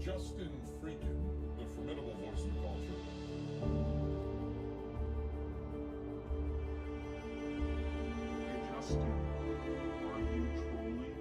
Justin FREAKIN, the formidable voice of culture. Hey Justin, are you trolling?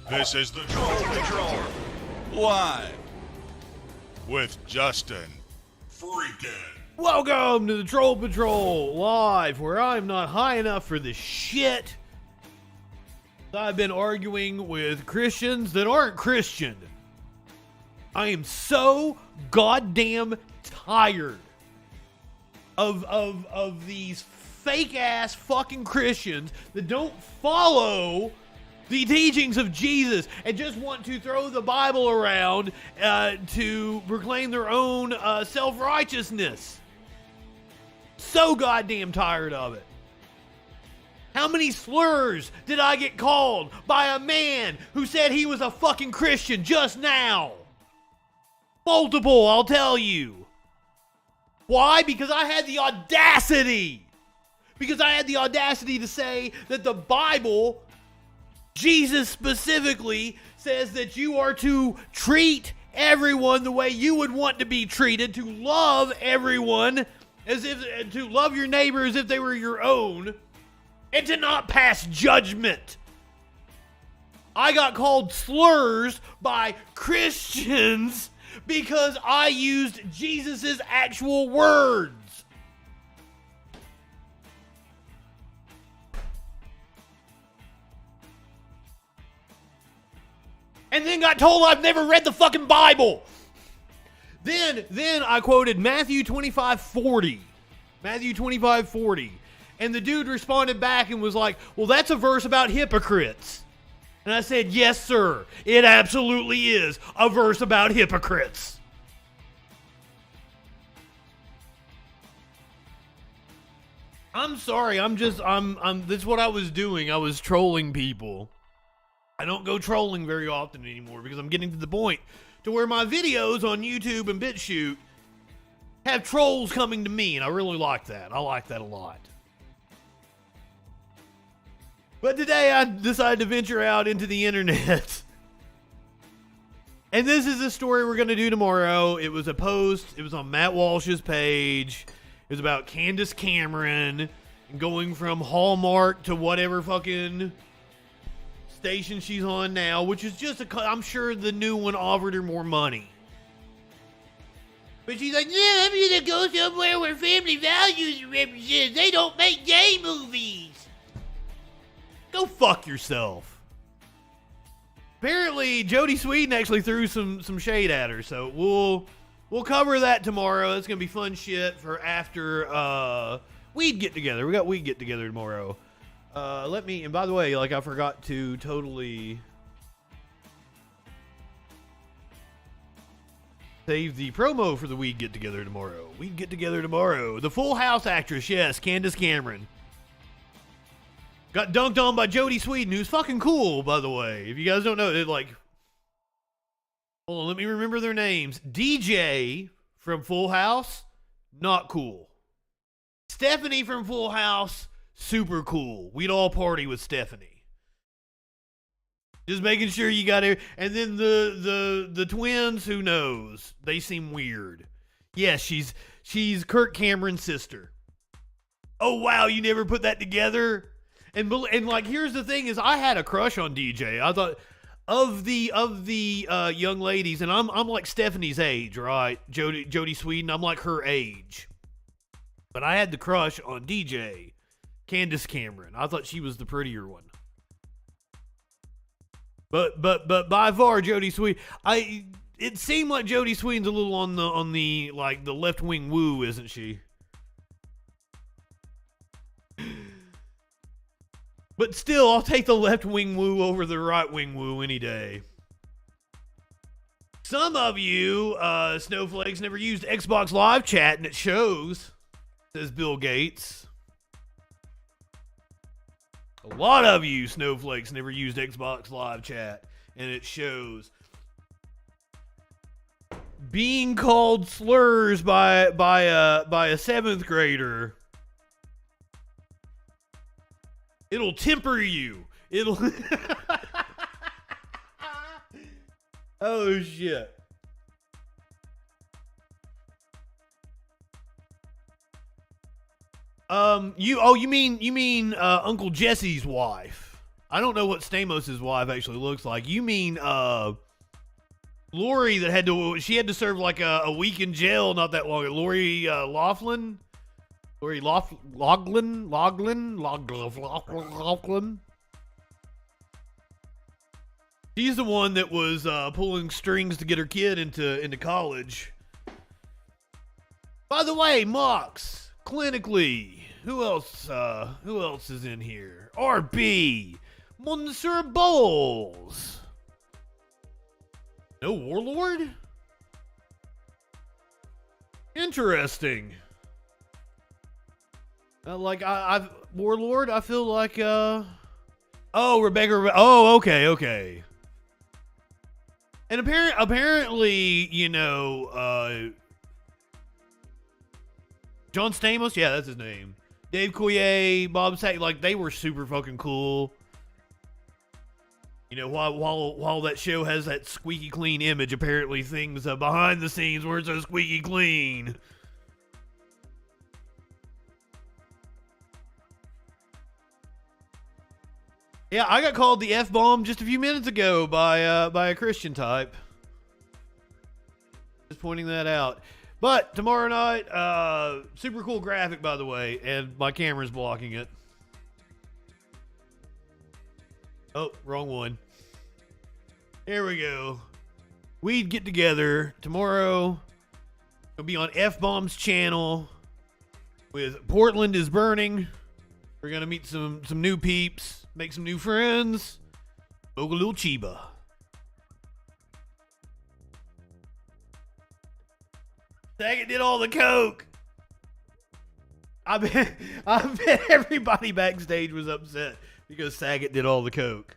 This is the Troll Patrol, live with Justin FREAKIN. Welcome to the Troll Patrol live, where I'm not high enough for this shit. I've been arguing with Christians that aren't Christian. I am so goddamn tired of these fake ass fucking Christians that don't follow the teachings of Jesus and just want to throw the Bible around to proclaim their own self-righteousness. So goddamn tired of it. How many slurs did I get called by a man who said he was a fucking Christian just now? Multiple, I'll tell you. Why? Because I had the audacity Because I had the audacity to say that the Bible, Jesus specifically, says that you are to treat everyone the way you would want to be treated, to love everyone to love your neighbor as if they were your own, and to not pass judgment. I got called slurs by Christians because I used Jesus' actual words. And then got told I've never read the fucking Bible. Then I quoted Matthew 25:40. Matthew 25:40. And the dude responded back and was like, well, that's a verse about hypocrites. And I said, yes, sir. It absolutely is a verse about hypocrites. I'm sorry. That's what I was doing. I was trolling people. I don't go trolling very often anymore because I'm getting to the point to where my videos on YouTube and BitChute have trolls coming to me, and I really like that. I like that a lot. But today I decided to venture out into the internet. And this is a story we're going to do tomorrow. It was a post. It was on Matt Walsh's page. It was about Candace Cameron going from Hallmark to whatever fucking station she's on now, which is just I'm sure the new one offered her more money. But she's like, yeah, I'm gonna go somewhere where family values are represented. They don't make gay movies. Go fuck yourself. Apparently, Jodie Sweetin actually threw some shade at her, so we'll cover that tomorrow. It's gonna be fun shit for after Weed Get Together. We got Weed Get Together tomorrow. And by the way, like, I forgot to totally save the promo for the Weed Get Together tomorrow. Weed Get Together tomorrow. The Full House actress, yes, Candace Cameron. Got dunked on by Jodie Sweetin, who's fucking cool, by the way. If you guys don't know, hold on, let me remember their names. DJ from Full House, not cool. Stephanie from Full House, super cool. We'd all party with Stephanie. Just making sure you got it. And then the twins, who knows? They seem weird. Yes, she's Kirk Cameron's sister. Oh wow, you never put that together? And like, here's the thing: is I had a crush on DJ. I thought of the young ladies, and I'm like Stephanie's age, right? Jodie Sweetin, I'm like her age. But I had the crush on DJ. Candace Cameron. I thought she was the prettier one. But by far Jodie Sweetin. It seemed like Jodie Sweetin's a little on the like the left wing woo, isn't she? But still, I'll take the left wing woo over the right wing woo any day. Some of you snowflakes never used Xbox Live Chat, and it shows, says Bill Gates. A lot of you snowflakes never used Xbox Live Chat, and it shows. Being called slurs by a 7th grader, it'll temper you. It'll Oh shit. You mean Uncle Jesse's wife. I don't know what Stamos' wife actually looks like. You mean Lori that had to serve like a week in jail not that long ago. Lori Loughlin? Lori Loughlin? She's the one that was pulling strings to get her kid into college. By the way, Mox, clinically, who else is in here? RB, Monsieur Bowles. No Warlord? Interesting. I've Warlord, I feel like oh, Rebecca. Oh, okay. And apparently, you know, John Stamos, yeah, that's his name. Dave Coulier, Bob Saget, like, they were super fucking cool. You know, while that show has that squeaky clean image, apparently things behind the scenes were so squeaky clean. Yeah, I got called the F-bomb just a few minutes ago by a Christian type. Just pointing that out. But tomorrow night, super cool graphic, by the way, and my camera's blocking it. Oh, wrong one. Here we go. We'd get together tomorrow. It'll be on F-Bomb's channel with Portland is Burning. We're going to meet some new peeps, make some new friends, smoke a little Chiba. Saget did all the coke. I bet everybody backstage was upset because Saget did all the coke.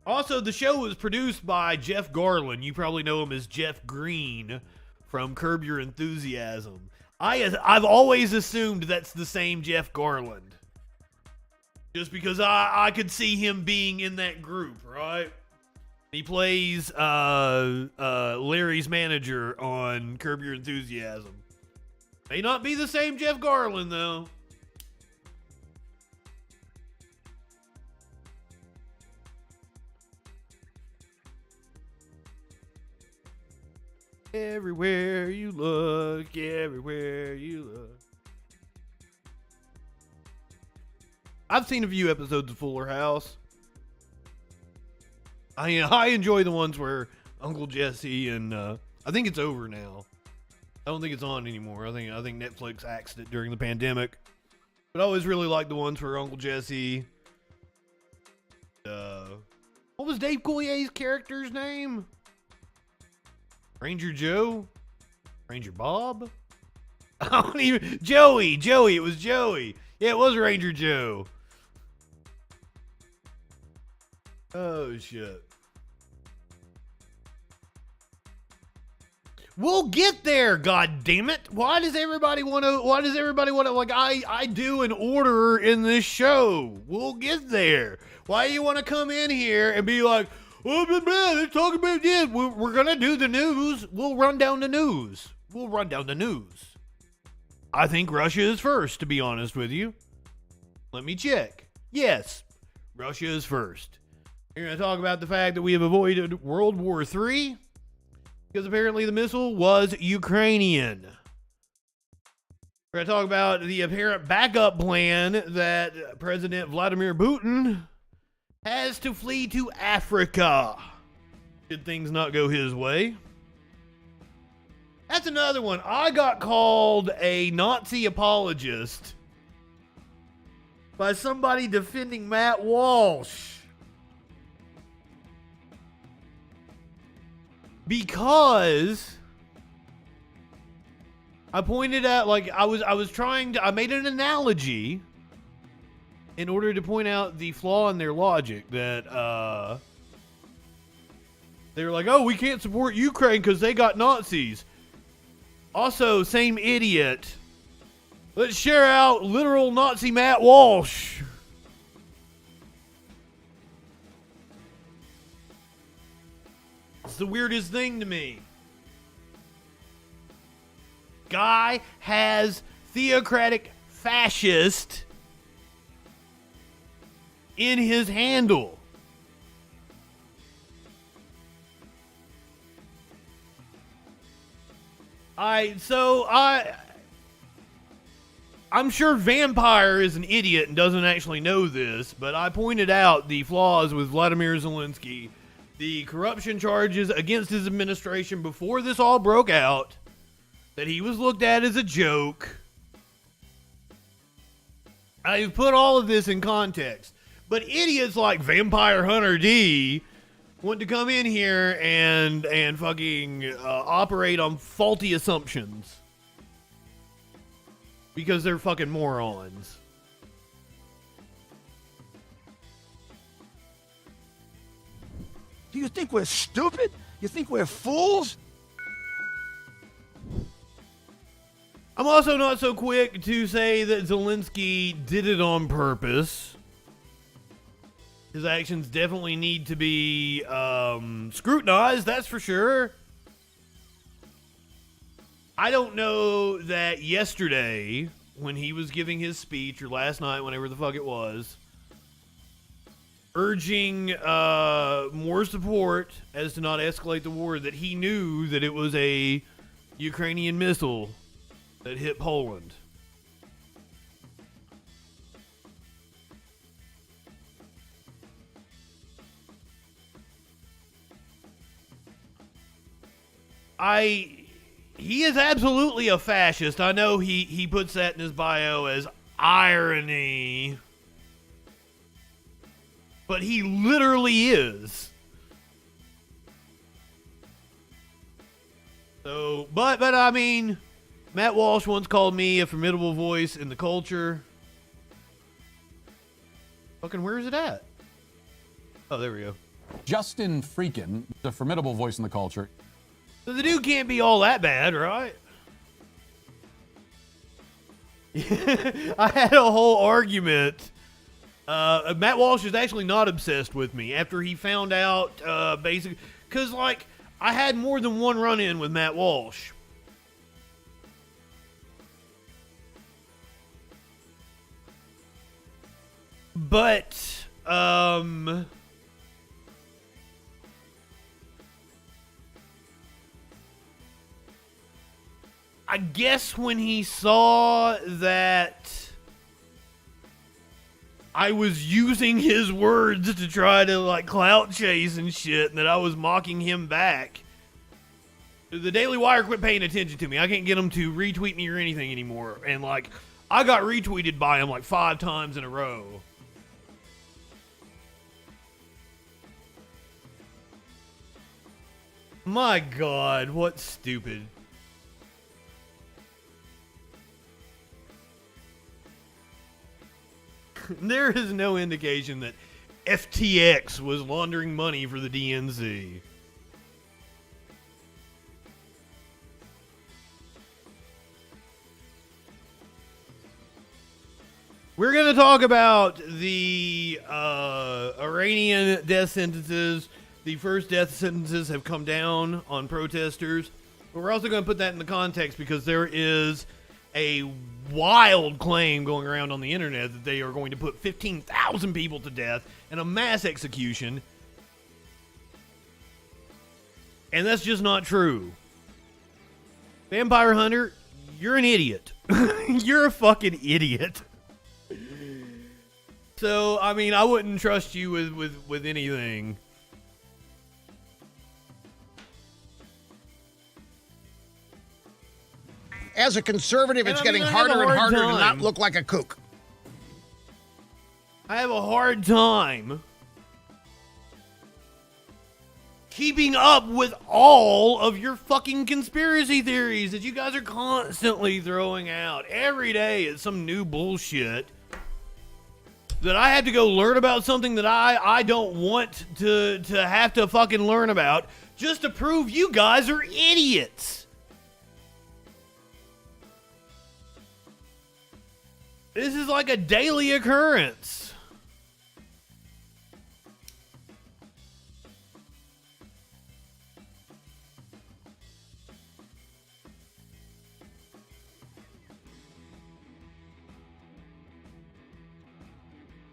Also, the show was produced by Jeff Garland. You probably know him as Jeff Green from Curb Your Enthusiasm. I've always assumed that's the same Jeff Garland. Just because I could see him being in that group, right? He plays Larry's manager on Curb Your Enthusiasm. May not be the same Jeff Garland, though. Everywhere you look, everywhere you look. I've seen a few episodes of Fuller House. I enjoy the ones where Uncle Jesse and I think it's over now. I don't think it's on anymore. I think Netflix axed it during the pandemic. But I always really liked the ones where Uncle Jesse. What was Dave Coulier's character's name? Ranger Joe? Ranger Bob? I don't even. Joey. It was Joey. Yeah, it was Ranger Joe. Oh shit. We'll get there, god damn it. Why does everybody want to like I do an order in this show? We'll get there. Why do you want to come in here and be like, oh man, they're talking about this. We're gonna do the news. We'll run down the news. I think Russia is first, to be honest with you. Let me check. Yes, Russia is first. We're going to talk about the fact that we have avoided World War III because apparently the missile was Ukrainian. We're going to talk about the apparent backup plan that President Vladimir Putin has to flee to Africa should things not go his way. That's another one. I got called a Nazi apologist by somebody defending Matt Walsh. Because I pointed out, like, I made an analogy in order to point out the flaw in their logic that, they were like, oh, we can't support Ukraine because they got Nazis. Also, same idiot. Let's share out literal Nazi Matt Walsh. It's the weirdest thing to me. Guy has theocratic fascist in his handle. I'm sure Vampire is an idiot and doesn't actually know this, but I pointed out the flaws with Vladimir Zelensky, the corruption charges against his administration before this all broke out, that he was looked at as a joke. I've put all of this in context, but idiots like Vampire Hunter D want to come in here and fucking operate on faulty assumptions. Because they're fucking morons. Do you think we're stupid? You think we're fools? I'm also not so quick to say that Zelensky did it on purpose. His actions definitely need to be scrutinized, that's for sure. I don't know that yesterday, when he was giving his speech, or last night, whenever the fuck it was, urging more support as to not escalate the war, that he knew that it was a Ukrainian missile that hit Poland. He is absolutely a fascist. I know he puts that in his bio as irony. But he literally is. So, but I mean, Matt Walsh once called me a formidable voice in the culture. Fucking where is it at? Oh, there we go. Justin Freakin, the formidable voice in the culture. So the dude can't be all that bad, right? I had a whole argument. Matt Walsh is actually not obsessed with me after he found out, basically, because, like, I had more than one run-in with Matt Walsh. But, I guess when he saw that I was using his words to try to, like, clout chase and shit, and that I was mocking him back, the Daily Wire quit paying attention to me. I can't get them to retweet me or anything anymore. And, like, I got retweeted by him, like, 5 times in a row. My God, what stupid. There is no indication that FTX was laundering money for the DNC. We're going to talk about the Iranian death sentences. The first death sentences have come down on protesters. But we're also going to put that in the context because there is a wild claim going around on the internet that they are going to put 15,000 people to death in a mass execution. And that's just not true. Vampire Hunter, you're an idiot. You're a fucking idiot. So, I mean, I wouldn't trust you with anything. As a conservative, it's getting harder and harder to not look like a kook. I have a hard time keeping up with all of your fucking conspiracy theories that you guys are constantly throwing out. Every day is some new bullshit that I have to go learn about something that I don't want to have to fucking learn about just to prove you guys are idiots. This is like a daily occurrence.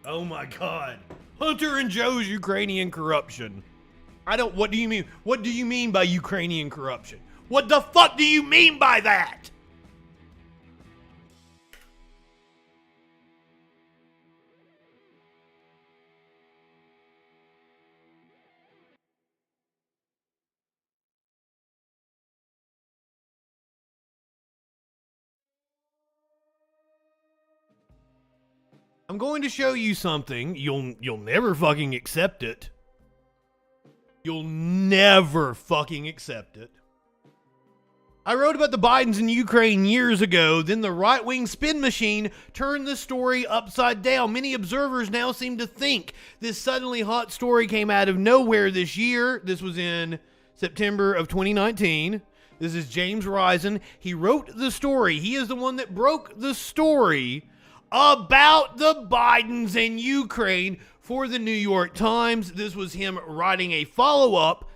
Oh my God. Hunter and Joe's Ukrainian corruption. What do you mean? What do you mean by Ukrainian corruption? What the fuck do you mean by that? I'm going to show you something. You'll never fucking accept it. You'll never fucking accept it. I wrote about the Bidens in Ukraine years ago. Then the right-wing spin machine turned the story upside down. Many observers now seem to think this suddenly hot story came out of nowhere this year. This was in September of 2019. This is James Risen. He wrote the story. He is the one that broke the story about the Bidens in Ukraine for the New York Times. This was him writing a follow-up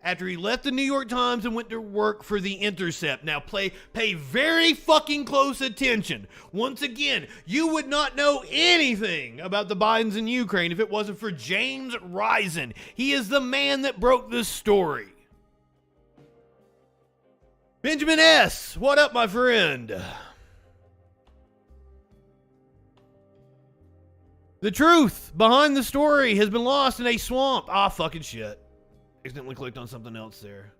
after he left the New York Times and went to work for The Intercept. Now, pay very fucking close attention. Once again, you would not know anything about the Bidens in Ukraine if it wasn't for James Risen. He is the man that broke this story. Benjamin S., what up, my friend? The truth behind the story has been lost in a swamp. Ah, fucking shit. Accidentally clicked on something else there.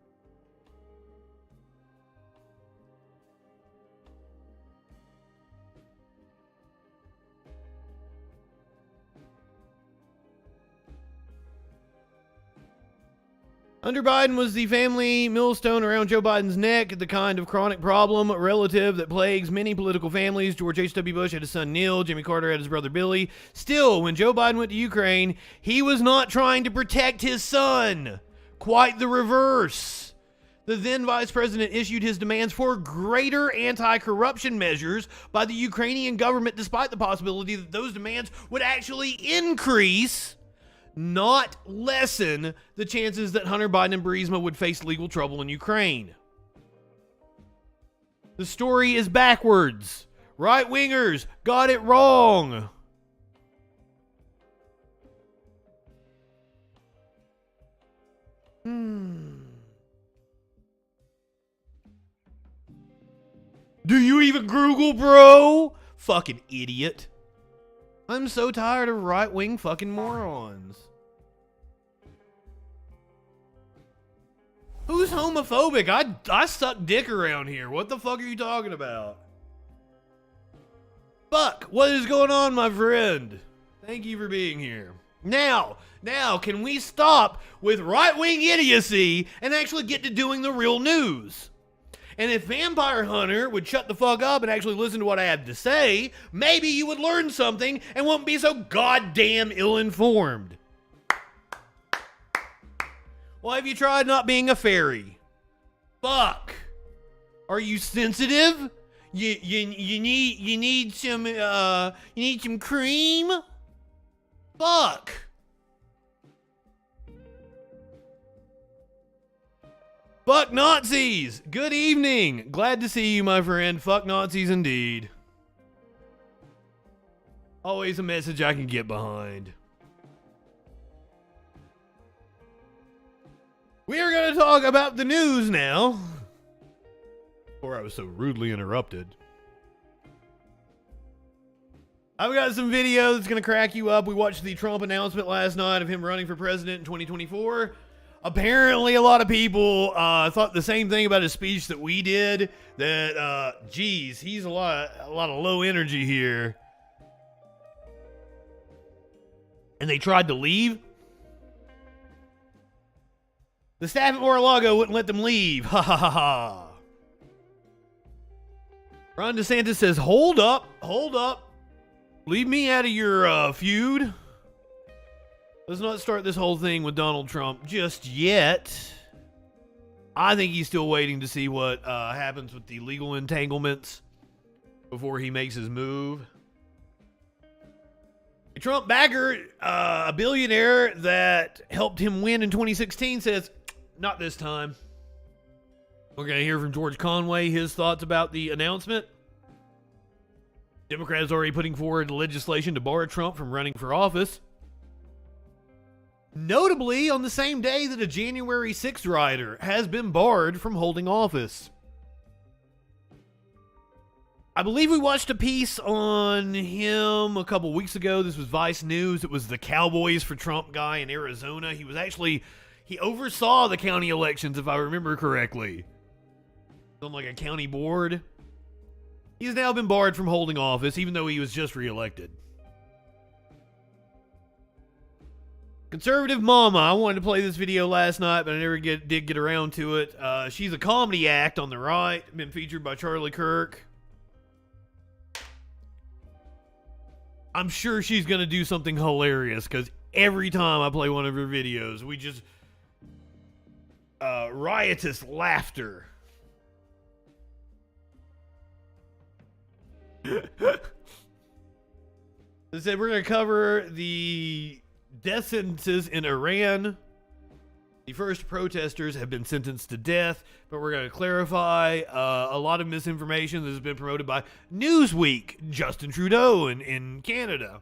Under Biden was the family millstone around Joe Biden's neck, the kind of chronic problem relative that plagues many political families. George H.W. Bush had his son Neil. Jimmy Carter had his brother Billy. Still, when Joe Biden went to Ukraine, he was not trying to protect his son. Quite the reverse. The then vice president issued his demands for greater anti-corruption measures by the Ukrainian government, despite the possibility that those demands would actually increase, not lessen, the chances that Hunter Biden and Burisma would face legal trouble in Ukraine. The story is backwards. Right-wingers got it wrong. Do you even Google, bro? Fucking idiot. I'm so tired of right-wing fucking morons. Who's homophobic? I suck dick around here. What the fuck are you talking about? Fuck, what is going on, my friend? Thank you for being here. Now, can we stop with right-wing idiocy and actually get to doing the real news? And if Vampire Hunter would shut the fuck up and actually listen to what I had to say, maybe you would learn something and won't be so goddamn ill-informed. Well, have you tried not being a fairy? Fuck. Are you sensitive? You need some cream? Fuck. Fuck Nazis! Good evening! Glad to see you, my friend. Fuck Nazis indeed. Always a message I can get behind. We are going to talk about the news now. Before I was so rudely interrupted. I've got some video that's going to crack you up. We watched the Trump announcement last night of him running for president in 2024. Apparently, a lot of people thought the same thing about his speech that we did. That, geez, he's a lot of low energy here. And they tried to leave. The staff at Mar-a-Lago wouldn't let them leave. Ha ha ha ha. Ron DeSantis says, hold up. Leave me out of your feud. Let's not start this whole thing with Donald Trump just yet. I think he's still waiting to see what happens with the legal entanglements before he makes his move. A Trump backer, a billionaire that helped him win in 2016, says, not this time. We're going to hear from George Conway, his thoughts about the announcement. Democrats already putting forward legislation to bar Trump from running for office. Notably, on the same day that a January 6th rioter has been barred from holding office. I believe we watched a piece on him a couple weeks ago. This was Vice News. It was the Cowboys for Trump guy in Arizona. He oversaw the county elections, if I remember correctly. On like a county board. He's now been barred from holding office, even though he was just reelected. Conservative Mama. I wanted to play this video last night, but I never did get around to it. She's a comedy act on the right. Been featured by Charlie Kirk. I'm sure she's going to do something hilarious, because every time I play one of her videos, we just... riotous laughter. They said we're going to cover the death sentences in Iran. The first protesters have been sentenced to death, but we're going to clarify a lot of misinformation that has been promoted by Newsweek, Justin Trudeau in Canada.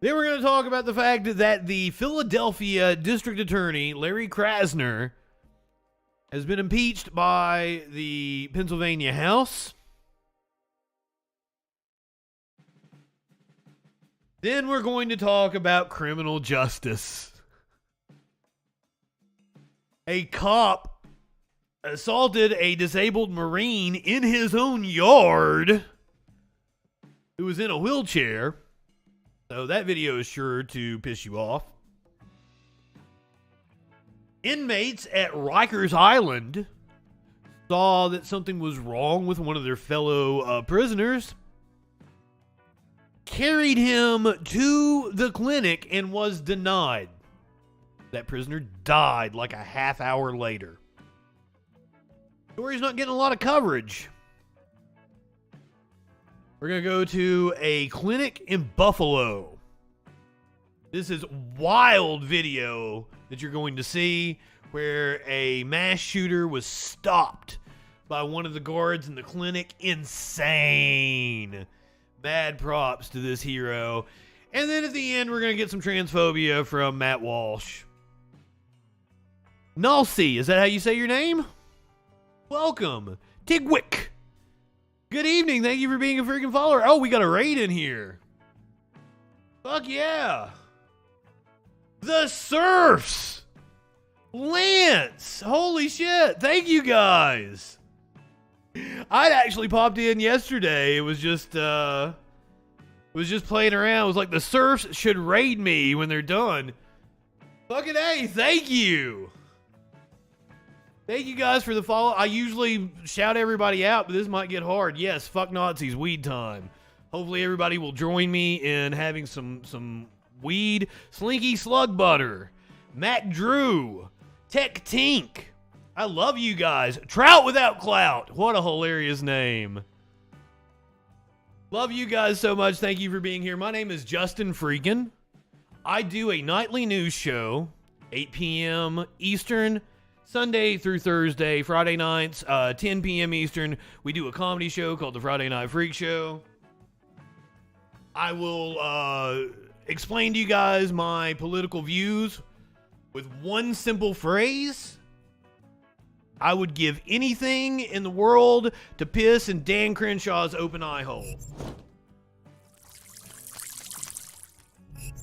Then we're going to talk about the fact that the Philadelphia District Attorney, Larry Krasner, has been impeached by the Pennsylvania House. Then we're going to talk about criminal justice. A cop assaulted a disabled Marine in his own yard who was in a wheelchair. So that video is sure to piss you off. Inmates at Rikers Island saw that something was wrong with one of their fellow prisoners, carried him to the clinic, and was denied. That prisoner died like a half hour later. Story's not getting a lot of coverage. We're going to go to a clinic in Buffalo. This is wild video that you're going to see where a mass shooter was stopped by one of the guards in the clinic. Insane. Mad props to this hero. And then at the end, we're going to get some transphobia from Matt Walsh. Nalsi, is that how you say your name? Welcome. Tigwick. Good evening. Thank you for being a freaking follower. Oh, we got a raid in here. Fuck yeah. The Surfs. Lance. Holy shit. Thank you guys. I'd actually popped in yesterday. It was just playing around. It was like the Surfs should raid me when they're done. Fucking A, thank you. Thank you guys for the follow. I usually shout everybody out, but this might get hard. Yes, fuck Nazis, weed time. Hopefully everybody will join me in having some weed. Slinky Slug Butter. Matt Drew. Tech Tink. I love you guys. Trout Without Clout. What a hilarious name. Love you guys so much. Thank you for being here. My name is Justin Freakin. I do a nightly news show, 8 p.m. Eastern, Sunday through Thursday, Friday nights, 10 p.m. Eastern. We do a comedy show called The Friday Night Freak Show. I will explain to you guys my political views with one simple phrase. I would give anything in the world to piss in Dan Crenshaw's open eye hole.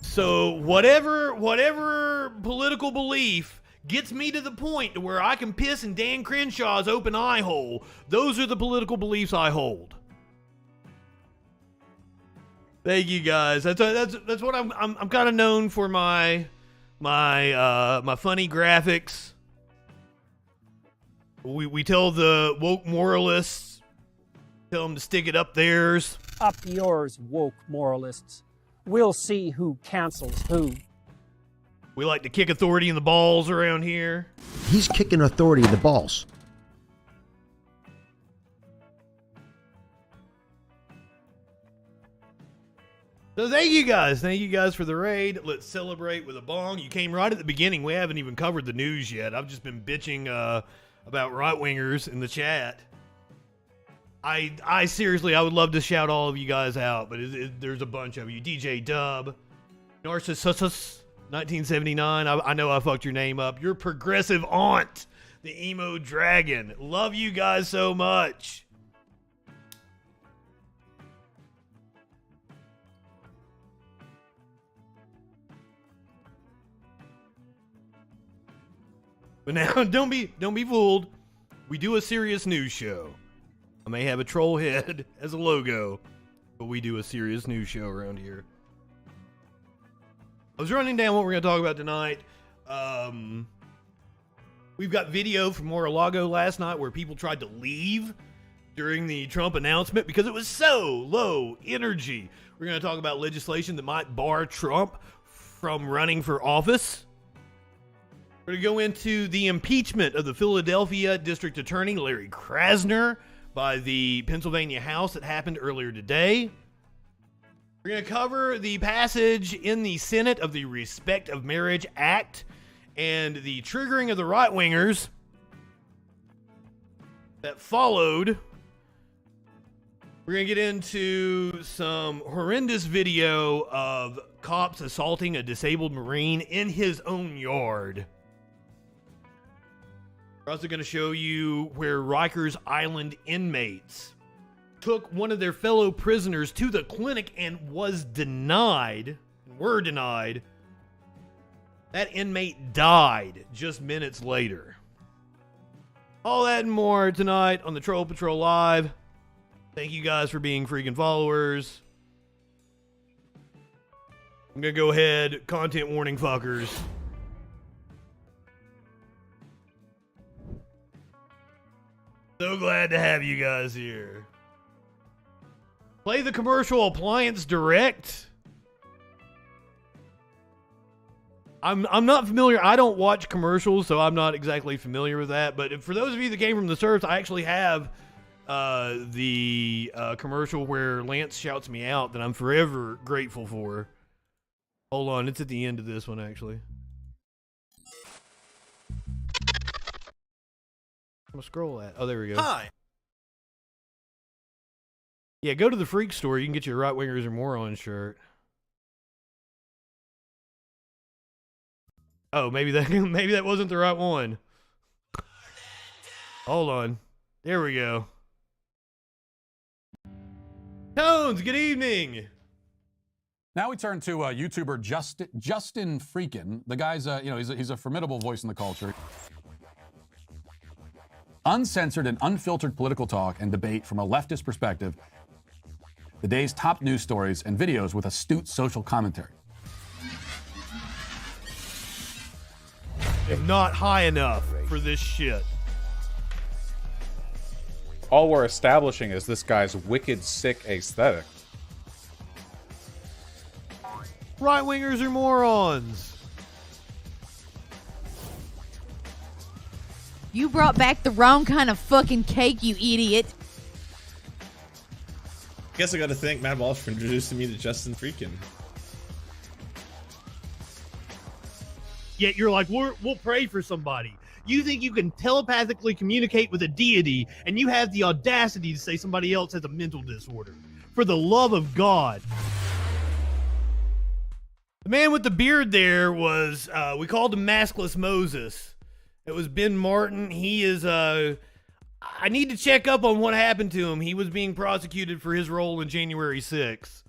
So whatever political belief gets me to the point to where I can piss in Dan Crenshaw's open eye hole, those are the political beliefs I hold. Thank you guys. That's what I'm kind of known for, my funny graphics. We tell the woke moralists, tell them to stick it up theirs. Up yours, woke moralists. We'll see who cancels who. We like to kick authority in the balls around here. He's kicking authority in the balls. So thank you guys. Thank you guys for the raid. Let's celebrate with a bong. You came right at the beginning. We haven't even covered the news yet. I've just been bitching about right-wingers in the chat. I seriously, I would love to shout all of you guys out, but there's a bunch of you. DJ Dub, Narcissus, 1979. I know I fucked your name up. Your progressive aunt, the emo dragon. Love you guys so much. But now, don't be fooled. We do a serious news show. I may have a troll head as a logo, but we do a serious news show around here. I was running down what we're going to talk about tonight. We've got video from Mar-a-Lago last night where people tried to leave during the Trump announcement because it was so low energy. We're going to talk about legislation that might bar Trump from running for office. We're going to go into the impeachment of the Philadelphia District Attorney, Larry Krasner. by the Pennsylvania House that happened earlier today. We're going to cover the passage in the Senate of the Respect of Marriage Act and the triggering of the right-wingers that followed. We're going to get into some horrendous video of cops assaulting a disabled Marine in his own yard. We're also going to show you where Rikers Island inmates took one of their fellow prisoners to the clinic and were denied. That inmate died just minutes later. All that and more tonight on the Troll Patrol Live. Thank you guys for being freaking followers. I'm going to go ahead, content warning fuckers. So glad to have you guys here. Play the commercial Appliance Direct. I'm not familiar. I don't watch commercials, so I'm not exactly familiar with that. But for those of you that came from the service, I actually have the commercial where Lance shouts me out that I'm forever grateful for. Hold on, it's at the end of this one, actually. I'm gonna scroll at. Oh, there we go. Hi. Yeah, go to the Freak store. You can get your Right Wingers or Morons shirt. Oh, maybe that wasn't the right one. Hold on. There we go. Tones, good evening. Now we turn to YouTuber Justin FREAKIN. The guy's, he's a formidable voice in the culture. Uncensored and unfiltered political talk and debate from a leftist perspective. The day's top news stories and videos with astute social commentary. Not high enough for this shit. All we're establishing is this guy's wicked sick aesthetic. Right wingers are morons. You brought back the wrong kind of fucking cake, you idiot. Guess I gotta thank Matt Walsh for introducing me to Justin FREAKIN. Yet you're like, we'll pray for somebody. You think you can telepathically communicate with a deity, and you have the audacity to say somebody else has a mental disorder. For the love of God. The man with the beard there was, we called him Maskless Moses. It was Ben Martin. He is, I need to check up on what happened to him. He was being prosecuted for his role in January 6th.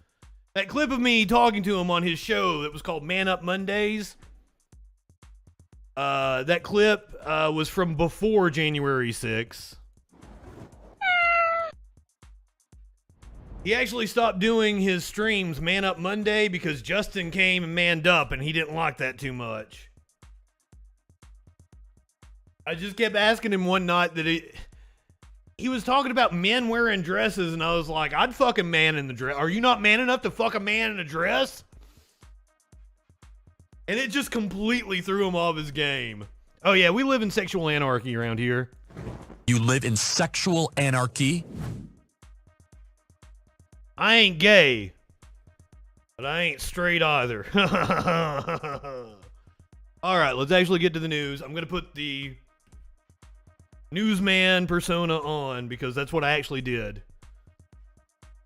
That clip of me talking to him on his show that was called Man Up Mondays. That clip was from before January 6th. He actually stopped doing his streams Man Up Monday because Justin came and manned up and he didn't like that too much. I just kept asking him one night that he was talking about men wearing dresses, and I was like, I'd fuck a man in the dress. Are you not man enough to fuck a man in a dress? And it just completely threw him off his game. Oh yeah, we live in sexual anarchy around here. You live in sexual anarchy? I ain't gay, but I ain't straight either. All right, let's actually get to the news. I'm going to put the newsman persona on because that's what I actually did.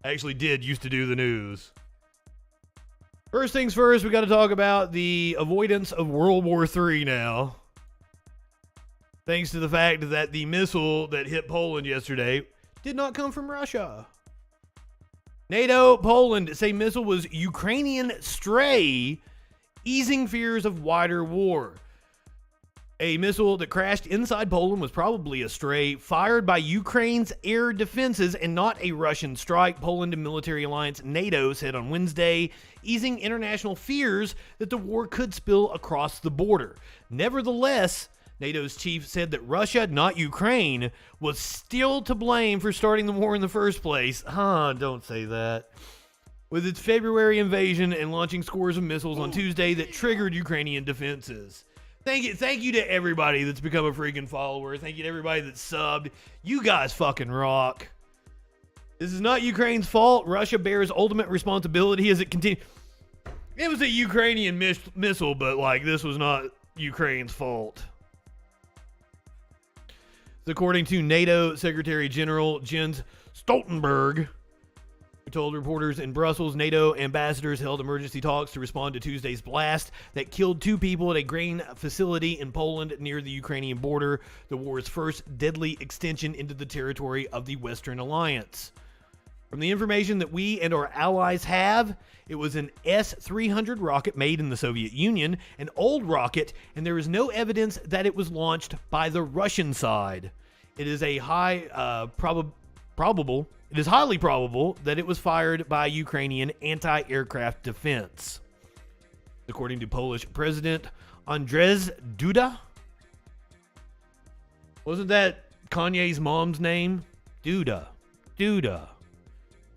I actually did used to do the news. First things first, we got to talk about the avoidance of World War III now. Thanks to the fact that the missile that hit Poland yesterday did not come from Russia. NATO, Poland say missile was Ukrainian stray, easing fears of wider war. A missile that crashed inside Poland was probably a stray, fired by Ukraine's air defenses and not a Russian strike, Poland and military alliance NATO said on Wednesday, easing international fears that the war could spill across the border. Nevertheless, NATO's chief said that Russia, not Ukraine, was still to blame for starting the war in the first place. Don't say that. With its February invasion and launching scores of missiles on Tuesday that triggered Ukrainian defenses. Thank you to everybody that's become a freaking follower. Thank you to everybody that's subbed. You guys fucking rock. This is not Ukraine's fault. Russia bears ultimate responsibility as it continues. It was a Ukrainian missile, but like this was not Ukraine's fault. According to NATO Secretary General Jens Stoltenberg, who told reporters in Brussels, NATO ambassadors held emergency talks to respond to Tuesday's blast that killed 2 people at a grain facility in Poland near the Ukrainian border, the war's first deadly extension into the territory of the Western Alliance. From the information that we and our allies have, it was an S-300 rocket made in the Soviet Union, an old rocket, and there is no evidence that it was launched by the Russian side. It is a highly probable that it was fired by Ukrainian anti-aircraft defense. According to Polish President Andrzej Duda. Wasn't that Kanye's mom's name? Duda.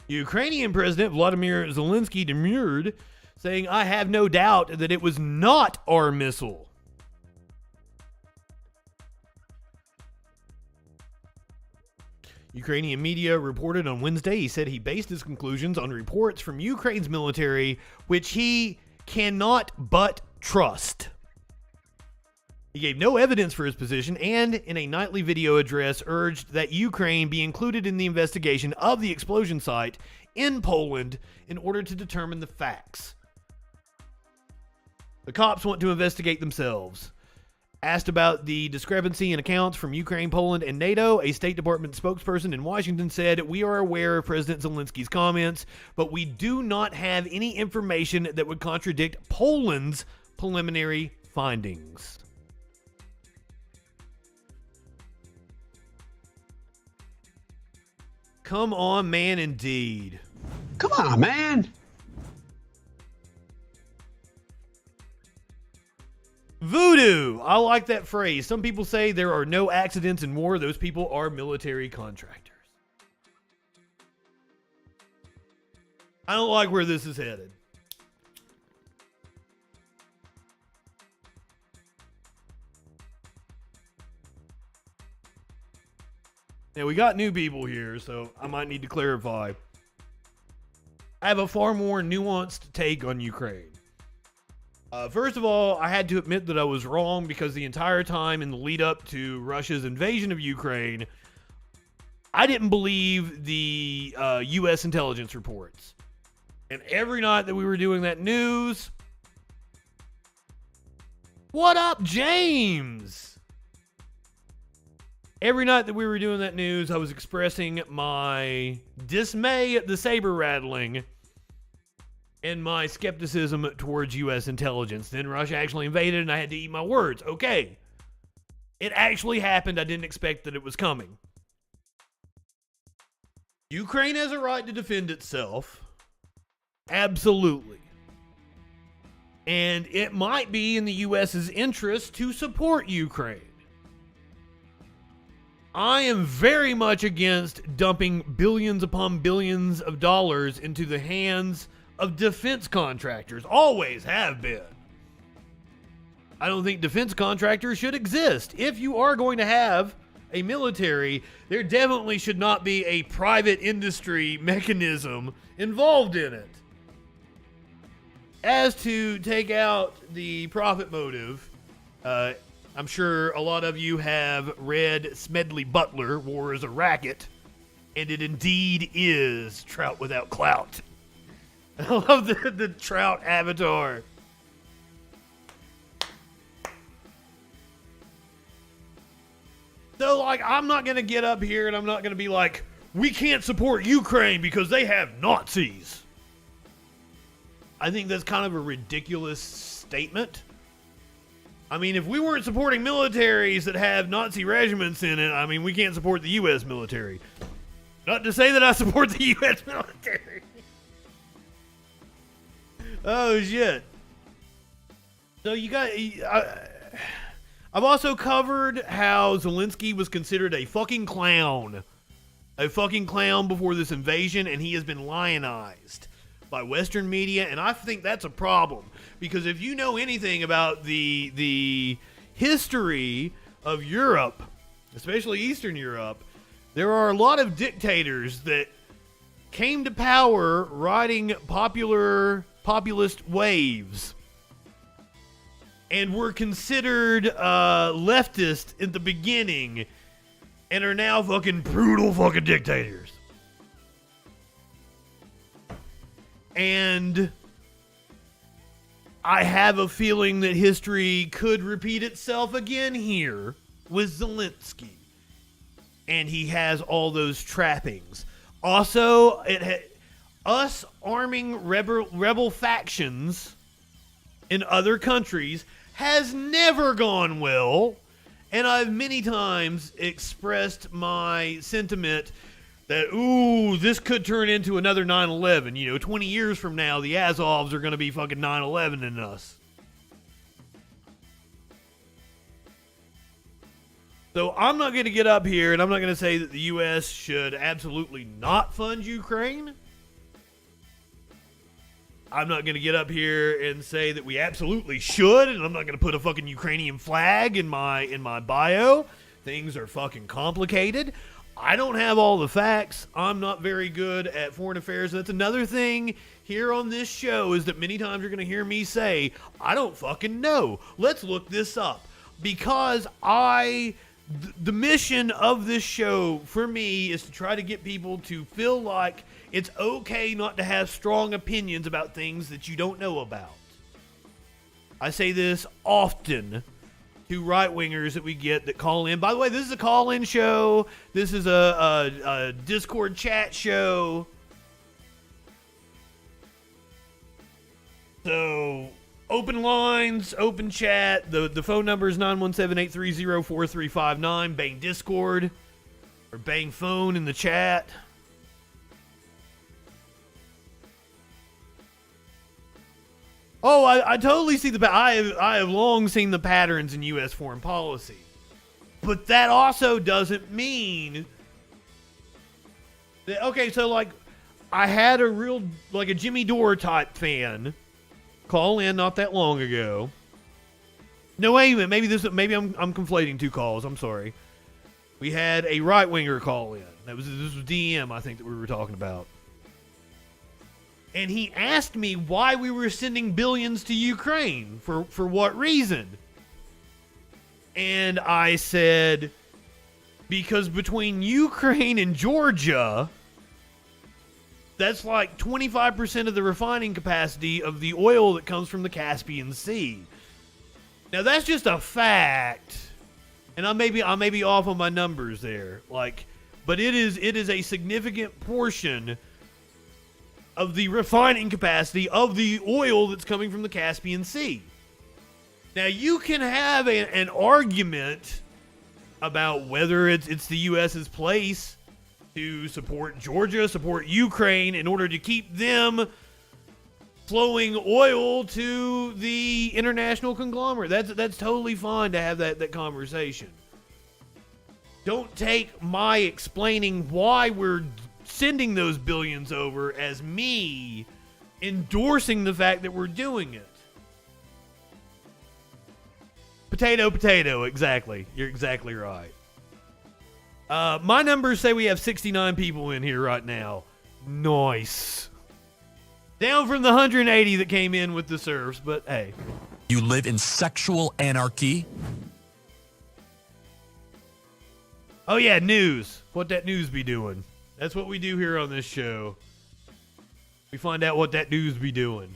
Ukrainian President Vladimir Zelensky demurred, saying, "I have no doubt that it was not our missile." Ukrainian media reported on Wednesday he said he based his conclusions on reports from Ukraine's military, which he cannot but trust. He gave no evidence for his position and, in a nightly video address, urged that Ukraine be included in the investigation of the explosion site in Poland in order to determine the facts. The cops want to investigate themselves. Asked about the discrepancy in accounts from Ukraine, Poland, and NATO, a State Department spokesperson in Washington said, "We are aware of President Zelensky's comments, but we do not have any information that would contradict Poland's preliminary findings." Come on, man, indeed. Come on, man. Voodoo. I like that phrase. Some people say there are no accidents in war. Those people are military contractors. I don't like where this is headed. Now, we got new people here, so I might need to clarify. I have a far more nuanced take on Ukraine. First of all, I had to admit that I was wrong because the entire time in the lead up to Russia's invasion of Ukraine, I didn't believe the U.S. intelligence reports. And every night that we were doing that news, what up, James? Every night that we were doing that news, I was expressing my dismay at the saber rattling and my skepticism towards U.S. intelligence. Then Russia actually invaded and I had to eat my words. Okay. It actually happened. I didn't expect that it was coming. Ukraine has a right to defend itself. Absolutely. And it might be in the U.S.'s interest to support Ukraine. I am very much against dumping billions upon billions of dollars into the hands of defense contractors. Always have been. I don't think defense contractors should exist. If you are going to have a military, there definitely should not be a private industry mechanism involved in it. As to take out the profit motive, I'm sure a lot of you have read Smedley Butler, War is a Racket, and it indeed is trout without clout. I love the trout avatar. So, like, I'm not going to get up here and I'm not going to be like, we can't support Ukraine because they have Nazis. I think that's kind of a ridiculous statement. I mean, if we weren't supporting militaries that have Nazi regiments in it, I mean, we can't support the U.S. military. Not to say that I support the U.S. military. Oh, shit. So you got... I've also covered how Zelensky was considered a fucking clown. A fucking clown before this invasion, and he has been lionized by Western media, and I think that's a problem. Because if you know anything about the history of Europe, especially Eastern Europe, there are a lot of dictators that came to power riding populist waves and were considered leftist in the beginning and are now fucking brutal fucking dictators. And I have a feeling that history could repeat itself again here with Zelensky. And he has all those trappings. Also, us arming rebel factions in other countries has never gone well. And I've many times expressed my sentiment that, this could turn into another 9/11. 20 years from now, the Azovs are going to be fucking 9/11 in us. So I'm not going to get up here and I'm not going to say that the U.S. should absolutely not fund Ukraine. I'm not going to get up here and say that we absolutely should, and I'm not going to put a fucking Ukrainian flag in my bio. Things are fucking complicated. I don't have all the facts. I'm not very good at foreign affairs. That's another thing here on this show, is that many times you're going to hear me say, I don't fucking know. Let's look this up. Because the mission of this show for me is to try to get people to feel like it's okay not to have strong opinions about things that you don't know about. I say this often to right-wingers that we get that call in. By the way, this is a call-in show. This is a Discord chat show. So, open lines, open chat. The phone number is 917-830-4359. Bang Discord. Or bang phone in the chat. Oh, I totally see I have long seen the patterns in U.S. foreign policy. But that also doesn't mean that, okay, so like, I had a Jimmy Dore type fan call in not that long ago. No, wait a minute, maybe I'm conflating two calls, I'm sorry. We had a right-winger call in. This was DM, I think, that we were talking about. And he asked me why we were sending billions to Ukraine. For what reason? And I said, because between Ukraine and Georgia, that's like 25% of the refining capacity of the oil that comes from the Caspian Sea. Now that's just a fact. And I may be off on my numbers there. But it is a significant portion of the refining capacity of the oil that's coming from the Caspian Sea. Now, you can have an argument about whether it's the U.S.'s place to support Georgia, support Ukraine, in order to keep them flowing oil to the international conglomerate. That's totally fine to have that conversation. Don't take my explaining why we're sending those billions over as me endorsing the fact that we're doing it. Potato, exactly. You're exactly right. My numbers say we have 69 people in here right now. Nice. Down from the 180 that came in with the serfs, but hey. You live in sexual anarchy? Oh yeah, news. What that news be doing? That's what we do here on this show. We find out what that news be doing.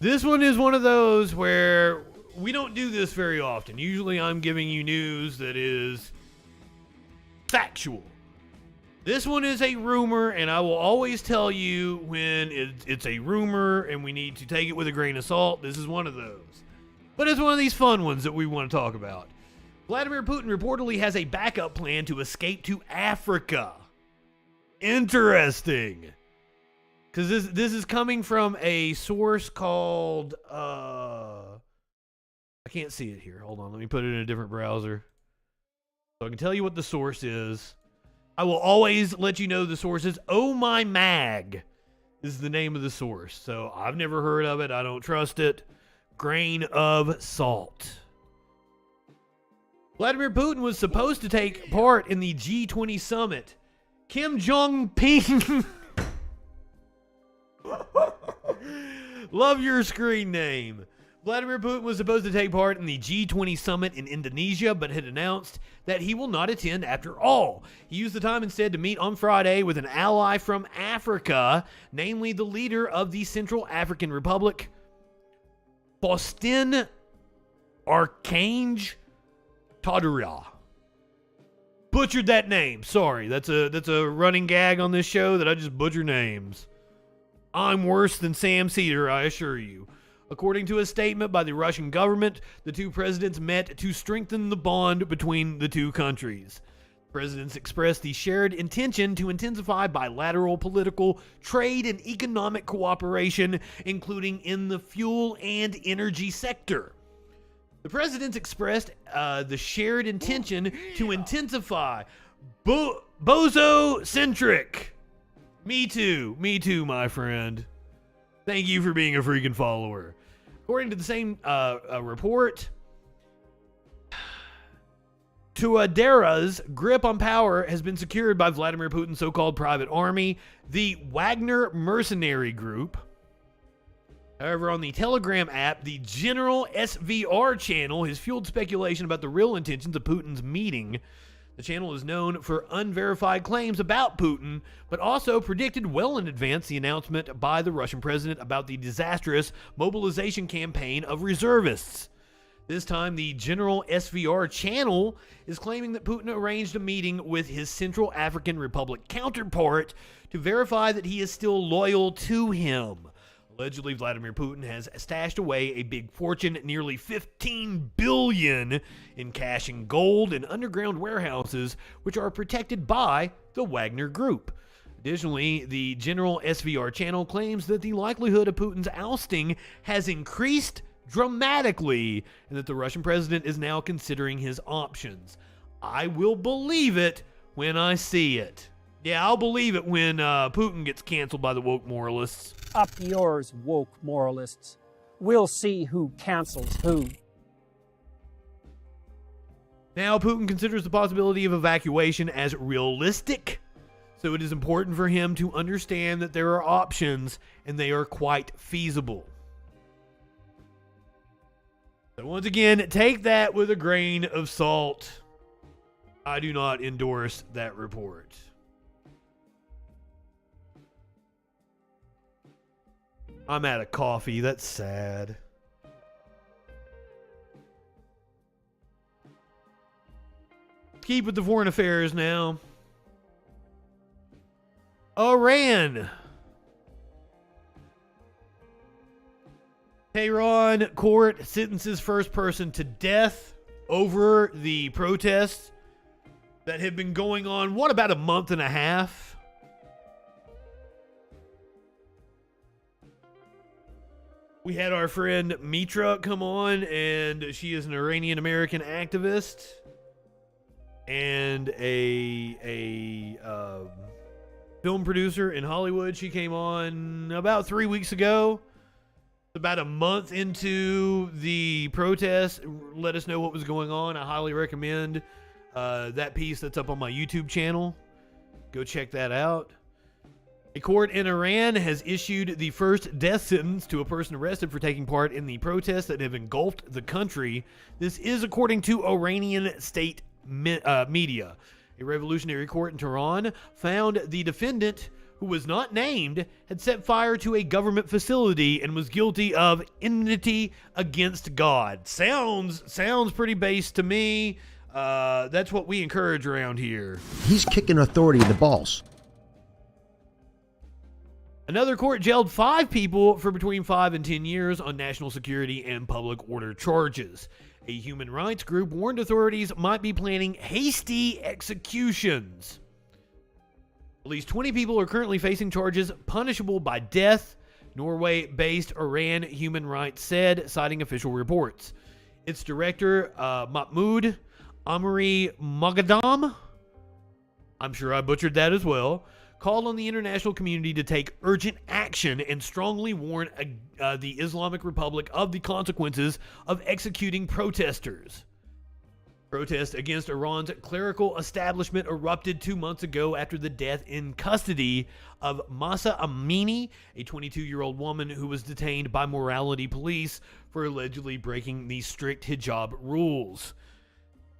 This one is one of those where we don't do this very often. Usually I'm giving you news that is factual. This one is a rumor, and I will always tell you when it's a rumor and we need to take it with a grain of salt. This is one of those. But it's one of these fun ones that we want to talk about. Vladimir Putin reportedly has a backup plan to escape to Africa. Interesting. Because this is coming from a source called... I can't see it here. Hold on. Let me put it in a different browser. So I can tell you what the source is. I will always let you know the source is. Oh My Mag is the name of the source. So I've never heard of it. I don't trust it. Grain of salt. Vladimir Putin was supposed to take part in the G20 summit Kim Jong-ping. Love your screen name. Vladimir Putin was supposed to take part in the G20 summit in Indonesia, but had announced that he will not attend after all. He used the time instead to meet on Friday with an ally from Africa, namely the leader of the Central African Republic, Faustin Archange Touadéra. Butchered that name. Sorry, that's a running gag on this show that I just butcher names. I'm worse than Sam Cedar, I assure you. According to a statement by the Russian government, the two presidents met to strengthen the bond between the two countries. Presidents expressed the shared intention to intensify bilateral political, trade, and economic cooperation, including in the fuel and energy sector. The presidents expressed the shared intention to intensify bozo-centric. Me too, my friend. Thank you for being a freaking follower. According to the same report, Touadéra's grip on power has been secured by Vladimir Putin's so-called private army, the Wagner mercenary group. However, on the Telegram app, the General SVR channel has fueled speculation about the real intentions of Putin's meeting. The channel is known for unverified claims about Putin, but also predicted well in advance the announcement by the Russian president about the disastrous mobilization campaign of reservists. This time, the General SVR channel is claiming that Putin arranged a meeting with his Central African Republic counterpart to verify that he is still loyal to him. Allegedly, Vladimir Putin has stashed away a big fortune, nearly $15 billion in cash and gold in underground warehouses, which are protected by the Wagner Group. Additionally, the General SVR channel claims that the likelihood of Putin's ousting has increased dramatically and that the Russian president is now considering his options. I will believe it when I see it. Yeah, I'll believe it when Putin gets canceled by the woke moralists. Up yours, woke moralists. We'll see who cancels who. Now, Putin considers the possibility of evacuation as realistic, so it is important for him to understand that there are options and they are quite feasible. So once again, take that with a grain of salt. I do not endorse that report. I'm out of coffee. That's sad. Keep with the foreign affairs now. Iran. Tehran court sentences first person to death over the protests that have been going on, about a month and a half? We had our friend Mitra come on, and she is an Iranian American activist and a film producer in Hollywood. She came on about 3 weeks ago. About a month into the protest, let us know what was going on. I highly recommend that piece that's up on my YouTube channel. Go check that out. A court in Iran has issued the first death sentence to a person arrested for taking part in the protests that have engulfed the country. This is according to Iranian state media. A revolutionary court in Tehran found the defendant, who was not named, had set fire to a government facility and was guilty of enmity against God. Sounds pretty base to me. That's what we encourage around here. He's kicking authority in the balls. Another court jailed 5 people for between 5 and 10 years on national security and public order charges. A human rights group warned authorities might be planning hasty executions. At least 20 people are currently facing charges punishable by death, Norway-based Iran Human Rights said, citing official reports. Its director, Mahmoud Amri Moghadam, I'm sure I butchered that as well, called on the international community to take urgent action and strongly warn the Islamic Republic of the consequences of executing protesters. Protests against Iran's clerical establishment erupted 2 months ago after the death in custody of Mahsa Amini, a 22-year-old woman who was detained by morality police for allegedly breaking the strict hijab rules.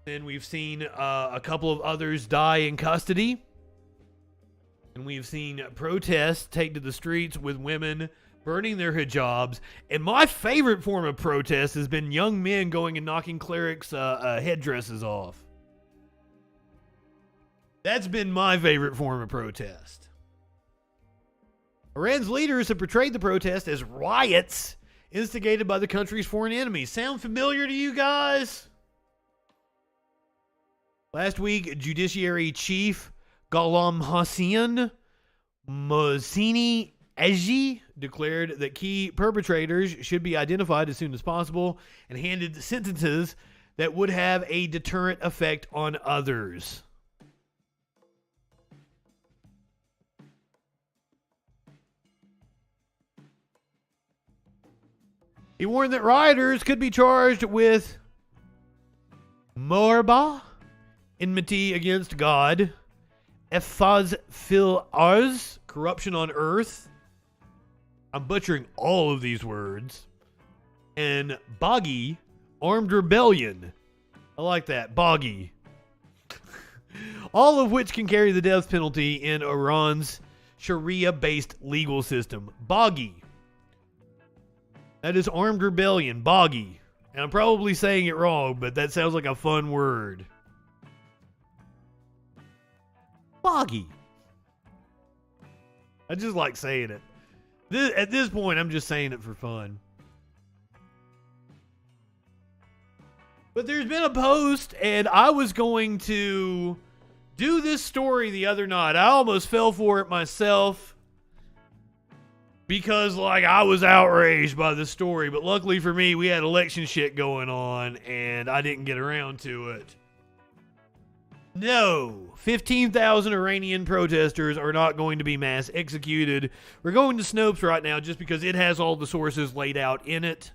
Then we've seen a couple of others die in custody. And we've seen protests take to the streets with women burning their hijabs. And my favorite form of protest has been young men going and knocking clerics' headdresses off. That's been my favorite form of protest. Iran's leaders have portrayed the protest as riots instigated by the country's foreign enemies. Sound familiar to you guys? Last week, Judiciary Chief Ghulam Hossein Mohseni Eji declared that key perpetrators should be identified as soon as possible and handed sentences that would have a deterrent effect on others. He warned that rioters could be charged with morba, enmity against God, efaz fil arz, corruption on earth. I'm butchering all of these words. And Baghi, armed rebellion. I like that. Baghi. All of which can carry the death penalty in Iran's Sharia-based legal system. Baghi. That is armed rebellion. Baghi. And I'm probably saying it wrong, but that sounds like a fun word. Baghi. I just like saying it. At this point, I'm just saying it for fun. But there's been a post, and I was going to do this story the other night. I almost fell for it myself because, I was outraged by the story. But luckily for me, we had election shit going on, and I didn't get around to it. No, 15,000 Iranian protesters are not going to be mass executed. We're going to Snopes right now just because it has all the sources laid out in it.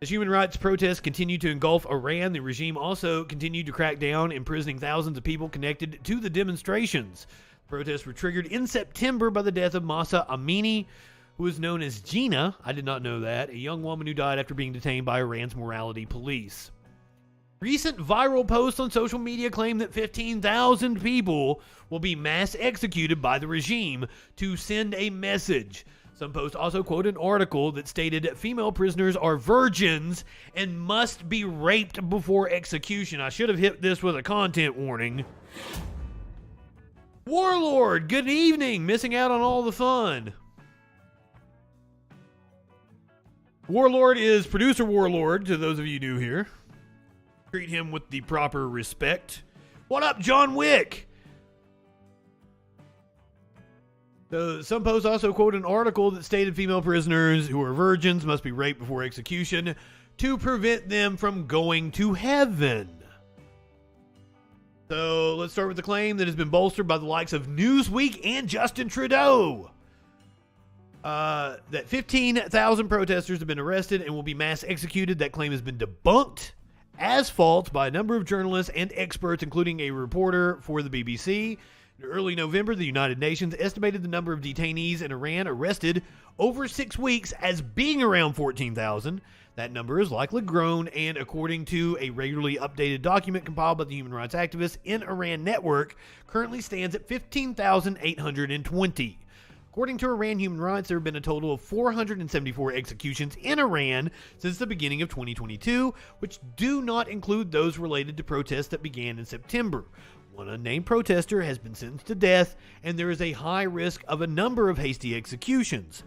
As human rights protests continue to engulf Iran, the regime also continued to crack down, imprisoning thousands of people connected to the demonstrations. Protests were triggered in September by the death of Mahsa Amini, who is known as Gina, I did not know that, a young woman who died after being detained by Iran's morality police. Recent viral posts on social media claim that 15,000 people will be mass executed by the regime to send a message. Some posts also quote an article that stated female prisoners are virgins and must be raped before execution. I should have hit this with a content warning. Warlord, good evening. Missing out on all the fun. Warlord is producer Warlord, to those of you new here. Treat him with the proper respect. What up, John Wick? Some posts also quote an article that stated female prisoners who are virgins must be raped before execution to prevent them from going to heaven. So let's start with the claim that has been bolstered by the likes of Newsweek and Justin Trudeau. That 15,000 protesters have been arrested and will be mass executed. That claim has been debunked as false by a number of journalists and experts, including a reporter for the BBC. In early November, the United Nations estimated the number of detainees in Iran arrested over 6 weeks as being around 14,000. That number has likely grown, and according to a regularly updated document compiled by the Human Rights Activists in Iran Network, currently stands at 15,820. According to Iran Human Rights, there have been a total of 474 executions in Iran since the beginning of 2022, which do not include those related to protests that began in September. One unnamed protester has been sentenced to death, and there is a high risk of a number of hasty executions.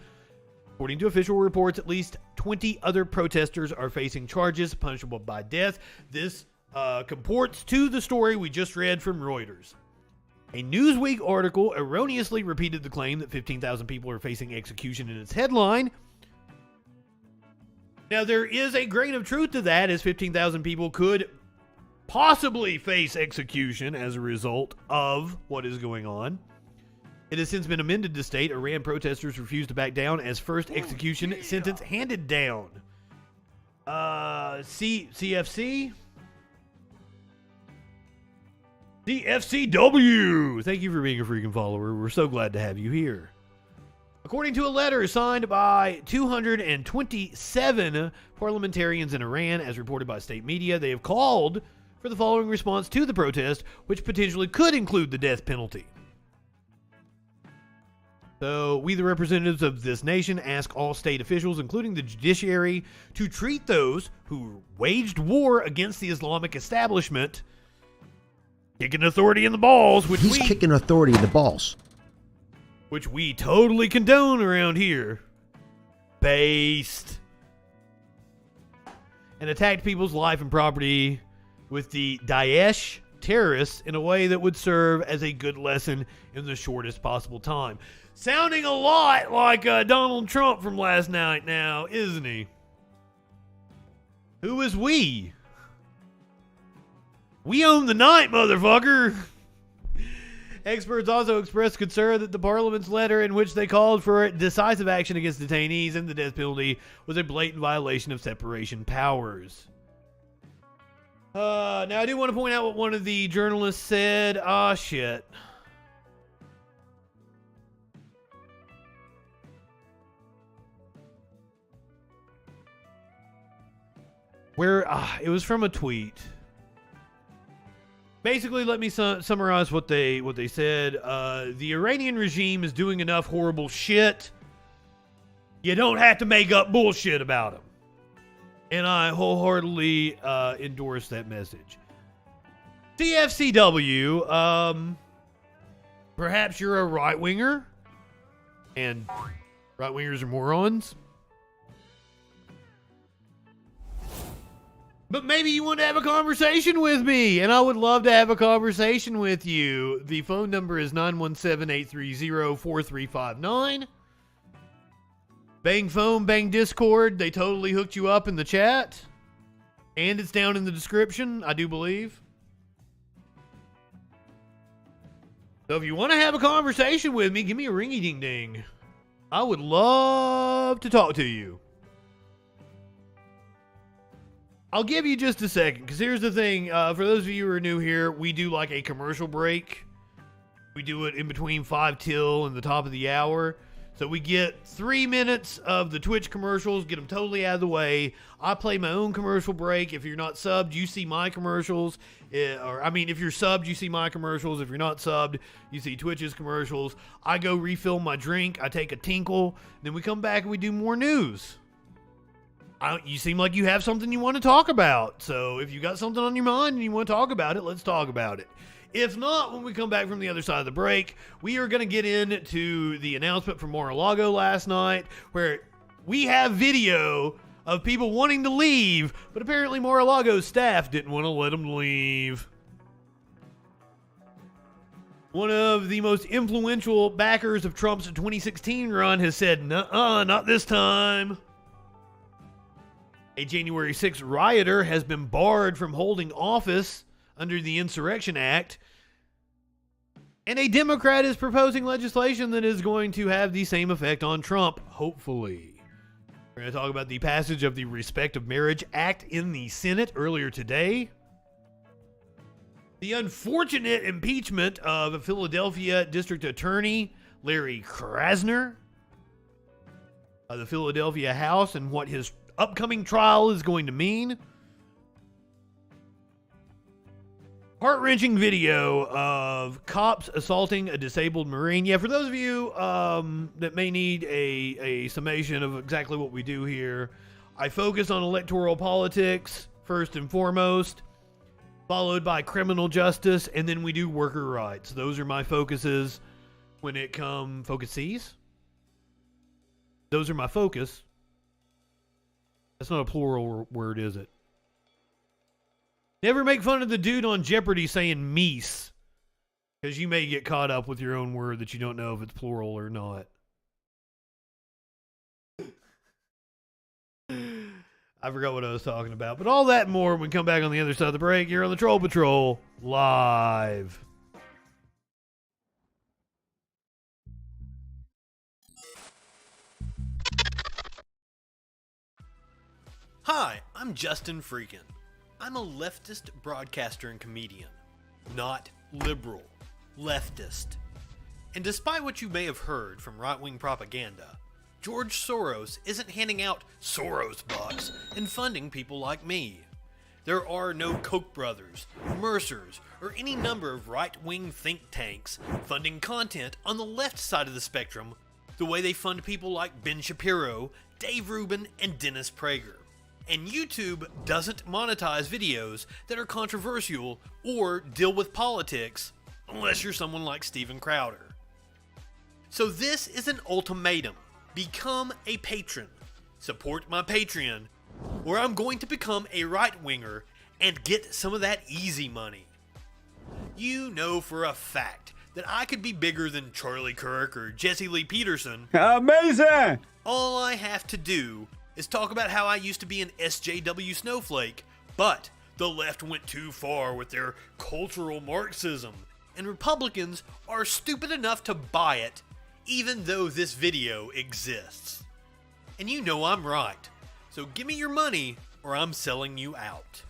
According to official reports, at least 20 other protesters are facing charges punishable by death. This comports to the story we just read from Reuters. A Newsweek article erroneously repeated the claim that 15,000 people are facing execution in its headline. Now, there is a grain of truth to that, as 15,000 people could possibly face execution as a result of what is going on. It has since been amended to state Iran protesters refused to back down as first execution sentence handed down. CFC. CFCW. Thank you for being a freaking follower. We're so glad to have you here. According to a letter signed by 227 parliamentarians in Iran, as reported by state media, they have called for the following response to the protest, which potentially could include the death penalty. So, we, the representatives of this nation, ask all state officials, including the judiciary, to treat those who waged war against the Islamic establishment, kicking authority in the balls, He's kicking authority in the balls. Which we totally condone around here. Based. And attacked people's life and property with the Daesh terrorists in a way that would serve as a good lesson in the shortest possible time. Sounding a lot like Donald Trump from last night now, isn't he? Who is we? We own the night, motherfucker. Experts also expressed concern that the parliament's letter in which they called for decisive action against detainees and the death penalty was a blatant violation of separation powers. Now, I do want to point out what one of the journalists said. Ah, shit. It was from a tweet. Basically, let me summarize what they said. The Iranian regime is doing enough horrible shit. You don't have to make up bullshit about them. And I wholeheartedly endorse that message. CFCW, perhaps you're a right-winger, and right-wingers are morons. But maybe you want to have a conversation with me, and I would love to have a conversation with you. The phone number is 917-830-4359. Bang phone, bang Discord. They totally hooked you up in the chat. And it's down in the description, I do believe. So if you want to have a conversation with me, give me a ringy-ding-ding. I would love to talk to you. I'll give you just a second, because here's the thing. For those of you who are new here, we do like a commercial break. We do it in between 5 till and the top of the hour. So we get 3 minutes of the Twitch commercials, get them totally out of the way. I play my own commercial break. If you're not subbed, you see my commercials. If you're subbed, you see my commercials. If you're not subbed, you see Twitch's commercials. I go refill my drink. I take a tinkle. Then we come back and we do more news. You seem like you have something you want to talk about. So if you got something on your mind and you want to talk about it, let's talk about it. If not, when we come back from the other side of the break, we are going to get into the announcement from Mar-a-Lago last night, where we have video of people wanting to leave, but apparently Mar-a-Lago's staff didn't want to let them leave. One of the most influential backers of Trump's 2016 run has said, "Nuh-uh, not this time." A January 6th rioter has been barred from holding office under the Insurrection Act. And a Democrat is proposing legislation that is going to have the same effect on Trump, hopefully. We're going to talk about the passage of the Respect of Marriage Act in the Senate earlier today. The unfortunate impeachment of Philadelphia District Attorney Larry Krasner. The Philadelphia House and what his upcoming trial is going to mean. Heart-wrenching video of cops assaulting a disabled Marine. Yeah, for those of you that may need a summation of exactly what we do here, I focus on electoral politics first and foremost, followed by criminal justice, and then we do worker rights. Those are my focuses when it comes... Focuses? Those are my focus. That's not a plural word, is it? Never make fun of the dude on Jeopardy saying meese, because you may get caught up with your own word that you don't know if it's plural or not. I forgot what I was talking about. But all that and more when we come back on the other side of the break. You're on the Troll Patrol live. Hi, I'm Justin FREAKIN. I'm a leftist broadcaster and comedian. Not liberal. Leftist. And despite what you may have heard from right-wing propaganda, George Soros isn't handing out Soros bucks and funding people like me. There are no Koch brothers, Mercers, or any number of right-wing think tanks funding content on the left side of the spectrum the way they fund people like Ben Shapiro, Dave Rubin, and Dennis Prager. And YouTube doesn't monetize videos that are controversial or deal with politics unless you're someone like Steven Crowder. So this is an ultimatum. Become a patron. Support my Patreon, or I'm going to become a right-winger and get some of that easy money. You know for a fact that I could be bigger than Charlie Kirk or Jesse Lee Peterson. Amazing! All I have to do is talk about how I used to be an SJW snowflake, but the left went too far with their cultural Marxism, and Republicans are stupid enough to buy it, even though this video exists. And you know I'm right, so give me your money or I'm selling you out.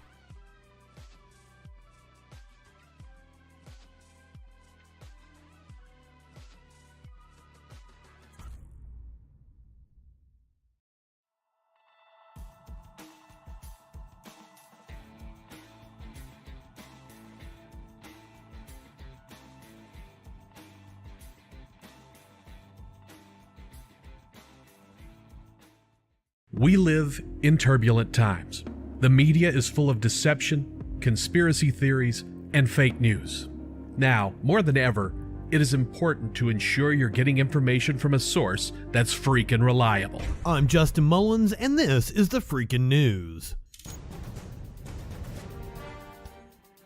We live in turbulent times. The media is full of deception, conspiracy theories, and fake news. Now, more than ever, it is important to ensure you're getting information from a source that's freaking reliable. I'm Justin Mullins, and this is the Freakin' News.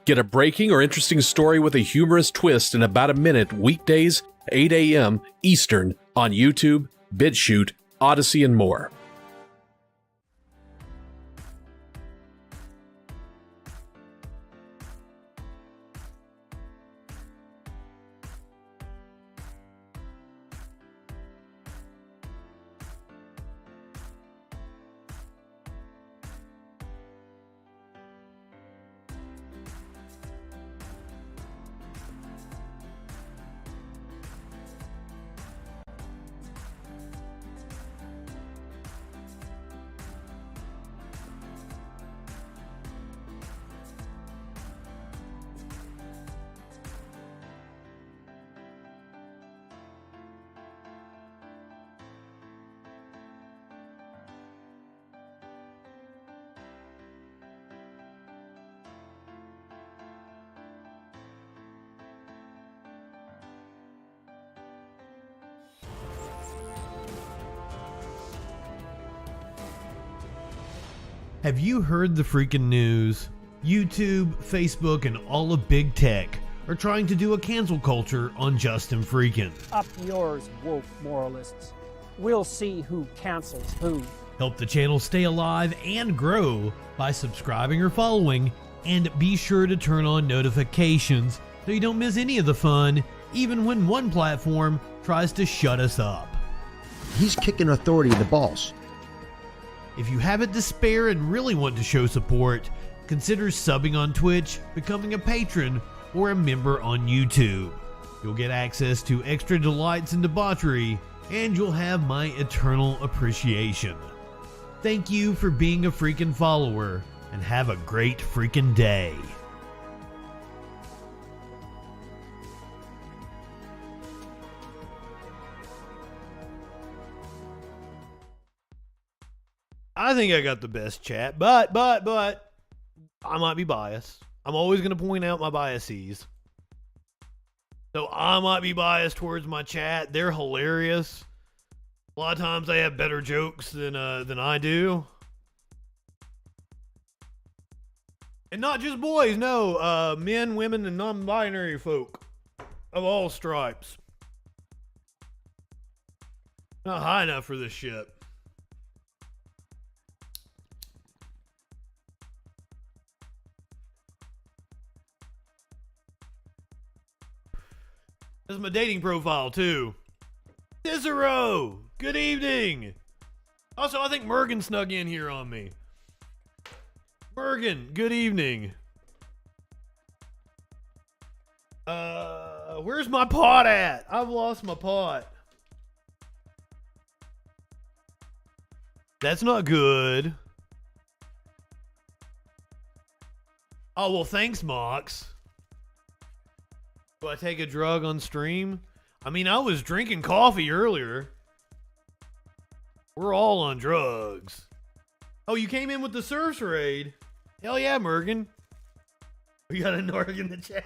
Get a breaking or interesting story with a humorous twist in about a minute weekdays, 8 a.m. Eastern on YouTube, BitChute, Odyssey, and more. Have you heard the freaking news? YouTube, Facebook, and all of big tech are trying to do a cancel culture on Justin Freakin. Up yours, woke moralists. We'll see who cancels who. Help the channel stay alive and grow by subscribing or following, and be sure to turn on notifications so you don't miss any of the fun, even when one platform tries to shut us up. He's kicking authority in the balls. If you haven't to spare and really want to show support, consider subbing on Twitch, becoming a patron, or a member on YouTube. You'll get access to extra delights and debauchery, and you'll have my eternal appreciation. Thank you for being a freaking follower, and have a great freaking day. I think I got the best chat, but I might be biased. I'm always going to point out my biases. So I might be biased towards my chat. They're hilarious. A lot of times they have better jokes than I do. And not just boys, no. Men, women, and non-binary folk of all stripes. Not high enough for this shit. This is my dating profile, too. Cicero! Good evening! Also, I think Mergen snuck in here on me. Bergen, good evening. Where's my pot at? I've lost my pot. That's not good. Oh, well, thanks, Mox. Do I take a drug on stream? I mean, I was drinking coffee earlier. We're all on drugs. Oh, you came in with the Surfs Raid? Hell yeah, Mergen. We got a Norg in the chat.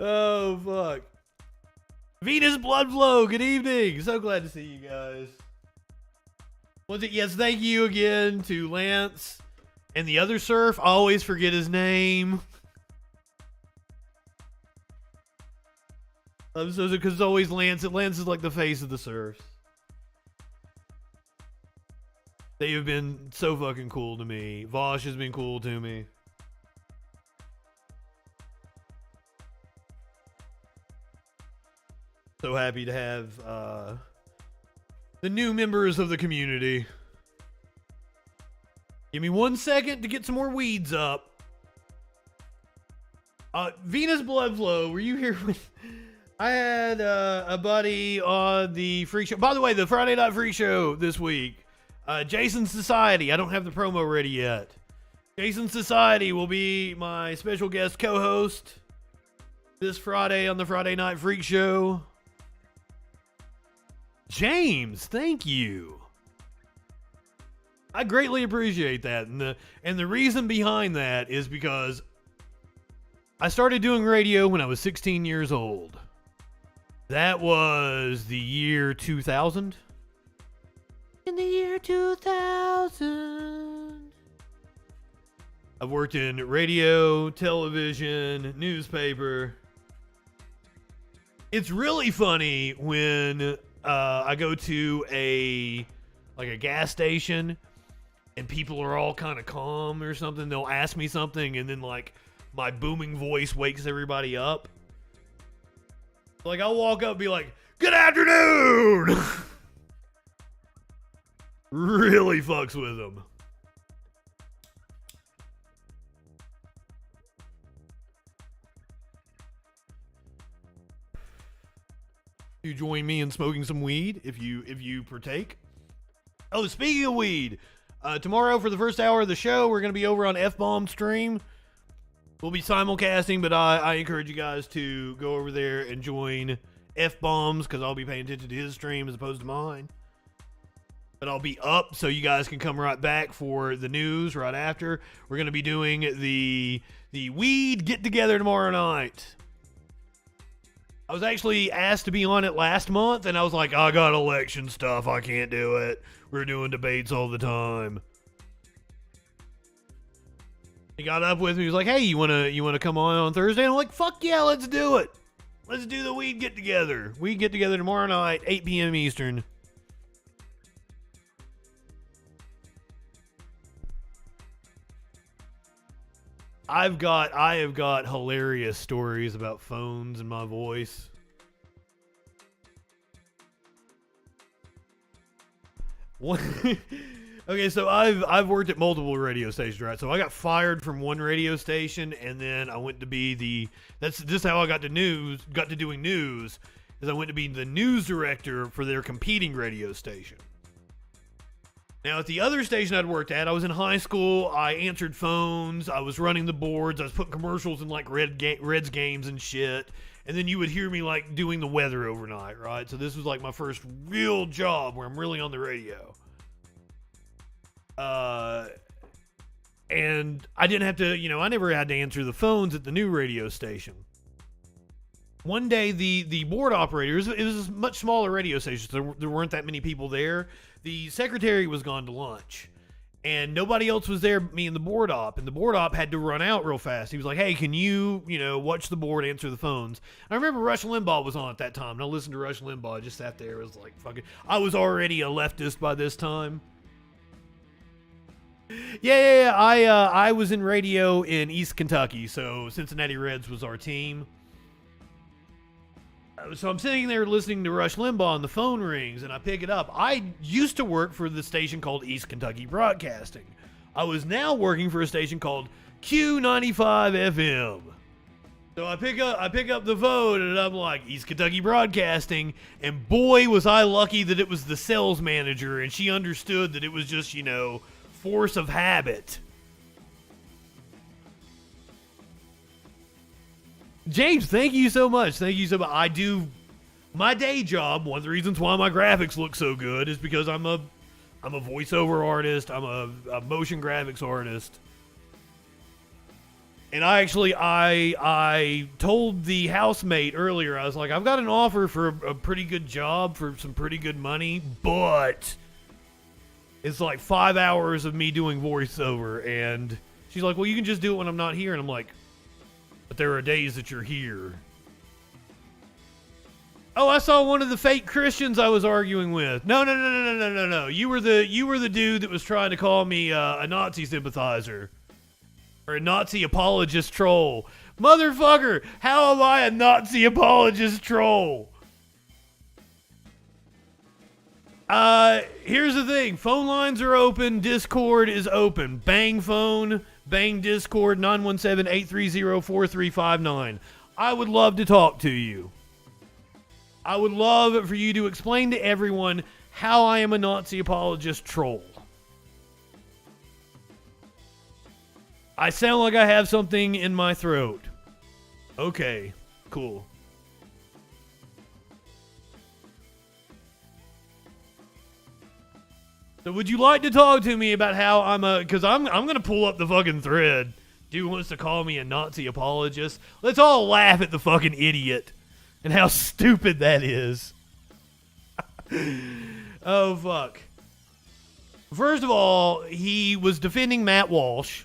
Oh, fuck. Venus Blood Flow, good evening. So glad to see you guys. Was it? Yes, thank you again to Lance and the other Surf. I always forget his name. Because it's always Lance. Lance is like the face of the Surfs. They have been so fucking cool to me. Vosh has been cool to me. So happy to have the new members of the community. Give me 1 second to get some more weeds up. Venus Bloodflow, were you here with... I had a buddy on the Freak Show. By the way, the Friday Night Freak Show this week. Jason Society. I don't have the promo ready yet. Jason Society will be my special guest co-host this Friday on the Friday Night Freak Show. James, thank you. I greatly appreciate that. And the reason behind that is because I started doing radio when I was 16 years old. That was the year 2000. In the year 2000. I've worked in radio, television, newspaper. It's really funny when I go to a gas station and people are all kind of calm or something. They'll ask me something and then like my booming voice wakes everybody up. Like I'll walk up and be like, "Good afternoon." Really fucks with them. You join me in smoking some weed if you partake. Oh, speaking of weed, tomorrow for the first hour of the show, we're going to be over on F-Bomb stream. We'll be simulcasting, but I encourage you guys to go over there and join F-Bombs because I'll be paying attention to his stream as opposed to mine. But I'll be up so you guys can come right back for the news right after. We're going to be doing the weed get-together tomorrow night. I was actually asked to be on it last month, and I was like, I got election stuff. I can't do it. We're doing debates all the time. He got up with me. He was like, hey, you wanna come on Thursday? And I'm like, fuck yeah, let's do it. Let's do the weed get-together. We get together tomorrow night, 8 p.m. Eastern. I have got hilarious stories about phones and my voice. Okay, so I've worked at multiple radio stations, right? So I got fired from one radio station, and then I went to be this is how I got to doing news, is I went to be the news director for their competing radio station. Now, at the other station I'd worked at, I was in high school. I answered phones. I was running the boards. I was putting commercials in like Reds games and shit. And then you would hear me like doing the weather overnight, right? So this was like my first real job where I'm really on the radio. And I didn't have to, I never had to answer the phones at the new radio station. One day, the board operators, it was a much smaller radio station, so there weren't that many people there. The secretary was gone to lunch, and nobody else was there, me and the board op, and the board op had to run out real fast. He was like, hey, can you, watch the board, answer the phones? And I remember Rush Limbaugh was on at that time, and I listened to Rush Limbaugh. I just sat there. It was like, fucking, I was already a leftist by this time. Yeah. I was in radio in East Kentucky, so Cincinnati Reds was our team. So I'm sitting there listening to Rush Limbaugh and the phone rings and I pick it up. I used to work for the station called East Kentucky Broadcasting. I was now working for a station called Q95 FM. So I pick up the phone and I'm like, East Kentucky Broadcasting, and boy was I lucky that it was the sales manager and she understood that it was just, force of habit. James, thank you so much. Thank you so much. I do my day job. One of the reasons why my graphics look so good is because I'm a voiceover artist. I'm a motion graphics artist. And I told the housemate earlier, I was like, I've got an offer for a pretty good job for some pretty good money, but it's like 5 hours of me doing voiceover. And she's like, well, you can just do it when I'm not here. And I'm like, but there are days that you're here. Oh, I saw one of the fake Christians I was arguing with. No. You were the dude that was trying to call me a Nazi sympathizer. Or a Nazi apologist troll. Motherfucker, how am I a Nazi apologist troll? Here's the thing. Phone lines are open. Discord is open. Bang phone, bang Discord, 917-830-4359. I would love to talk to you. I would love for you to explain to everyone how I am a Nazi apologist troll. I sound like I have something in my throat. Okay, cool. So would you like to talk to me about how because I'm going to pull up the fucking thread. Dude wants to call me a Nazi apologist. Let's all laugh at the fucking idiot and how stupid that is. Oh, fuck. First of all, he was defending Matt Walsh.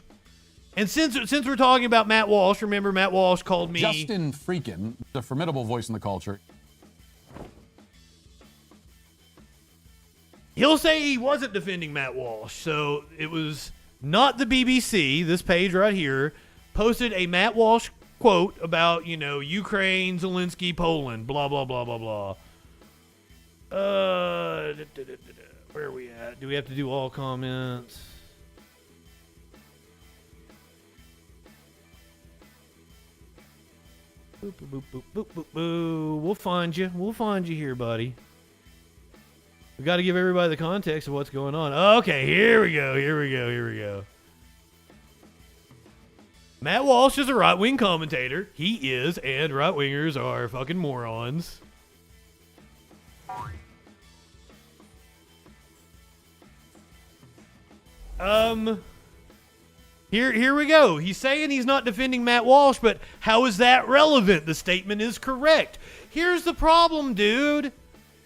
And since we're talking about Matt Walsh, remember Matt Walsh called me... Justin Freakin, a formidable voice in the culture. He'll say he wasn't defending Matt Walsh. So it was not the BBC, this page right here, posted a Matt Walsh quote about, Ukraine, Zelensky, Poland, blah, blah, blah, blah, blah. Where are we at? Do we have to do all comments? Boop, boop, boop, boop, boop, boop. We'll find you. We'll find you here, buddy. We got to give everybody the context of what's going on. Okay, here we go. Matt Walsh is a right-wing commentator. He is, and right-wingers are fucking morons. Here we go. He's saying he's not defending Matt Walsh, but how is that relevant? The statement is correct. Here's the problem, dude.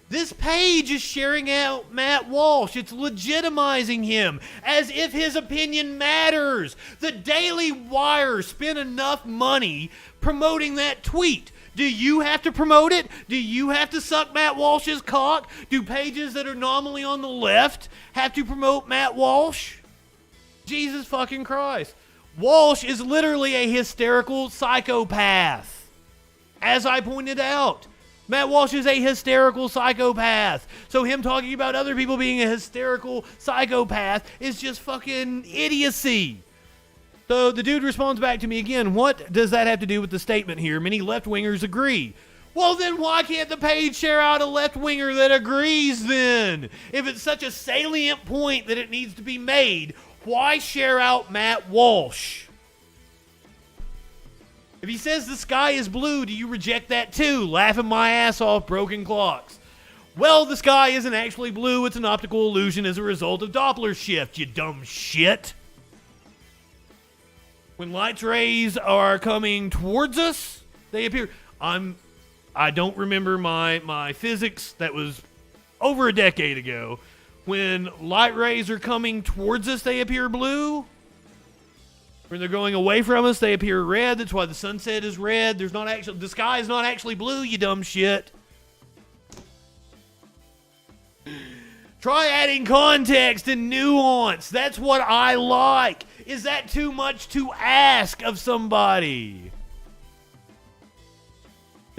This page is sharing out Matt Walsh. It's legitimizing him as if his opinion matters. The Daily Wire spent enough money promoting that tweet. Do you have to promote it? Do you have to suck Matt Walsh's cock? Do pages that are nominally on the left have to promote Matt Walsh? Jesus fucking Christ. Walsh is literally a hysterical psychopath. As I pointed out, Matt Walsh is a hysterical psychopath. So him talking about other people being a hysterical psychopath is just fucking idiocy. So the dude responds back to me again, what does that have to do with the statement here? Many left-wingers agree. Well, then why can't the page share out a left-winger that agrees then? If it's such a salient point that it needs to be made, why share out Matt Walsh? If he says the sky is blue, do you reject that too? Laughing my ass off, broken clocks. Well, the sky isn't actually blue. It's an optical illusion as a result of Doppler shift, you dumb shit. When light rays are coming towards us, they appear... I don't remember my physics. That was over a decade ago. When light rays are coming towards us, they appear blue. When they're going away from us, they appear red. That's why the sunset is red. The sky is not actually blue, you dumb shit. Try adding context and nuance. That's what I like. Is that too much to ask of somebody?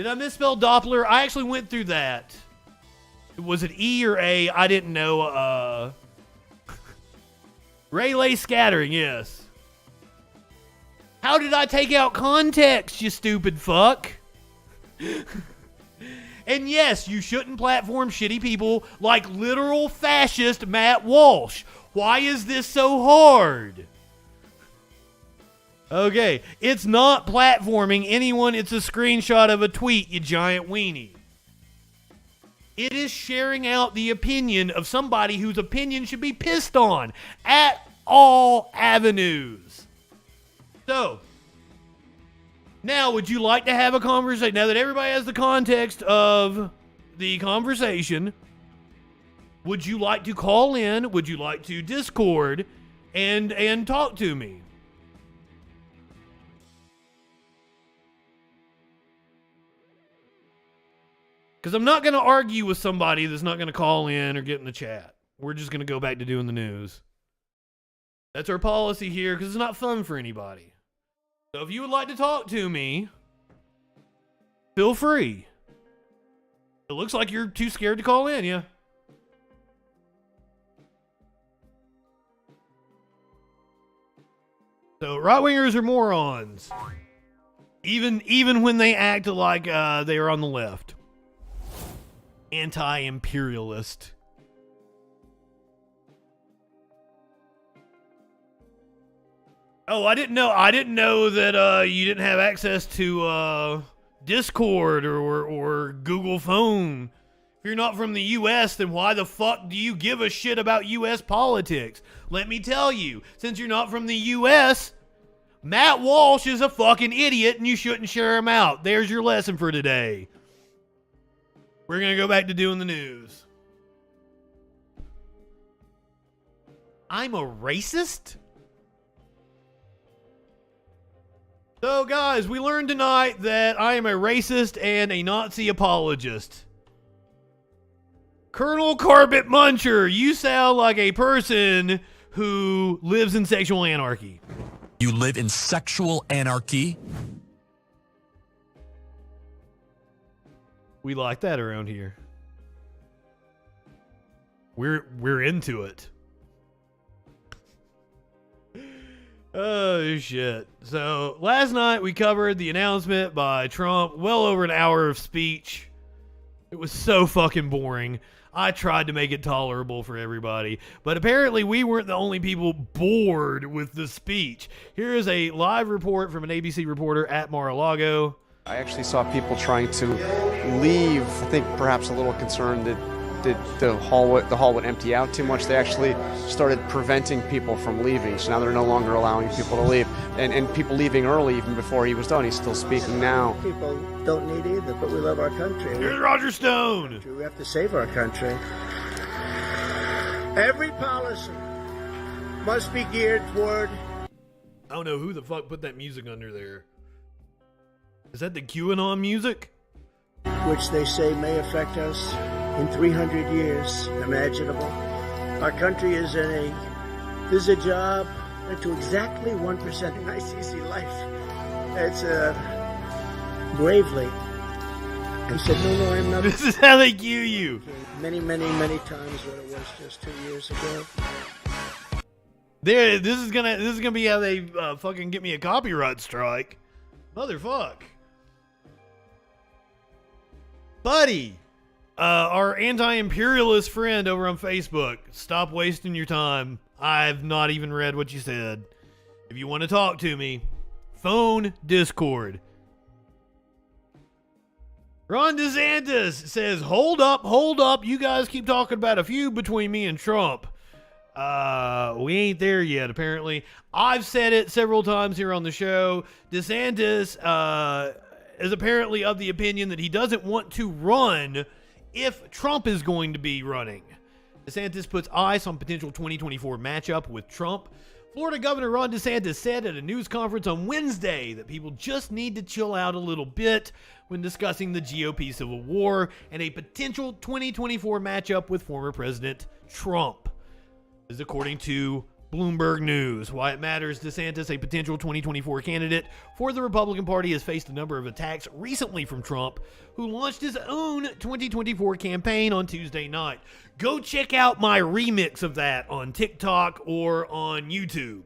Did I misspell Doppler? I actually went through that. Was it E or A? I didn't know. Rayleigh scattering, yes. How did I take out context, you stupid fuck? And yes, you shouldn't platform shitty people like literal fascist Matt Walsh. Why is this so hard? Okay, it's not platforming anyone. It's a screenshot of a tweet, you giant weenie. It is sharing out the opinion of somebody whose opinion should be pissed on at all avenues. So, now would you like to have a conversation? Now that everybody has the context of the conversation, would you like to call in? Would you like to Discord and talk to me? Because I'm not going to argue with somebody that's not going to call in or get in the chat. We're just going to go back to doing the news. That's our policy here because it's not fun for anybody. So if you would like to talk to me, feel free. It looks like you're too scared to call in, yeah. So right-wingers are morons. Even when they act like they are on the left. Anti-imperialist. Oh, I didn't know that you didn't have access to Discord or Google Phone. If you're not from the U.S., then why the fuck do you give a shit about U.S. politics? Let me tell you, since you're not from the U.S., Matt Walsh is a fucking idiot and you shouldn't share him out. There's your lesson for today. We're going to go back to doing the news. I'm a racist? So, guys, we learned tonight that I am a racist and a Nazi apologist. Colonel Carpet Muncher, you sound like a person who lives in sexual anarchy. You live in sexual anarchy? We like that around here. We're into it. Oh, shit. So, last night we covered the announcement by Trump, well over an hour of speech. It was so fucking boring. I tried to make it tolerable for everybody, but apparently we weren't the only people bored with the speech. Here is a live report from an ABC reporter at Mar-a-Lago. I actually saw people trying to leave. I think perhaps a little concerned that the hall would empty out too much. They actually started preventing people from leaving. So now they're no longer allowing people to leave. And people leaving early even before he was done. He's still speaking now. People don't need either, but we love our country. Here's Roger Stone. We have to save our country. Every policy must be geared toward... I don't know who the fuck put that music under there. Is that the QAnon music? Which they say may affect us in 300 years, imaginable. Our country is there's a job to exactly 1% in ICC life. It's bravely. He said, no, I'm not. This is how they cue you. Many, many, many times what it was just 2 years ago. There, this is gonna be how they fucking get me a copyright strike. Motherfuck. Buddy, our anti-imperialist friend over on Facebook, stop wasting your time. I've not even read what you said. If you want to talk to me, phone Discord. Ron DeSantis says, hold up. You guys keep talking about a feud between me and Trump. We ain't there yet, apparently. I've said it several times here on the show. DeSantis, is apparently of the opinion that he doesn't want to run if Trump is going to be running. DeSantis puts ice on potential 2024 matchup with Trump. Florida Governor Ron DeSantis said at a news conference on Wednesday that people just need to chill out a little bit when discussing the GOP civil war and a potential 2024 matchup with former President Trump. This is according to Bloomberg News. Why it matters. DeSantis, a potential 2024 candidate for the Republican Party, has faced a number of attacks recently from Trump, who launched his own 2024 campaign on Tuesday night. Go check out my remix of that on TikTok or on YouTube.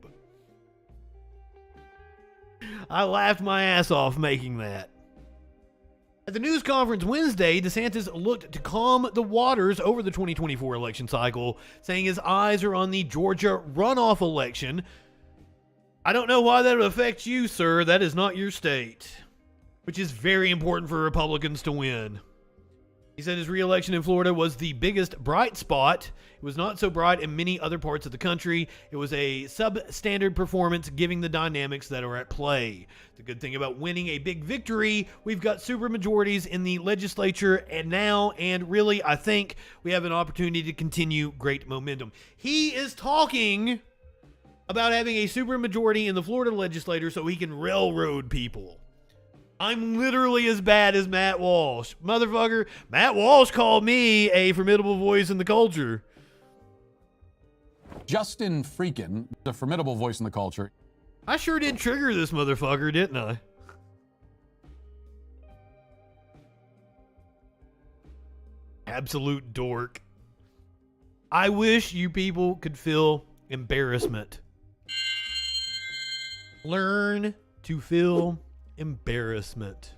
I laughed my ass off making that. At the news conference Wednesday, DeSantis looked to calm the waters over the 2024 election cycle, saying his eyes are on the Georgia runoff election. I don't know why that would affect you, sir. That is not your state. Which is very important for Republicans to win. He said his re-election in Florida was the biggest bright spot. It was not so bright in many other parts of the country. It was a substandard performance given the dynamics that are at play. The good thing about winning a big victory, we've got supermajorities in the legislature and really, I think we have an opportunity to continue great momentum. He is talking about having a supermajority in the Florida legislature so he can railroad people. I'm literally as bad as Matt Walsh. Motherfucker, Matt Walsh called me a formidable voice in the culture. Justin Freakin, the formidable voice in the culture. I sure did trigger this motherfucker, didn't I? Absolute dork. I wish you people could feel embarrassment. Learn to feel embarrassment.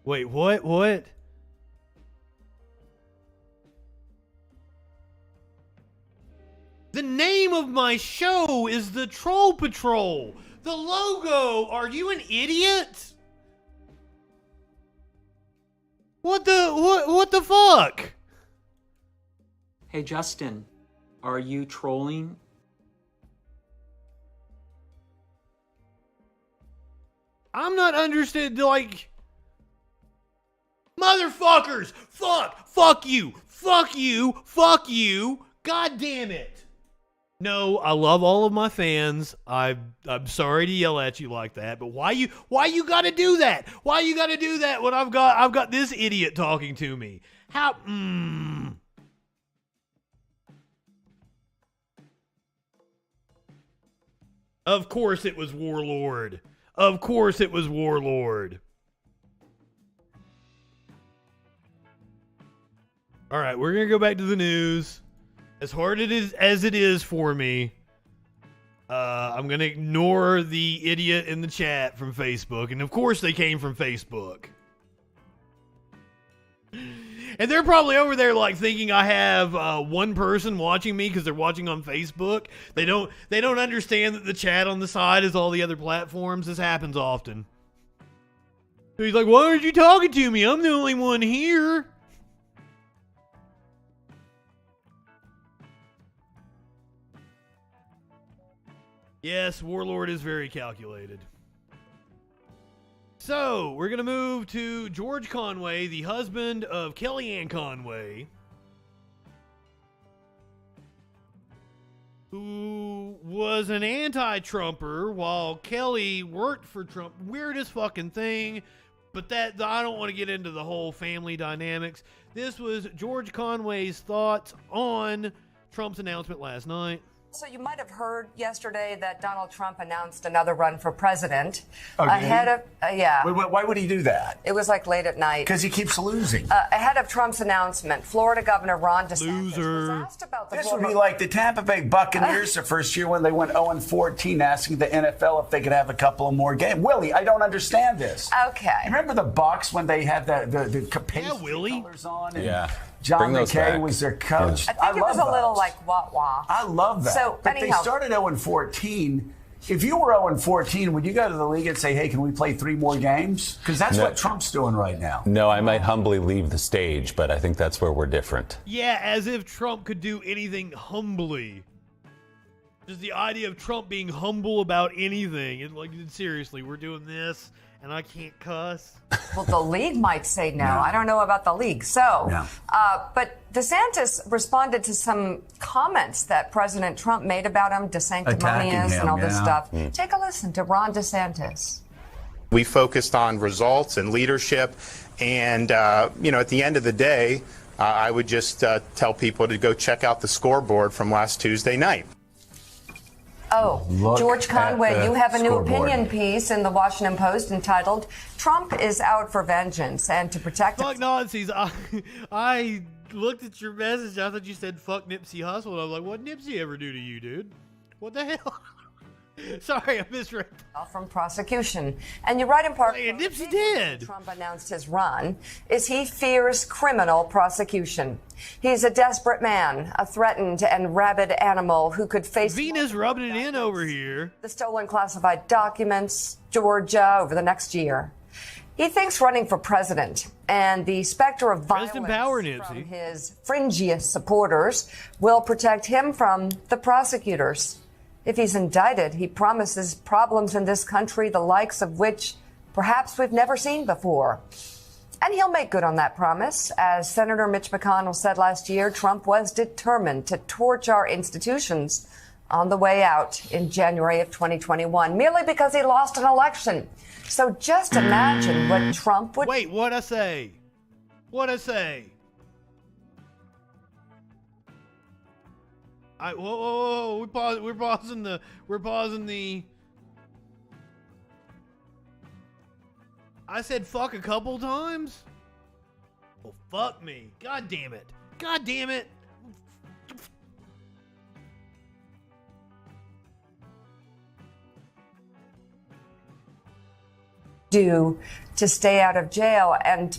Wait, what? The name of my show is The Troll Patrol. The logo, are you an idiot? What the fuck? Hey Justin, are you trolling? I'm not understood, like, motherfuckers, fuck you, god damn it. No, I love all of my fans. I'm sorry to yell at you like that, but why you gotta do that? Why you gotta do that when I've got this idiot talking to me? How, Of course it was Warlord. Of course it was Warlord. All right, we're going to go back to the news. As hard as it is for me, I'm going to ignore the idiot in the chat from Facebook. And of course they came from Facebook. And they're probably over there like thinking I have one person watching me because they're watching on Facebook. They don't understand that the chat on the side is all the other platforms. This happens often. So he's like, why aren't you talking to me? I'm the only one here. Yes, Warlord is very calculated. So, we're going to move to George Conway, the husband of Kellyanne Conway, who was an anti-Trumper while Kelly worked for Trump. Weirdest fucking thing, but that I don't want to get into the whole family dynamics. This was George Conway's thoughts on Trump's announcement last night. So you might have heard yesterday that Donald Trump announced another run for president. Okay. Ahead of, yeah. Why would he do that? It was like late at night. Because he keeps losing. Ahead of Trump's announcement, Florida Governor Ron DeSantis was asked about the This would be like the Tampa Bay Buccaneers the first year when they went 0-14, asking the NFL if they could have a couple of more games. Willie, I don't understand this. Okay. Remember the Bucs when they had the Willie colors on? And yeah. John McKay was their coach. I think it was a little like wah-wah. I love that. So, but anyhow, they started 0-14. If you were 0-14, would you go to the league and say, hey, can we play 3 more games? Because that's what Trump's doing right now. No, I might humbly leave the stage, but I think that's where we're different. Yeah, as if Trump could do anything humbly. Just the idea of Trump being humble about anything. It's like, seriously, we're doing this and I can't cuss. Well, the league might say no. I don't know about the league. So, but DeSantis responded to some comments that President Trump made about him, DeSanctimonious and all this stuff. Take a listen to Ron DeSantis. We focused on results and leadership, and at the end of the day, I would just tell people to go check out the scoreboard from last Tuesday night. Oh, George Conway, you have a new opinion piece in the Washington Post entitled, "Trump is out for vengeance and to protect..." Fuck Nazis. I looked at your message. I thought you said fuck Nipsey Hussle. And I was like, what did Nipsey ever do to you, dude? What the hell? Sorry, I misread. From prosecution. And you write in part, Nipsey did. Trump announced his run is he fears criminal prosecution. He's a desperate man, a threatened and rabid animal who could face Venus rubbing it in over here. The stolen classified documents, Georgia, over the next year. He thinks running for president and the specter of violence from his fringiest supporters will protect him from the prosecutors. If he's indicted, he promises problems in this country, the likes of which perhaps we've never seen before. And he'll make good on that promise. As Senator Mitch McConnell said last year, Trump was determined to torch our institutions on the way out in January of 2021, merely because he lost an election. So just imagine what Trump would... Wait, what'd I say? What'd I say? Whoa, we're pausing the. I said fuck a couple times? Oh, fuck me. God damn it. God damn it. Do to stay out of jail. And,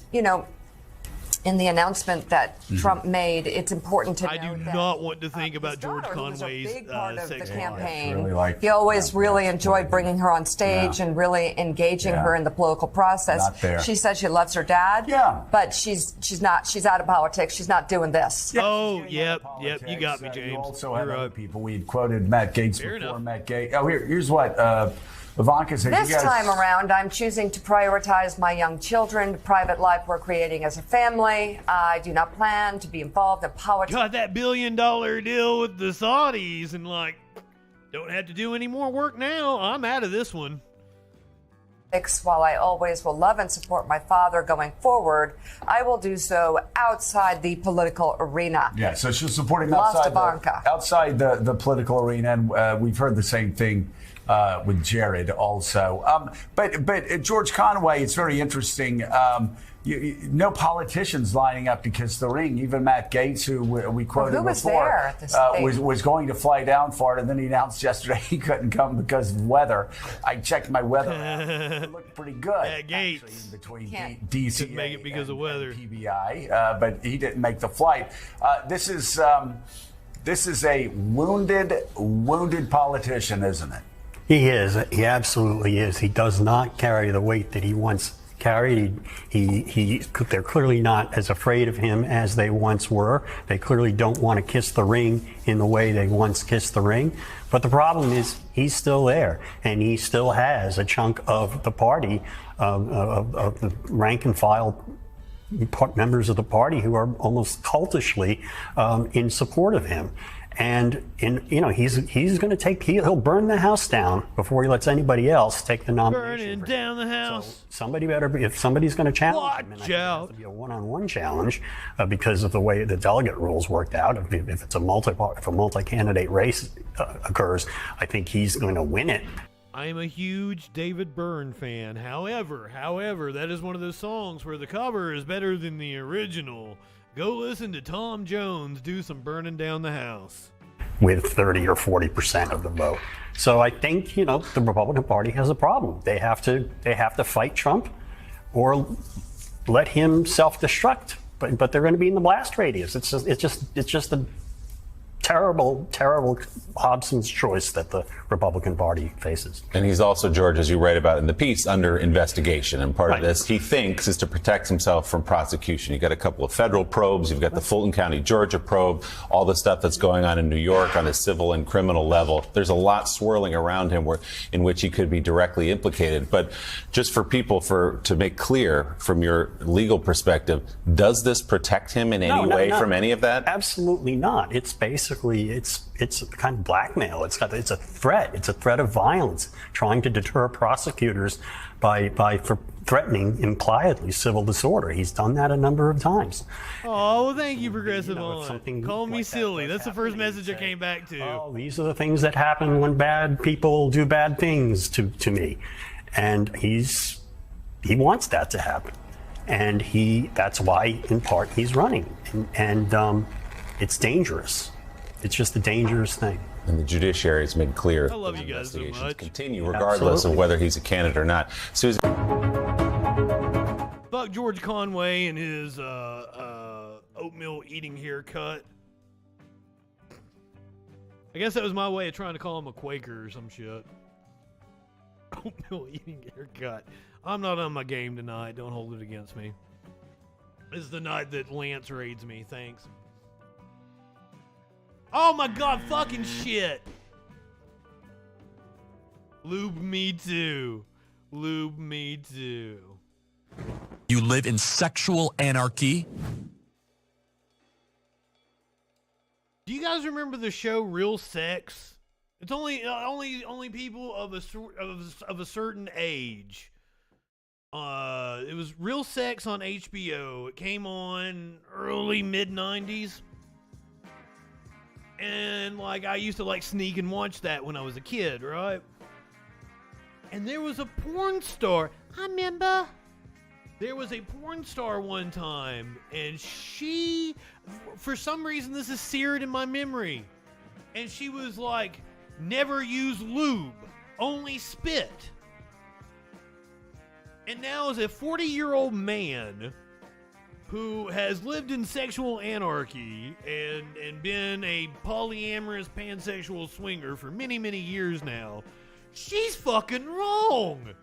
in the announcement that Trump made, it's important to know that I do not want to think about George Conway's big part of the sex campaign. Really he always really enjoyed bringing her on stage and really engaging her in the political process. Not there. She says she loves her dad, but she's not. She's out of politics. She's not doing this. Oh, yep, you got me, James. You also have other people. We had quoted Matt Gaetz before. Matt Gaetz. Oh, here's what Ivanka said. This time around, I'm choosing to prioritize my young children, the private life we're creating as a family. I do not plan to be involved in politics. Got that $1 billion deal with the Saudis and don't have to do any more work now. I'm out of this one. While I always will love and support my father going forward, I will do so outside the political arena. Yeah, so she's supporting Lost outside the political arena, and we've heard the same thing with Jared also. But George Conway, it's very interesting. No politicians lining up to kiss the ring. Even Matt Gaetz, who we quoted who was before, there at this was going to fly down for it, and then he announced yesterday he couldn't come because of weather. I checked my weather app. It looked pretty good. Matt Gaetz in between DC couldn't make it because of weather. PBI, but he didn't make the flight. This is a wounded politician, isn't it? He is. He absolutely is. He does not carry the weight that he once carried. They're clearly not as afraid of him as they once were. They clearly don't want to kiss the ring in the way they once kissed the ring. But the problem is he's still there, and he still has a chunk of the party, of the rank and file members of the party who are almost cultishly in support of him. And he's going to he'll burn the house down before he lets anybody else take the nomination. Burning down the house. So if somebody's going to challenge him, and I think it has to be a one-on-one challenge because of the way the delegate rules worked out. If it's a multi-candidate race occurs, I think he's going to win it. I am a huge David Byrne fan. However, that is one of those songs where the cover is better than the original. Go listen to Tom Jones do some burning down the house. With 30 or 40% of the vote. So I think, the Republican Party has a problem. They have to fight Trump or let him self-destruct. But they're going to be in the blast radius. It's just a terrible Hobson's choice that the Republican Party faces. And he's also, George, as you write about in the piece, under investigation. And part of this, he thinks, is to protect himself from prosecution. You've got a couple of federal probes. You've got the Fulton County, Georgia probe, all the stuff that's going on in New York on a civil and criminal level. There's a lot swirling around him in which he could be directly implicated. But just for people to make clear from your legal perspective, does this protect him in any way from any of that? Absolutely not. It's basically basically it's kind of blackmail. It's a threat. It's a threat of violence, trying to deter prosecutors for threatening impliedly civil disorder. He's done that a number of times. Oh, well, thank you, Progressive On. Call me silly. That's the first message I came back to. Oh, these are the things that happen when bad people do bad things to me, and he wants that to happen. And that's why, in part, he's running. And it's dangerous. It's just a dangerous thing. And the judiciary has made clear I love you guys so much. continue regardless of whether he's a candidate or not. Susan. Fuck George Conway and his oatmeal eating haircut. I guess that was my way of trying to call him a Quaker or some shit. Oatmeal eating haircut. I'm not on my game tonight. Don't hold it against me. This is the night that Lance raids me. Thanks. Oh my god, fucking shit. Lube me too. Lube me too. You live in sexual anarchy? Do you guys remember the show Real Sex? It's only people of a certain age. It was Real Sex on HBO. It came on early mid-90s. And like I used to like sneak and watch that when I was a kid, right? And there was a porn star. I remember. There was a porn star one time, and she, for some reason, this is seared in my memory. And she was like, never use lube, only spit. And now as a 40-year-old man who has lived in sexual anarchy and been a polyamorous pansexual swinger for many, many years now, she's fucking wrong.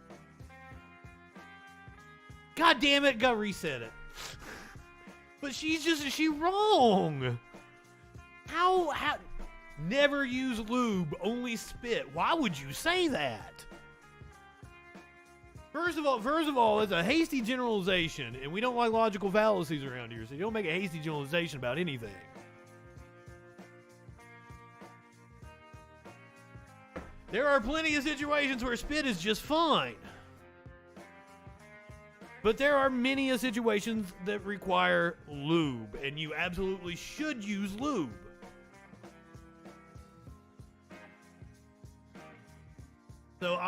God damn it, gotta reset it. But she wrong. How, never use lube, only spit. Why would you say that? First of all, it's a hasty generalization, and we don't like logical fallacies around here, so you don't make a hasty generalization about anything. There are plenty of situations where spit is just fine. But there are many situations that require lube, and you absolutely should use lube. So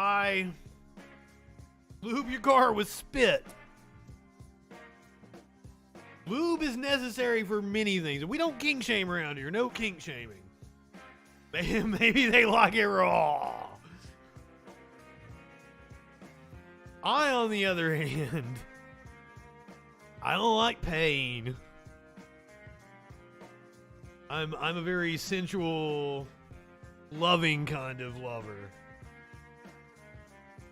lube your car with spit. Lube is necessary for many things. We don't kink shame around here. No kink shaming. Maybe they like it raw. I, on the other hand, I don't like pain. I'm a very sensual, loving kind of lover.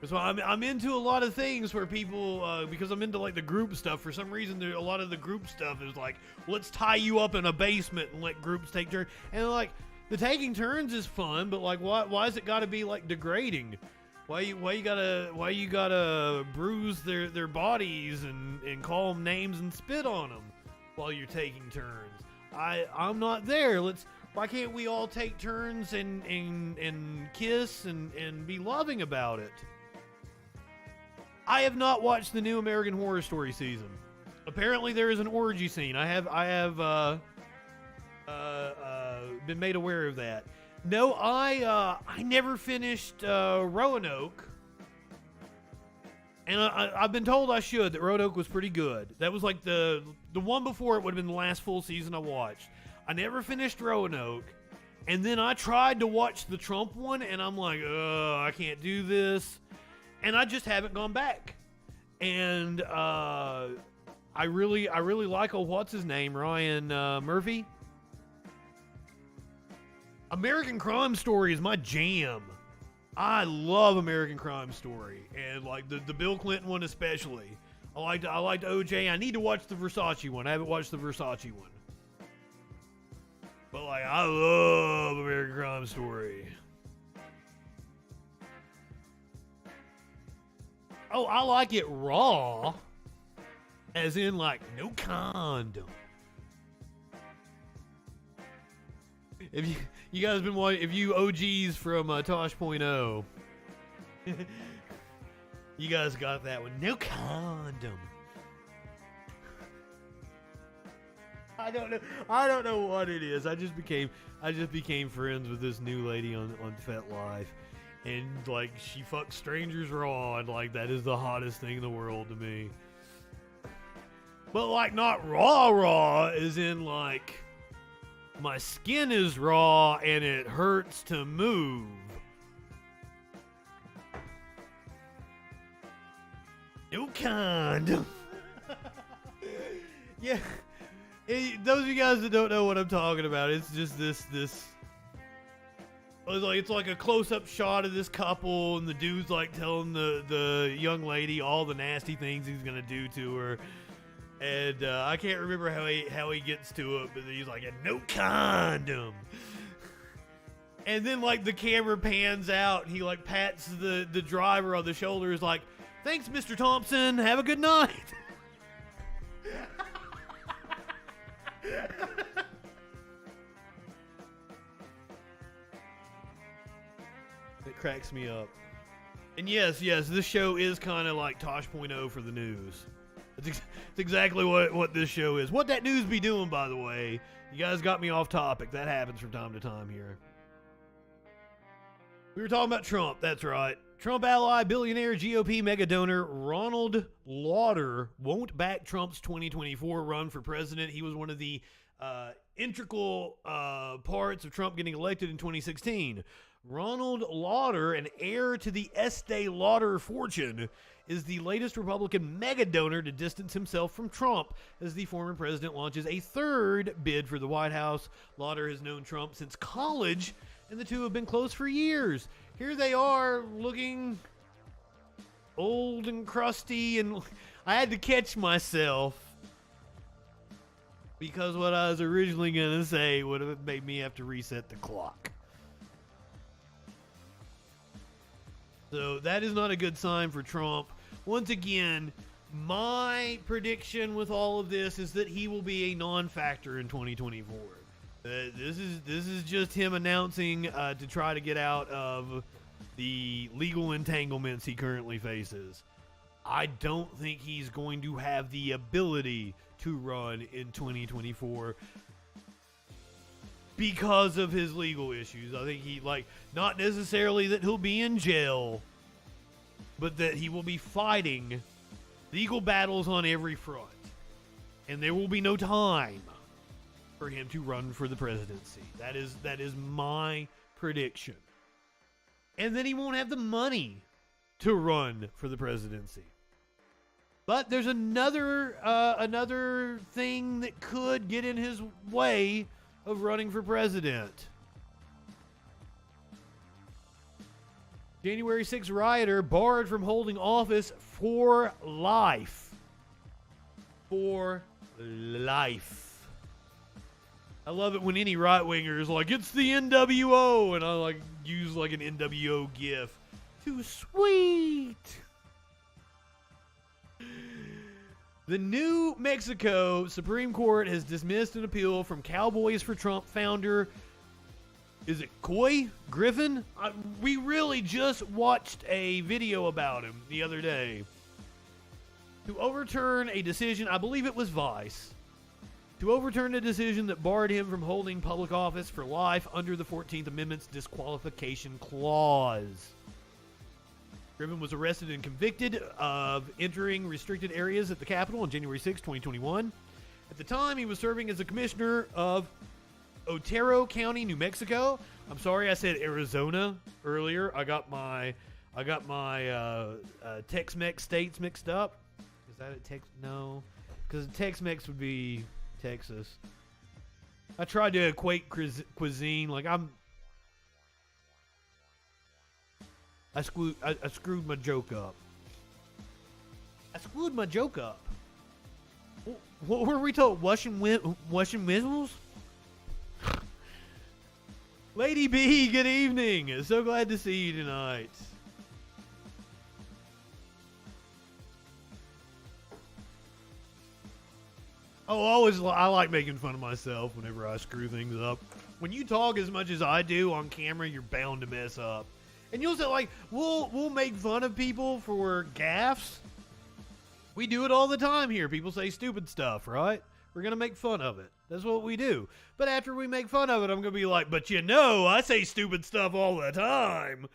So I'm into a lot of things where people, because I'm into like the group stuff, for some reason a lot of the group stuff is like, let's tie you up in a basement and let groups take turns. And like, the taking turns is fun, but like, why's it gotta be like degrading? Why you gotta bruise their bodies and call them names and spit on them while you're taking turns? I'm not there. Why can't we all take turns and kiss and be loving about it? I have not watched the new American Horror Story season. Apparently there is an orgy scene. I have been made aware of that. No, I never finished Roanoke. And I've been told I should, that Roanoke was pretty good. That was like the one before it would have been the last full season I watched. I never finished Roanoke. And then I tried to watch the Trump one, and I'm like, I can't do this. And I just haven't gone back. And I really like what's his name, Ryan Murphy. American Crime Story is my jam. I love American Crime Story, and like the Bill Clinton one especially. I liked OJ. I need to watch the Versace one. I haven't watched the Versace one. But like, I love American Crime Story. Oh, I like it raw. As in, like, no condom. If you guys been watching, if you OGs from Tosh.0, you guys got that one. No condom. I don't know what it is. I just became friends with this new lady on FetLife, and like she fucks strangers raw, and like that is the hottest thing in the world to me. But like not raw, as in like my skin is raw and it hurts to move. No condom. Yeah. Those of you guys that don't know what I'm talking about, it's just this. It's like a close-up shot of this couple, and the dude's like telling the young lady all the nasty things he's gonna do to her, and I can't remember how he gets to it, but he's like, no condom. And then like the camera pans out, and he like pats the driver on the shoulder, is like, thanks, Mr. Thompson, have a good night. It cracks me up. And yes, this show is kind of like Tosh.0 for the news. It's exactly what this show is. What that news be doing, by the way. You guys got me off topic. That happens from time to time here. We were talking about Trump. That's right. Trump ally, billionaire GOP mega donor Ronald Lauder won't back Trump's 2024 run for president. He was one of the integral parts of Trump getting elected in 2016. Ronald Lauder, an heir to the Estee Lauder fortune, is the latest Republican mega donor to distance himself from Trump as the former president launches a third bid for the White House. Lauder has known Trump since college, and the two have been close for years. Here they are, looking old and crusty, and I had to catch myself because what I was originally going to say would have made me have to reset the clock. So that is not a good sign for Trump. Once again, my prediction with all of this is that he will be a non-factor in 2024. This is just him announcing to try to get out of the legal entanglements he currently faces. I don't think he's going to have the ability to run in 2024 because of his legal issues. I think he, not necessarily that he'll be in jail, but that he will be fighting legal battles on every front. And there will be no time for him to run for the presidency. That is my prediction. And then he won't have the money to run for the presidency. But there's another thing that could get in his way of running for president. January 6th rioter barred from holding office for life. For life. I love it when any right-winger is like, it's the NWO, and I use an NWO gif. Too sweet. The New Mexico Supreme Court has dismissed an appeal from Cowboys for Trump founder, is it Coy Griffin? We really just watched a video about him the other day. To overturn a decision, I believe it was Vice, to overturn a decision that barred him from holding public office for life under the 14th Amendment's disqualification clause. Griffin was arrested and convicted of entering restricted areas at the Capitol on January 6, 2021. At the time, he was serving as a commissioner of Otero County, New Mexico. I'm sorry I said Arizona earlier. I got my Tex-Mex states mixed up. Is that a No, because Tex-Mex would be Texas. I tried to equate cuisine. I screwed my joke up. What were we told? Washing whistles? Lady B, good evening. So glad to see you tonight. Oh, I like making fun of myself whenever I screw things up. when you talk as much as I do on camera, you're bound to mess up. And you'll say, like, we'll make fun of people for gaffes. We do it all the time here. People say stupid stuff, right? We're going to make fun of it. That's what we do. But after we make fun of it, I'm going to be like, but you know, I say stupid stuff all the time.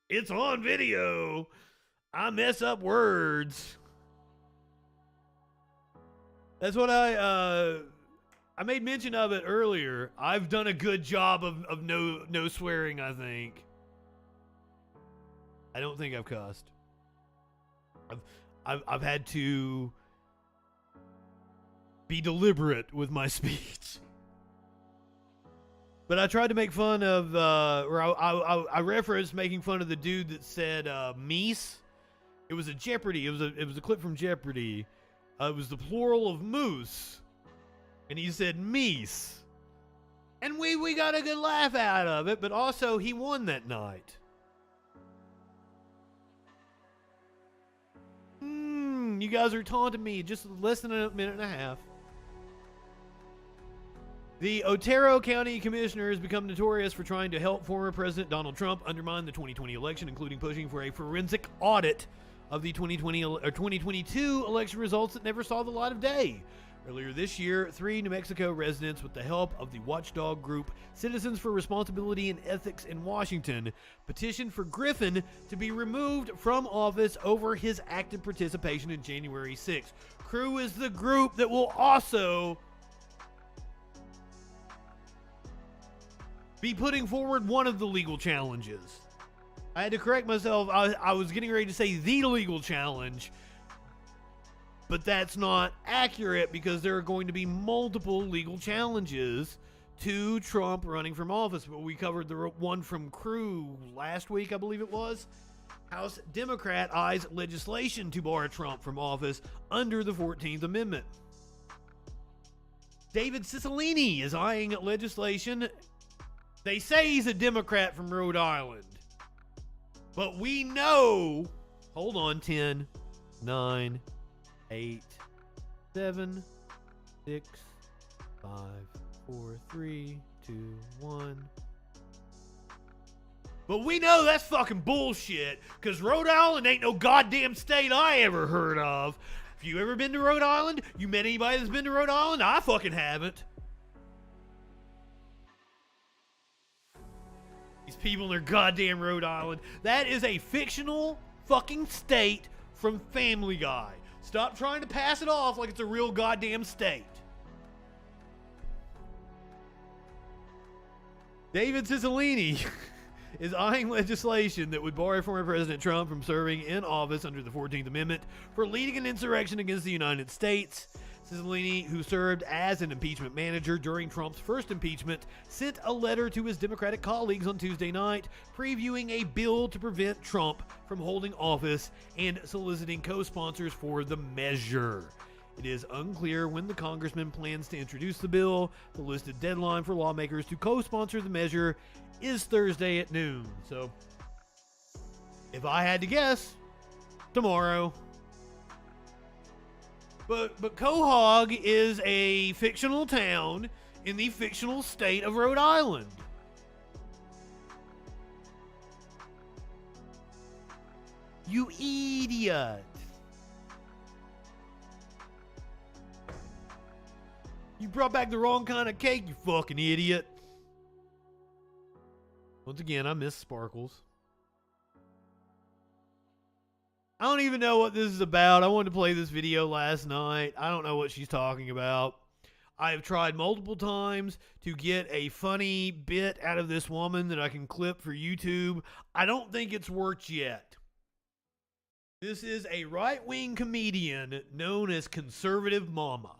It's on video. I mess up words. That's what I made mention of it earlier. I've done a good job of no swearing, I think. I don't think I've cussed. I've had to be deliberate with my speech. But I tried to make fun of, or I referenced making fun of the dude that said meese. It was a Jeopardy. It was a clip from Jeopardy. It was the plural of moose, and he said meese, and we got a good laugh out of it. But also, he won that night. You guys are taunting me. Just less than a minute and a half. The Otero County Commissioner has become notorious for trying to help former President Donald Trump undermine the 2020 election, including pushing for a forensic audit of the 2022 election results that never saw the light of day. Earlier this year, 3 New Mexico residents, with the help of the watchdog group Citizens for Responsibility and Ethics in Washington, petitioned for Griffin to be removed from office over his active participation in January 6th. Crew is the group that will also be putting forward one of the legal challenges. I had to correct myself. I was getting ready to say the legal challenge, but that's not accurate because there are going to be multiple legal challenges to Trump running from office. But we covered the one from Crew last week, I believe it was. House Democrat eyes legislation to bar Trump from office under the 14th Amendment. David Cicilline is eyeing legislation. They say he's a Democrat from Rhode Island. But we know, hold on, 10, 9, 8, 7, 6, 5, 4, 3, 2, 1. But we know that's fucking bullshit, because Rhode Island ain't no goddamn state I ever heard of. Have you ever been to Rhode Island? You met anybody that's been to Rhode Island? I fucking haven't. These people in their goddamn Rhode Island. That is a fictional fucking state from Family Guy. Stop trying to pass it off like it's a real goddamn state. David Cicilline is eyeing legislation that would bar former President Trump from serving in office under the 14th Amendment for leading an insurrection against the United States. Cicilline, who served as an impeachment manager during Trump's first impeachment, sent a letter to his Democratic colleagues on Tuesday night previewing a bill to prevent Trump from holding office and soliciting co-sponsors for the measure. It is unclear when the congressman plans to introduce the bill. The listed deadline for lawmakers to co-sponsor the measure is Thursday at noon. So, if I had to guess, tomorrow. But Quahog is a fictional town in the fictional state of Rhode Island. You idiot. You brought back the wrong kind of cake, you fucking idiot. Once again, I miss Sparkles. I don't even know what this is about. I wanted to play this video last night. I don't know what she's talking about. I have tried multiple times to get a funny bit out of this woman that I can clip for YouTube. I don't think it's worked yet. This is a right-wing comedian known as Conservative Mama.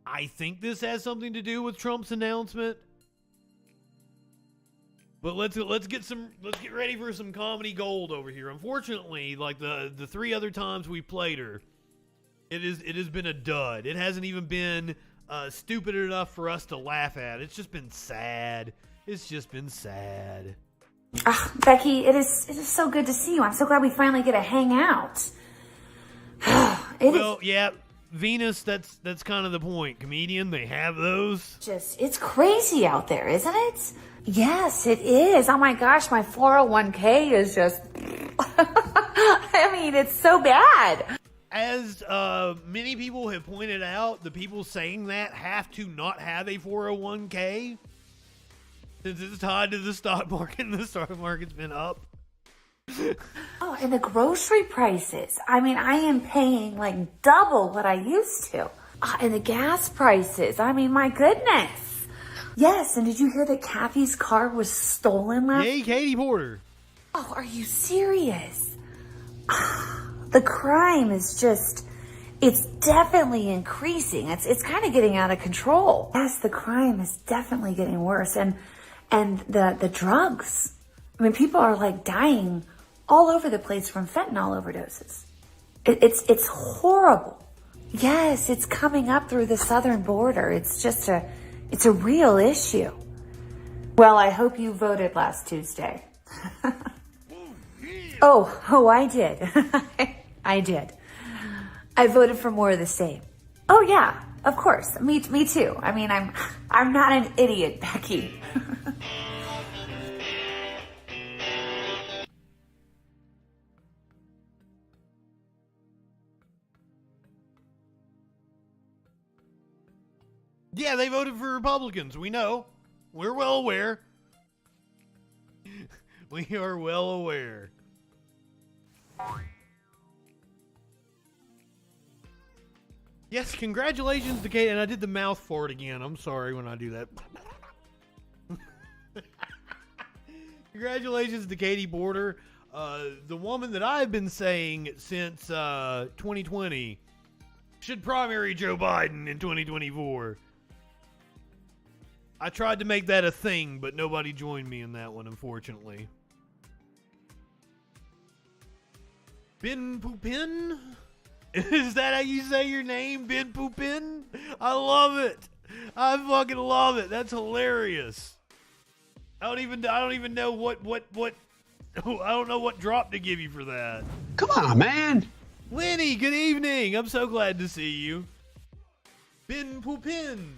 I think this has something to do with Trump's announcement. But let's get ready for some comedy gold over here. Unfortunately, like the 3 other times we played her, it has been a dud. It hasn't even been stupid enough for us to laugh at. It's just been sad. It's just been sad. Becky, it is so good to see you. I'm so glad we finally get to hang out. Well, yeah, Venus, that's kind of the point. Comedian, they have those. It's crazy out there, isn't it? Yes, it is. Oh my gosh, my 401k is just, I mean, it's so bad. As many people have pointed out, the people saying that have to not have a 401k since it's tied to the stock market and the stock market's been up. Oh, and the grocery prices. I mean, I am paying like double what I used to. And the gas prices. I mean, my goodness. Yes, and did you hear that Kathy's car was stolen last? Yay, Katie Porter. Oh, are you serious? The crime is just, it's definitely increasing. It's kind of getting out of control. Yes, the crime is definitely getting worse. And the drugs. I mean, people are like dying all over the place from fentanyl overdoses. It's horrible. Yes, it's coming up through the southern border. It's a real issue. Well, I hope you voted last Tuesday. Oh, I did. I did. I voted for more of the same. Oh yeah, of course. Me too. I mean, I'm not an idiot, Becky. Yeah, they voted for Republicans. We know. We're well aware. We are well aware. Yes, congratulations to Kate. And I did the mouth fart again. I'm sorry when I do that. Congratulations to Katie Porter, the woman that I've been saying since 2020 should primary Joe Biden in 2024. I tried to make that a thing, but nobody joined me in that one, unfortunately. Ben Pupin? Is that how you say your name, Ben Pupin? I love it. I fucking love it. That's hilarious. I don't even know what I don't know what drop to give you for that. Come on, man. Lenny, good evening. I'm so glad to see you. Ben Pupin.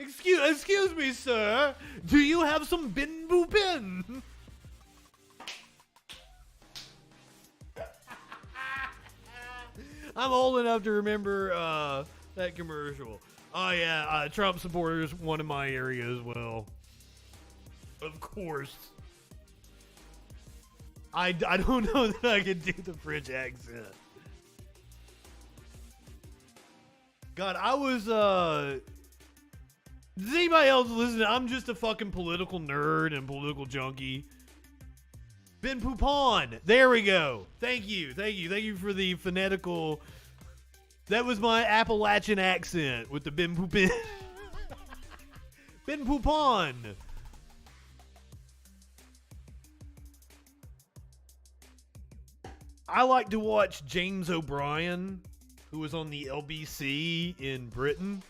Excuse me, sir. Do you have some Ben Pupin? I'm old enough to remember that commercial. Oh yeah, Trump supporters, one in my area as well. Of course. I don't know that I can do the French accent. God, I was does anybody else listen? I'm just a fucking political nerd and political junkie. Ben Poupon. There we go. Thank you for the phonetical. That was my Appalachian accent with the Ben Poupin. Ben Poupon. I like to watch James O'Brien, who was on the LBC in Britain.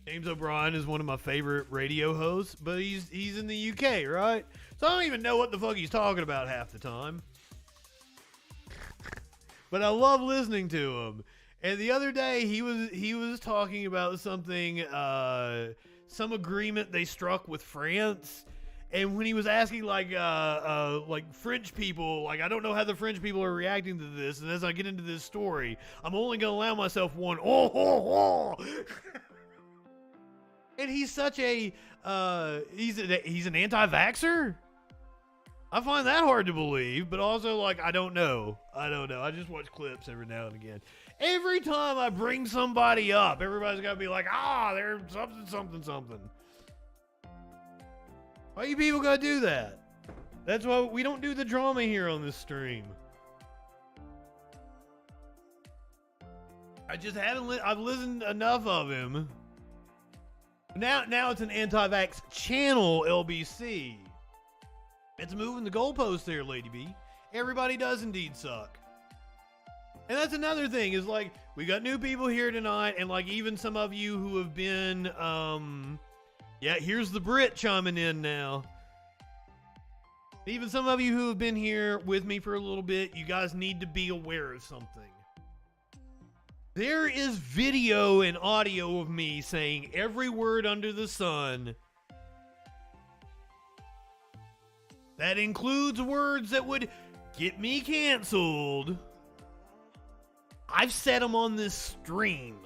James O'Brien is one of my favorite radio hosts, but he's in the UK, right? So I don't even know what the fuck he's talking about half the time. But I love listening to him. And the other day he was talking about something, some agreement they struck with France. And when he was asking like French people, like I don't know how the French people are reacting to this. And as I get into this story, I'm only gonna allow myself one. And he's such a he's an anti-vaxxer. I find that hard to believe, but also like I don't know. I just watch clips every now and again. Every time I bring somebody up, everybody's got to be like, they're something. Why you people got to do that? That's why we don't do the drama here on this stream. I just haven't. I've listened enough of him. Now it's an anti-vax channel, LBC. It's moving the goalposts there, Lady B. Everybody does indeed suck. And that's another thing, is like, we got new people here tonight, and like even some of you who have been, yeah, here's the Brit chiming in now. Even some of you who have been here with me for a little bit, you guys need to be aware of something. There is video and audio of me saying every word under the sun. That includes words that would get me canceled. I've said them on this stream.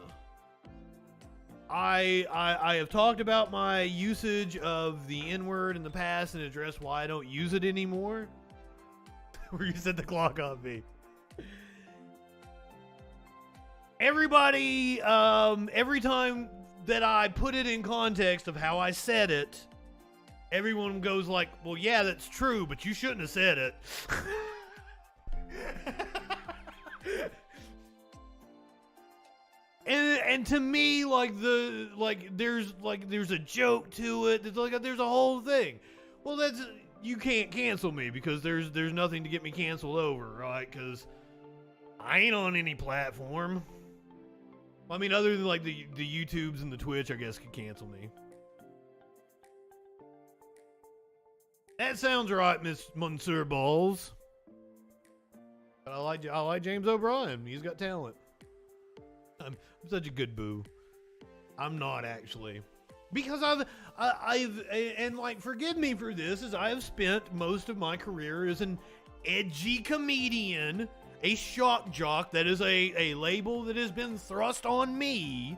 I have talked about my usage of the N-word in the past and addressed why I don't use it anymore. Where you set the clock on me. Everybody, every time that I put it in context of how I said it, everyone goes like, well, yeah, that's true, but you shouldn't have said it. And to me, there's a joke to it. There's a whole thing. Well, you can't cancel me because there's nothing to get me canceled over, right? Because I ain't on any platform. I mean, other than like the YouTubes and the Twitch, I guess could cancel me. That sounds right, Miss Monsieur Balls. But I like James O'Brien. He's got talent. I'm such a good boo. I'm not actually, because and like, forgive me for this, as I have spent most of my career as an edgy comedian, a shock jock. That is a label that has been thrust on me.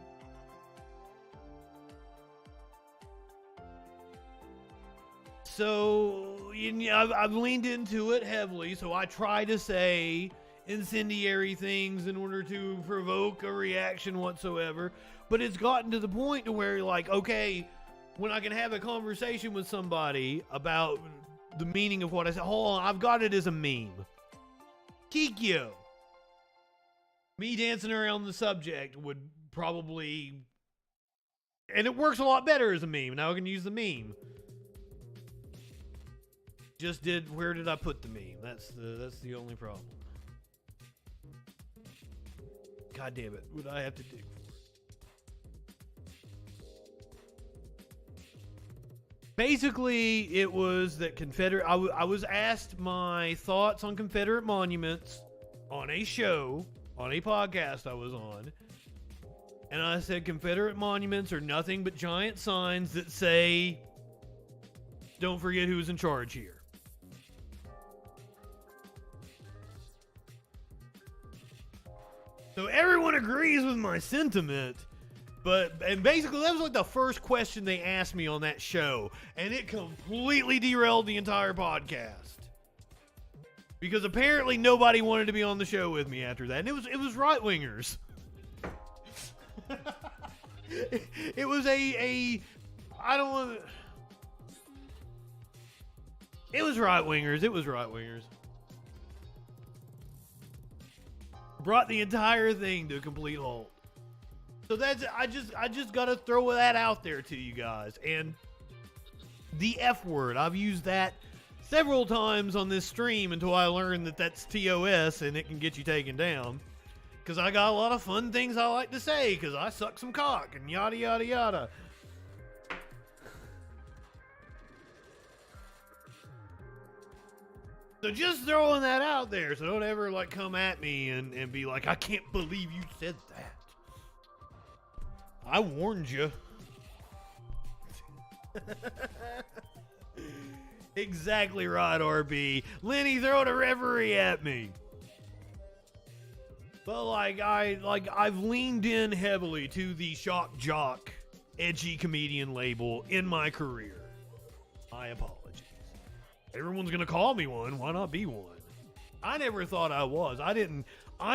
So I've leaned into it heavily. So I try to say incendiary things in order to provoke a reaction whatsoever, but it's gotten to the point to where, like, okay, when I can have a conversation with somebody about the meaning of what I said, hold on, I've got it as a meme. Kikyo. Me dancing around the subject would probably, and it works a lot better as a meme. Now I can use the meme. Where did I put the meme? That's the only problem. God damn it. What do I have to dig for? Basically, it was that Confederate... I was asked my thoughts on Confederate monuments on a show, on a podcast I was on. And I said Confederate monuments are nothing but giant signs that say, don't forget who's in charge here. So everyone agrees with my sentiment, and basically that was like the first question they asked me on that show, and it completely derailed the entire podcast. Because apparently nobody wanted to be on the show with me after that, and it was right-wingers. It was I don't want to... It was right-wingers. Brought the entire thing to a complete halt. So I just gotta throw that out there to you guys. And the F word, I've used that several times on this stream until I learned that that's TOS and it can get you taken down. Because I got a lot of fun things I like to say, because I suck some cock and yada yada yada. So just throwing that out there, so don't ever like come at me and be like, I can't believe you said that. I warned you. Exactly right, RB. Lenny, throw the referee at me. But I've leaned in heavily to the shock jock, edgy comedian label in my career. My apologies. Everyone's gonna call me one. Why not be one? I never thought I was. I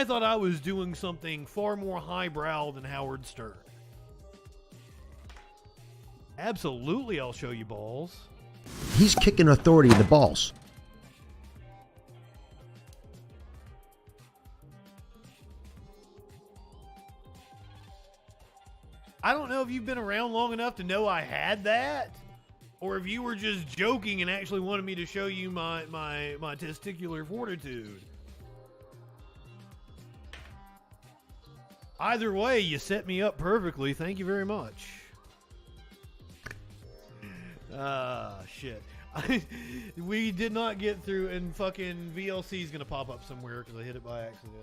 thought I was doing something far more highbrow than Howard Stern. Absolutely, I'll show you balls. He's kicking authority in the balls. I don't know if you've been around long enough to know I had that, or if you were just joking and actually wanted me to show you my testicular fortitude. Either way, you set me up perfectly. Thank you very much. Shit. We did not get through, and fucking VLC is going to pop up somewhere because I hit it by accident.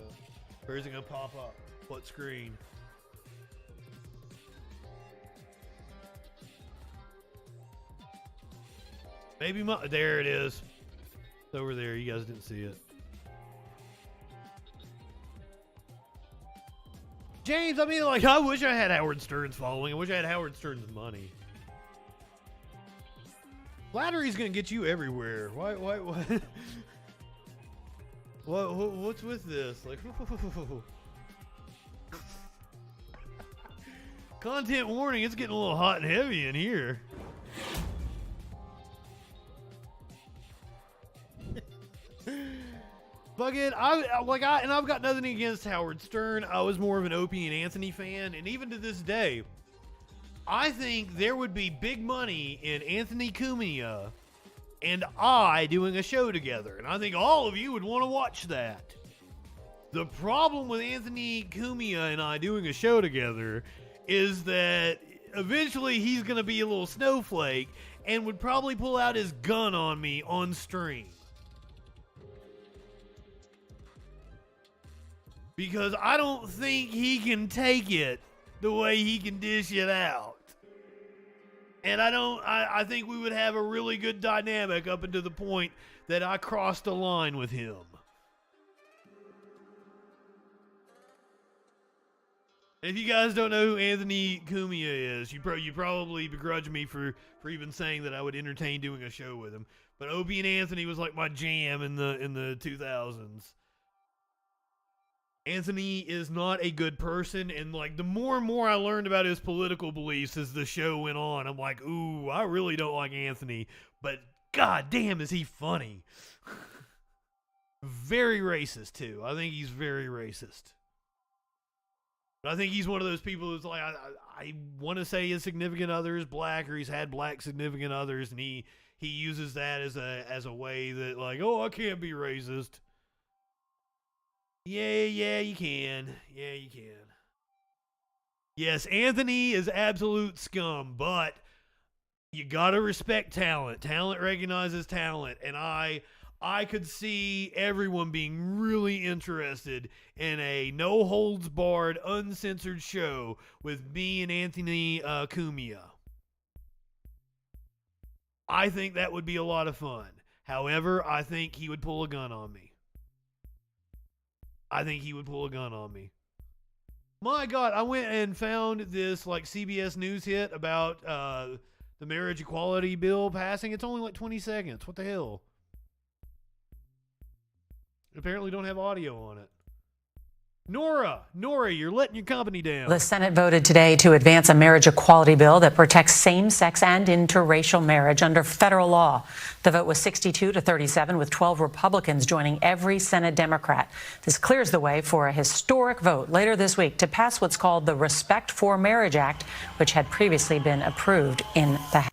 Or is it going to pop up? What screen? Maybe there it is. It's over there. You guys didn't see it. James, I mean, like, I wish I had Howard Stern's following. I wish I had Howard Stern's money. Flattery's gonna get you everywhere. Why? What's with this? Like, content warning. It's getting a little hot and heavy in here. Fucking, I've got nothing against Howard Stern. I was more of an Opie and Anthony fan, and even to this day, I think there would be big money in Anthony Cumia and I doing a show together, and I think all of you would want to watch that. The problem with Anthony Cumia and I doing a show together is that eventually he's going to be a little snowflake and would probably pull out his gun on me on stream. Because I don't think he can take it the way he can dish it out. And I think we would have a really good dynamic up until the point that I crossed a line with him. If you guys don't know who Anthony Cumia is, you probably begrudge me for even saying that I would entertain doing a show with him. But Opie and Anthony was like my jam in the 2000s. Anthony is not a good person, and like the more and more I learned about his political beliefs as the show went on, I'm like, ooh, I really don't like Anthony, but god damn is he funny. Very racist too. I think he's very racist. But I think he's one of those people who's like, I want to say his significant other is black, or he's had black significant others, and he uses that as a way that like, oh, I can't be racist. Yeah, you can. Yeah, you can. Yes, Anthony is absolute scum, but you gotta respect talent. Talent recognizes talent, and I could see everyone being really interested in a no-holds-barred, uncensored show with me and Anthony Cumia. I think that would be a lot of fun. However, I think he would pull a gun on me. My God, I went and found this like CBS News hit about the marriage equality bill passing. It's only like 20 seconds. What the hell? Apparently don't have audio on it. Nora, you're letting your company down. The Senate voted today to advance a marriage equality bill that protects same-sex and interracial marriage under federal law. The vote was 62-37, with 12 Republicans joining every Senate Democrat. This clears the way for a historic vote later this week to pass what's called the Respect for Marriage Act, which had previously been approved in the House.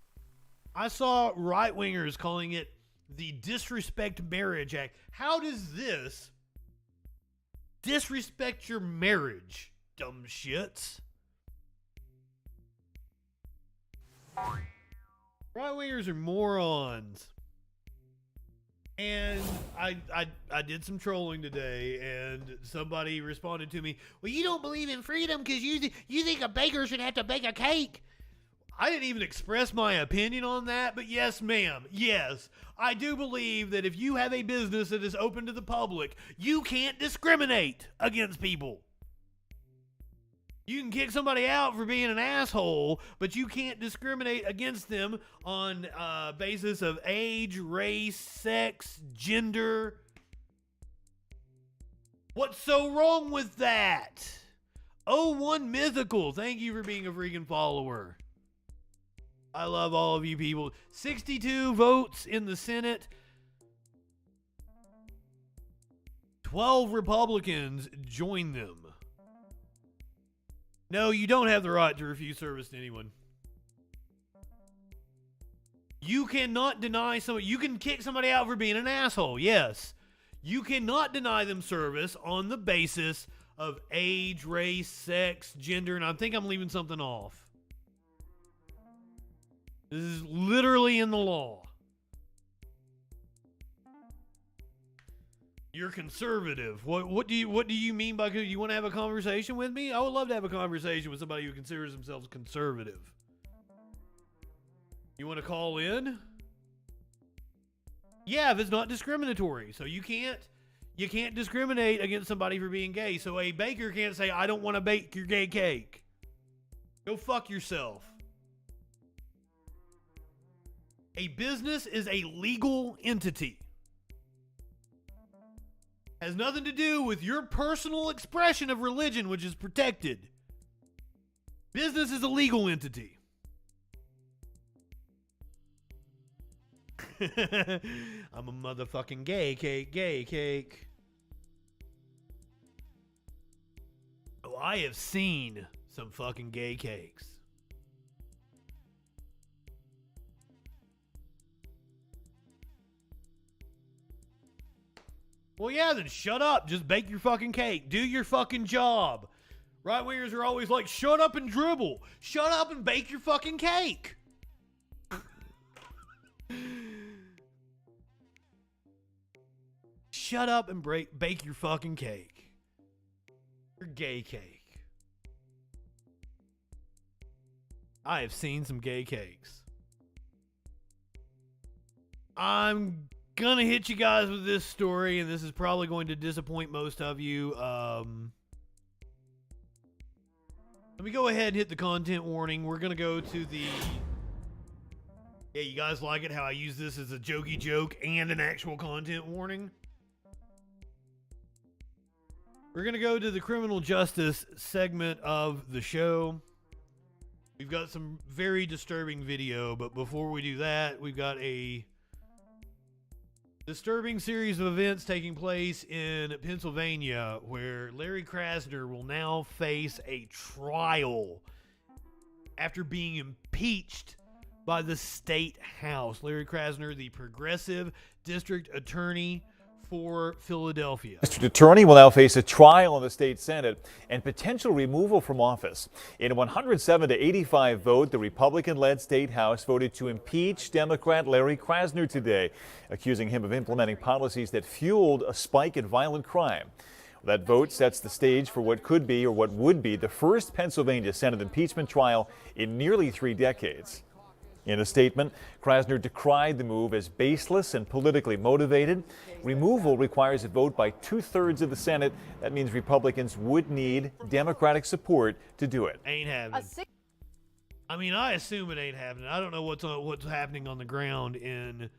I saw right-wingers calling it the Disrespect Marriage Act. How does this disrespect your marriage, dumb shits? Right-wingers are morons. And I did some trolling today, and somebody responded to me, well, you don't believe in freedom because you think a baker should have to bake a cake. I didn't even express my opinion on that, but yes, ma'am. Yes, I do believe that if you have a business that is open to the public, you can't discriminate against people. You can kick somebody out for being an asshole, but you can't discriminate against them on basis of age, race, sex, gender. What's so wrong with that? 01 Mythical, thank you for being a freaking follower. I love all of you people. 62 votes in the Senate. 12 Republicans join them. No, you don't have the right to refuse service to anyone. You cannot deny somebody. You can kick somebody out for being an asshole, yes. You cannot deny them service on the basis of age, race, sex, gender, and I think I'm leaving something off. This is literally in the law. You're conservative. What do you mean by you want to have a conversation with me? I would love to have a conversation with somebody who considers themselves conservative. You want to call in? Yeah, if it's not discriminatory. So you can't discriminate against somebody for being gay. So a baker can't say, I don't want to bake your gay cake. Go fuck yourself. A business is a legal entity. Has nothing to do with your personal expression of religion, which is protected. Business is a legal entity. I'm a motherfucking gay cake. Oh, I have seen some fucking gay cakes. Well, yeah, then shut up. Just bake your fucking cake. Do your fucking job. Right-wingers are always like, shut up and dribble. Shut up and bake your fucking cake. Shut up and bake your fucking cake. Your gay cake. I have seen some gay cakes. I'm gonna hit you guys with this story, and this is probably going to disappoint most of you. Let me go ahead and hit the content warning. We're gonna go to the... Yeah, you guys like it how I use this as a jokey joke and an actual content warning? We're gonna go to the criminal justice segment of the show. We've got some very disturbing video, but before we do that, we've got a disturbing series of events taking place in Pennsylvania where Larry Krasner will now face a trial after being impeached by the state house. Larry Krasner, the progressive district attorney for Philadelphia. District Attorney will now face a trial in the state Senate and potential removal from office. In a 107 to 85 vote, the Republican-led state House voted to impeach Democrat Larry Krasner today, accusing him of implementing policies that fueled a spike in violent crime. That vote sets the stage for what could be, or what would be, the first Pennsylvania Senate impeachment trial in nearly 3 decades. In a statement, Krasner decried the move as baseless and politically motivated. Removal requires a vote by 2/3 of the Senate. That means Republicans would need Democratic support to do it. Ain't happening. I mean, I assume it ain't happening. I don't know what's happening on the ground in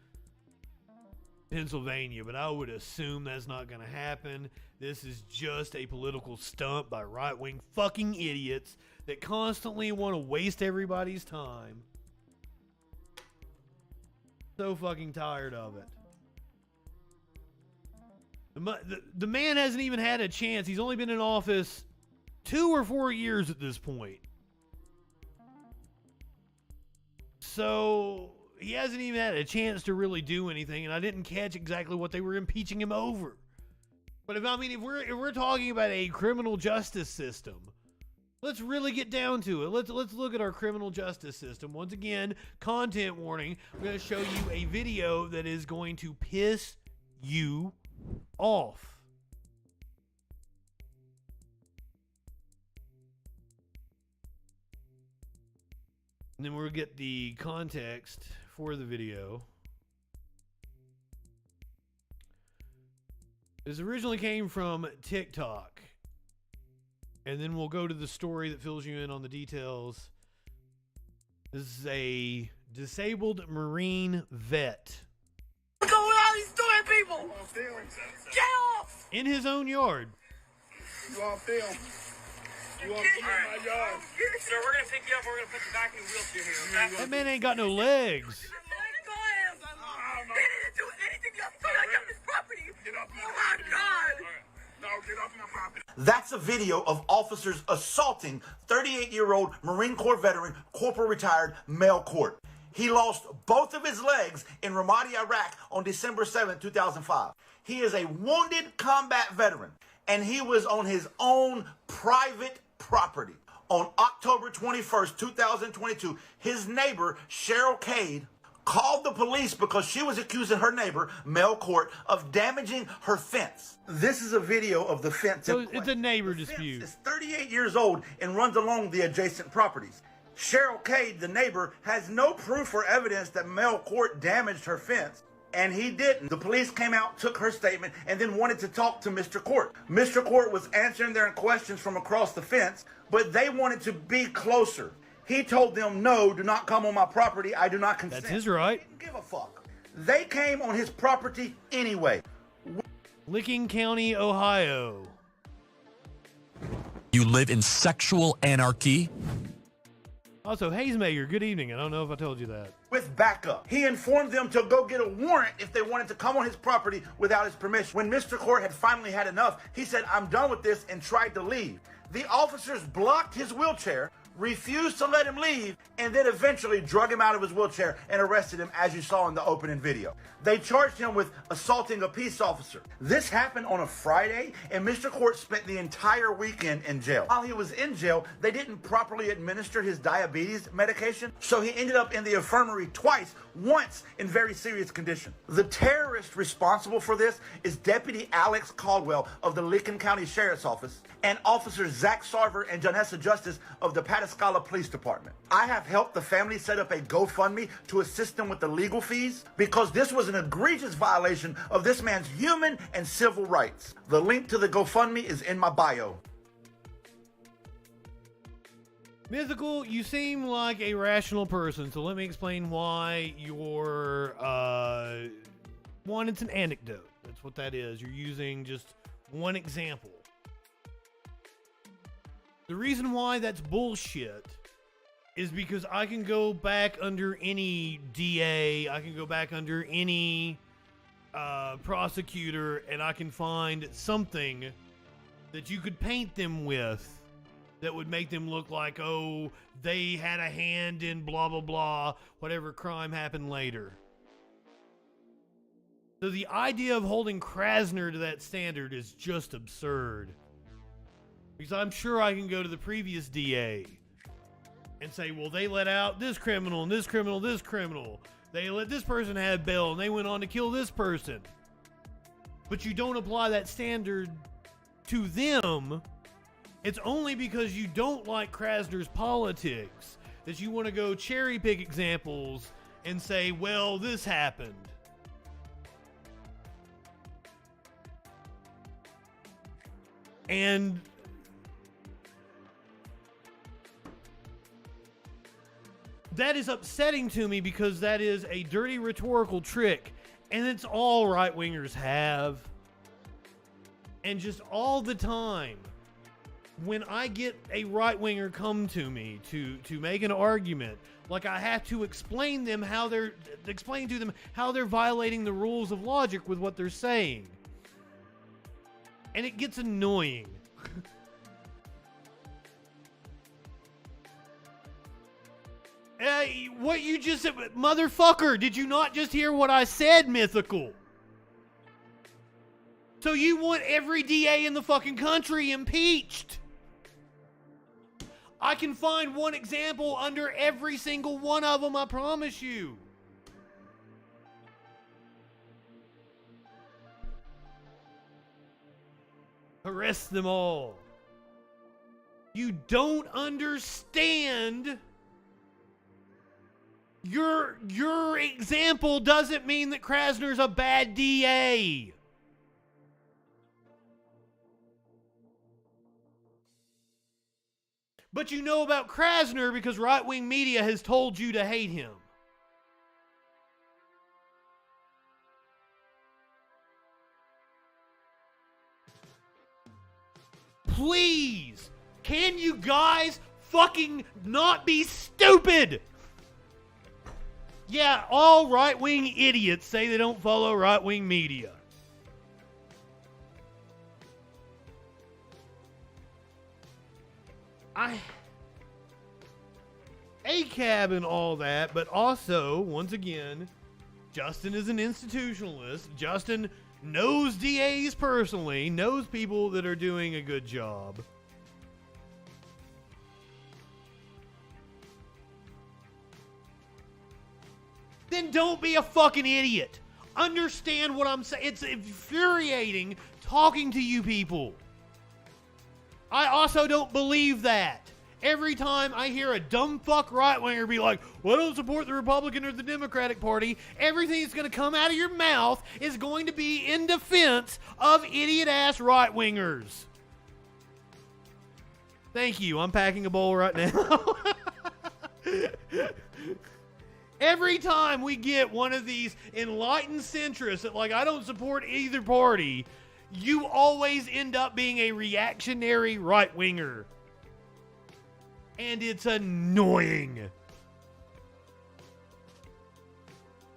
Pennsylvania, but I would assume that's not going to happen. This is just a political stunt by right-wing fucking idiots that constantly want to waste everybody's time. So fucking tired of it. The man hasn't even had a chance. He's only been in office 2 or 4 years at this point. So he hasn't even had a chance to really do anything, and I didn't catch exactly what they were impeaching him over. But if we're talking about a criminal justice system, let's really get down to it. Let's look at our criminal justice system. Once again, content warning. I'm going to show you a video that is going to piss you off. And then we'll get the context for the video. This originally came from TikTok. And then we'll go to the story that fills you in on the details. This is a disabled Marine vet. What's going on? He's doing people! Get off! In his own yard. You on film. You on film in my yard. Sir, we're going to pick you up. We're going to put you back in the wheelchair here, okay? That man ain't got no legs. He didn't do anything to us. I got this property. Get off my property. Oh, my God. No, get off my property. That's a video of officers assaulting 38-year-old Marine Corps veteran, Corporal retired Mel Court. He lost both of his legs in Ramadi, Iraq on December 7, 2005. He is a wounded combat veteran, and he was on his own private property. On October 21st, 2022, his neighbor, Cheryl Cade, called the police because she was accusing her neighbor, Mel Court, of damaging her fence. This is a video of the fence. So it's a neighbor dispute. It's 38 years old and runs along the adjacent properties. Cheryl Cade, the neighbor, has no proof or evidence that Mel Court damaged her fence. And he didn't. The police came out, took her statement, and then wanted to talk to Mr. Court. Mr. Court was answering their questions from across the fence, but they wanted to be closer. He told them, no, do not come on my property. I do not consent. That's his right. He didn't give a fuck. They came on his property anyway. Licking County, Ohio. You live in sexual anarchy. Also, Hazemaker, good evening. I don't know if I told you that. With backup. He informed them to go get a warrant if they wanted to come on his property without his permission. When Mr. Court had finally had enough, he said, I'm done with this, and tried to leave. The officers blocked his wheelchair, refused to let him leave, and then eventually drug him out of his wheelchair and arrested him, as you saw in the opening video. They charged him with assaulting a peace officer. This happened on a Friday, and Mr. Court spent the entire weekend in jail. While he was in jail, they didn't properly administer his diabetes medication, so he ended up in the infirmary twice, once in very serious condition. The terrorist responsible for this is Deputy Alex Caldwell of the Licking County Sheriff's Office and Officers Zach Sarver and Janessa Justice of the Pataskala Police Department. I have helped the family set up a GoFundMe to assist them with the legal fees because this was an egregious violation of this man's human and civil rights. The link to the GoFundMe is in my bio. Mythical, you seem like a rational person, so let me explain why you're, one, it's an anecdote. That's what that is. You're using just one example. The reason why that's bullshit is because I can go back under any DA, I can go back under any prosecutor, and I can find something that you could paint them with that would make them look like, oh, they had a hand in blah, blah, blah, whatever crime happened later. So the idea of holding Krasner to that standard is just absurd. Because I'm sure I can go to the previous DA and say, well, they let out this criminal and this criminal, this criminal. They let this person have bail and they went on to kill this person. But you don't apply that standard to them. It's only because you don't like Krasner's politics that you want to go cherry pick examples and say, well, this happened. And that is upsetting to me because that is a dirty rhetorical trick, and it's all right-wingers have. And just all the time, when I get a right-winger come to me to make an argument, like I have to explain to them how they're violating the rules of logic with what they're saying. And it gets annoying. What you just said, motherfucker, did you not just hear what I said, Mythical? So you want every DA in the fucking country impeached? I can find one example under every single one of them, I promise you. Arrest them all. You don't understand. Your example doesn't mean that Krasner's a bad DA. But you know about Krasner because right-wing media has told you to hate him. Please, can you guys fucking not be stupid? Yeah, all right-wing idiots say they don't follow right-wing media. ACAB and all that, but also, once again, Justin is an institutionalist. Justin knows DAs personally, knows people that are doing a good job. then don't be a fucking idiot. Understand what I'm saying. It's infuriating talking to you people. I also don't believe that. Every time I hear a dumb fuck right-winger be like, well, I don't support the Republican or the Democratic Party, everything that's going to come out of your mouth is going to be in defense of idiot-ass right-wingers. Thank you. I'm packing a bowl right now. Every time we get one of these enlightened centrists that, like, I don't support either party, you always end up being a reactionary right-winger. And it's annoying.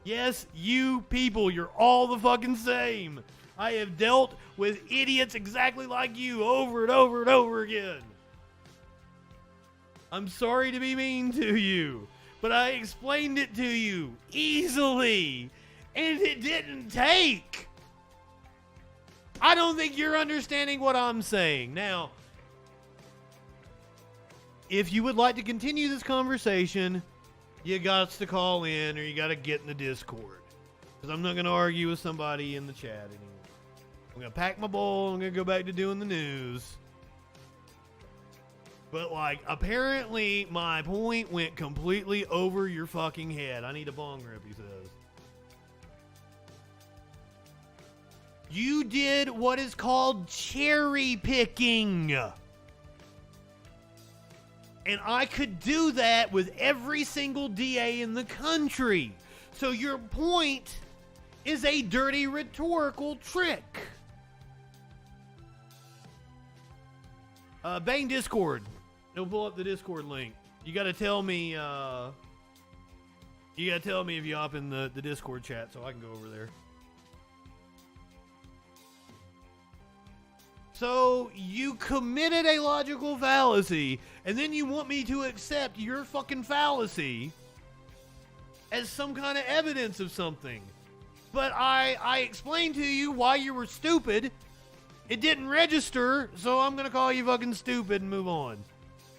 Yes, you people, you're all the fucking same. I have dealt with idiots exactly like you over and over and over again. I'm sorry to be mean to you, but I explained it to you easily, and it didn't take. I don't think you're understanding what I'm saying. Now, if you would like to continue this conversation, you got to call in or you got to get in the Discord. Because I'm not going to argue with somebody in the chat anymore. I'm going to pack my bowl. I'm going to go back to doing the news. But, like, apparently my point went completely over your fucking head. I need a bong rip, he says. You did what is called cherry picking. And I could do that with every single DA in the country. So your point is a dirty rhetorical trick. Bang Discord. It'll pull up the Discord link. You gotta tell me, if you hop in the Discord chat so I can go over there. So, you committed a logical fallacy, and then you want me to accept your fucking fallacy as some kind of evidence of something. But I explained to you why you were stupid. It didn't register, so I'm gonna call you fucking stupid and move on.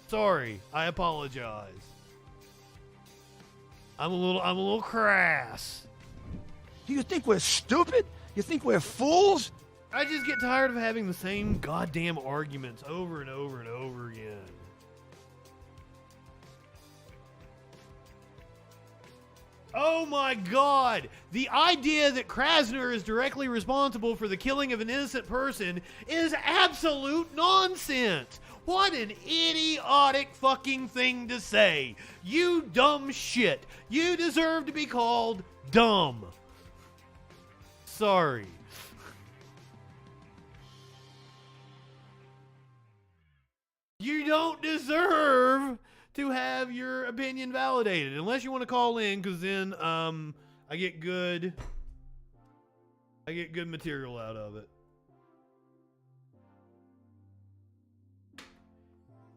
Sorry, I apologize. I'm a little crass. Do you think we're stupid? You think we're fools? I just get tired of having the same goddamn arguments over and over and over again. Oh my God! The idea that Krasner is directly responsible for the killing of an innocent person is absolute nonsense! What an idiotic fucking thing to say! You dumb shit! You deserve to be called dumb! Sorry. You don't deserve to have your opinion validated unless you want to call in, because then I get good material out of it.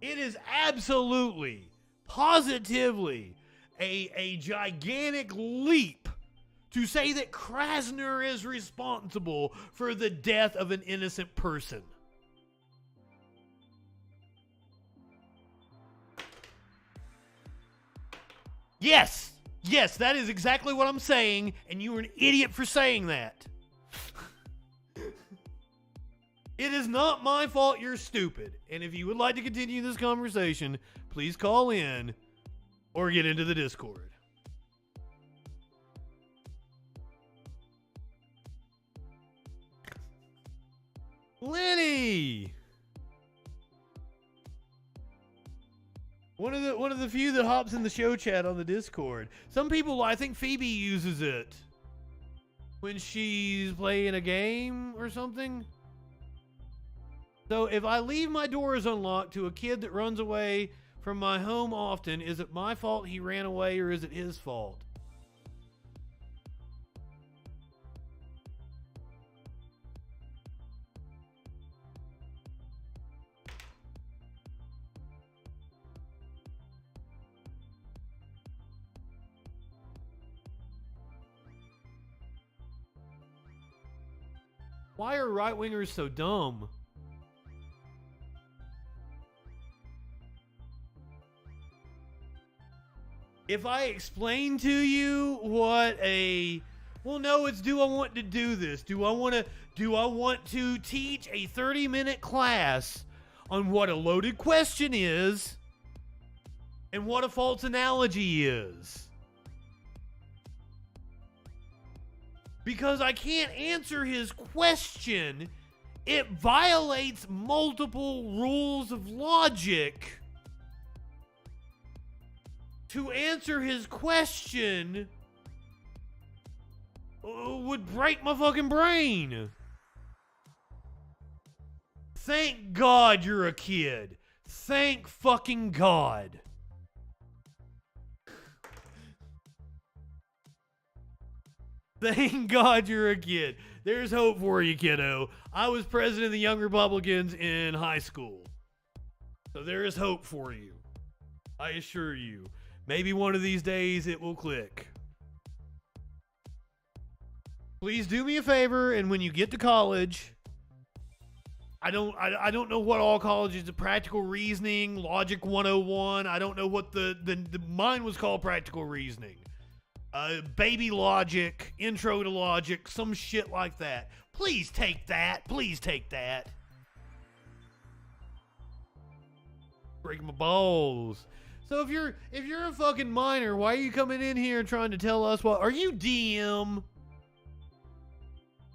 It is absolutely, positively a gigantic leap to say that Krasner is responsible for the death of an innocent person. Yes, that is exactly what I'm saying, and you were an idiot for saying that. It is not my fault you're stupid, and if you would like to continue this conversation, please call in or get into the Discord. Lenny! One of the few that hops in the show chat on the Discord. Some people, I think Phoebe uses it when she's playing a game or something. So if I leave my doors unlocked to a kid that runs away from my home often, is it my fault he ran away or is it his fault? Why are right-wingers so dumb? if I explain to you what a, well, no, it's do I want to do this? Do I want to teach a 30-minute class on what a loaded question is and what a false analogy is? Because I can't answer his question. It violates multiple rules of logic. To answer his question would break my fucking brain. Thank God you're a kid. Thank fucking God. Thank God you're a kid. There's hope for you, kiddo. I was president of the Young Republicans in high school. So there is hope for you. I assure you. Maybe one of these days it will click. Please do me a favor, and when you get to college, I don't know what all colleges, practical reasoning, logic 101. I don't know what the mine was called practical reasoning. Baby logic, intro to logic, some shit like that. Please take that. Please take that. Breaking my balls. So if you're a fucking minor, why are you coming in here and trying to tell us what? Are you DM?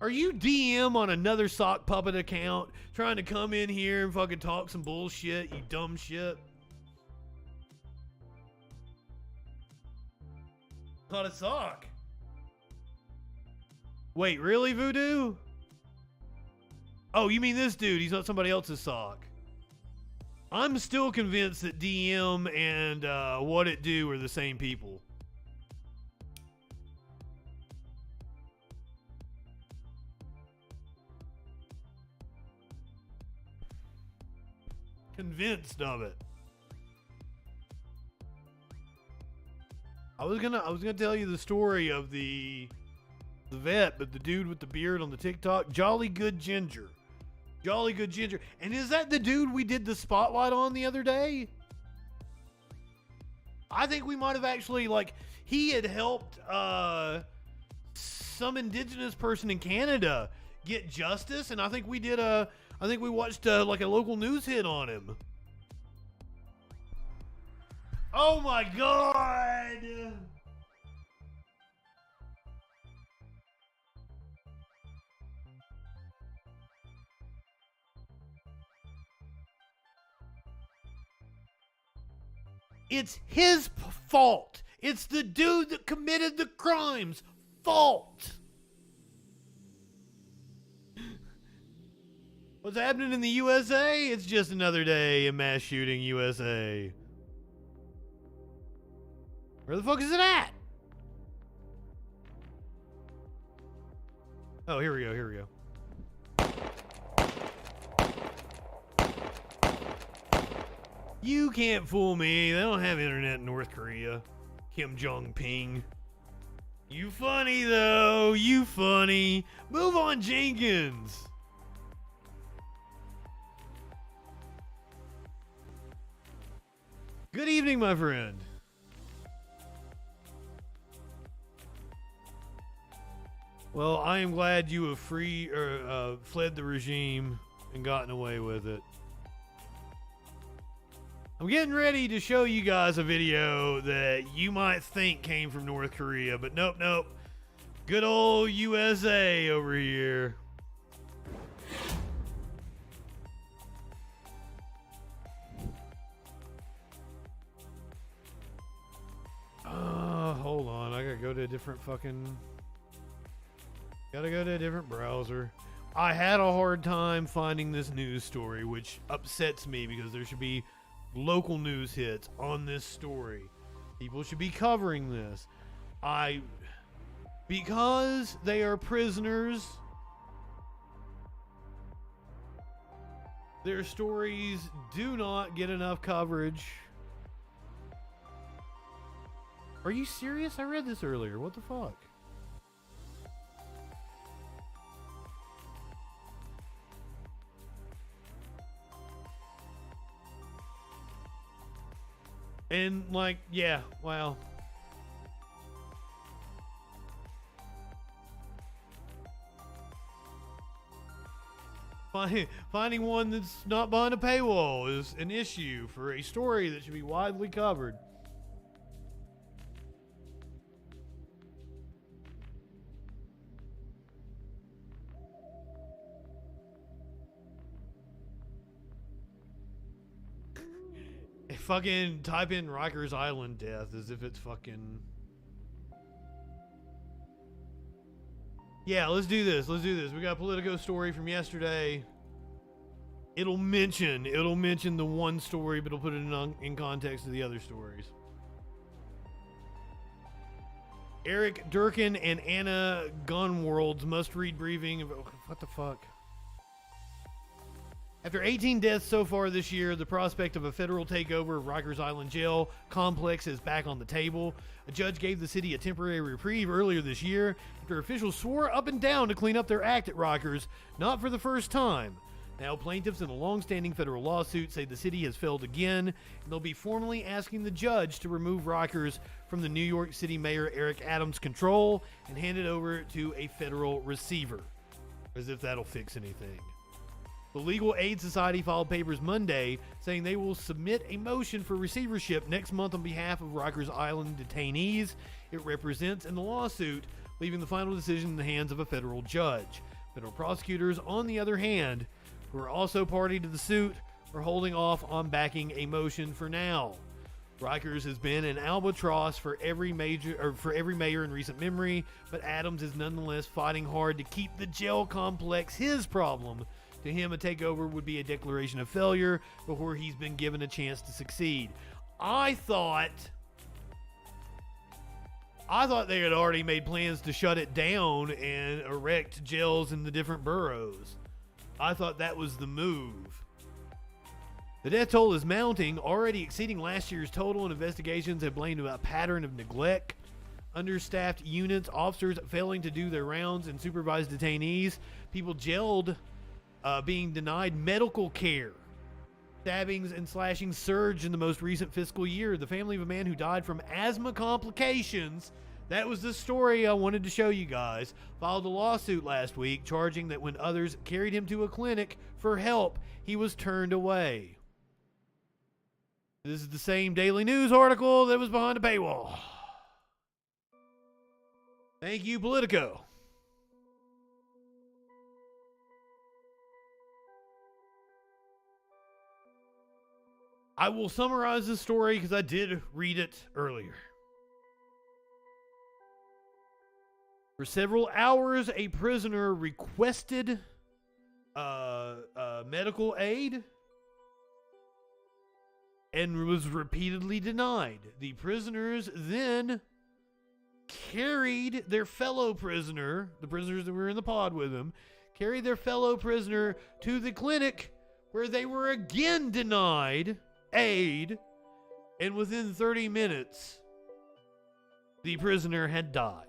Are you DM on another sock puppet account trying to come in here and fucking talk some bullshit, you dumb shit? Not a sock. Wait, really, Voodoo? Oh, you mean this dude? He's not somebody else's sock. I'm still convinced that DM and What It Do are the same people. Convinced of it. I was gonna tell you the story of the vet, but the dude with the beard on the TikTok, Jolly Good Ginger. Jolly Good Ginger. And is that the dude we did the spotlight on the other day? I think we might have actually, like, he had helped some indigenous person in Canada get justice, and I think we watched like a local news hit on him. Oh my God! It's his fault. It's the dude that committed the crime's fault. What's happening in the USA? It's just another day in mass shooting USA. Where the fuck is it at? Oh, here we go, here we go. You can't fool me. They don't have internet in North Korea. Kim Jong-ping. You funny, though. You funny. Move on, Jenkins. Good evening, my friend. Well, I am glad you have fled the regime and gotten away with it. I'm getting ready to show you guys a video that you might think came from North Korea, but nope, nope. Good old USA over here. Hold on. I gotta go to a different browser. I had a hard time finding this news story, which upsets me because there should be local news hits on this story. People should be covering this. Because they are prisoners, their stories do not get enough coverage. Are you serious? I read this earlier. What the fuck? And, like, yeah, well, Finding one that's not behind a paywall is an issue for a story that should be widely covered. Fucking type in Rikers Island death as if it's fucking... Yeah, let's do this. Let's do this. We got a Politico story from yesterday. It'll mention the one story, but it'll put it in context of the other stories. Eric Durkin and Anna Gunworld's must-read briefing. What the fuck? After 18 deaths so far this year, the prospect of a federal takeover of Rikers Island Jail complex is back on the table. A judge gave the city a temporary reprieve earlier this year after officials swore up and down to clean up their act at Rikers, not for the first time. Now, plaintiffs in a long-standing federal lawsuit say the city has failed again, and they'll be formally asking the judge to remove Rikers from the New York City Mayor Eric Adams' control and hand it over to a federal receiver, as if that'll fix anything. The Legal Aid Society filed papers Monday saying they will submit a motion for receivership next month on behalf of Rikers Island detainees it represents in the lawsuit, leaving the final decision in the hands of a federal judge. Federal prosecutors, on the other hand, who are also party to the suit, are holding off on backing a motion for now. Rikers has been an albatross for every mayor in recent memory, but Adams is nonetheless fighting hard to keep the jail complex his problem. To him, a takeover would be a declaration of failure before he's been given a chance to succeed. I thought they had already made plans to shut it down and erect jails in the different boroughs. I thought that was the move. The death toll is mounting, already exceeding last year's total, and investigations have blamed a pattern of neglect. Understaffed units, officers failing to do their rounds and supervise detainees, people jailed being denied medical care. Stabbings and slashings surged in the most recent fiscal year. The family of a man who died from asthma complications, that was the story I wanted to show you guys, filed a lawsuit last week charging that when others carried him to a clinic for help, he was turned away. This is the same Daily News article that was behind a paywall. Thank you, Politico. I will summarize this story because I did read it earlier. For several hours, a prisoner requested medical aid and was repeatedly denied. The prisoners then carried their fellow prisoner, the prisoners that were in the pod with him, carried their fellow prisoner to the clinic where they were again denied aid, and within 30 minutes, the prisoner had died.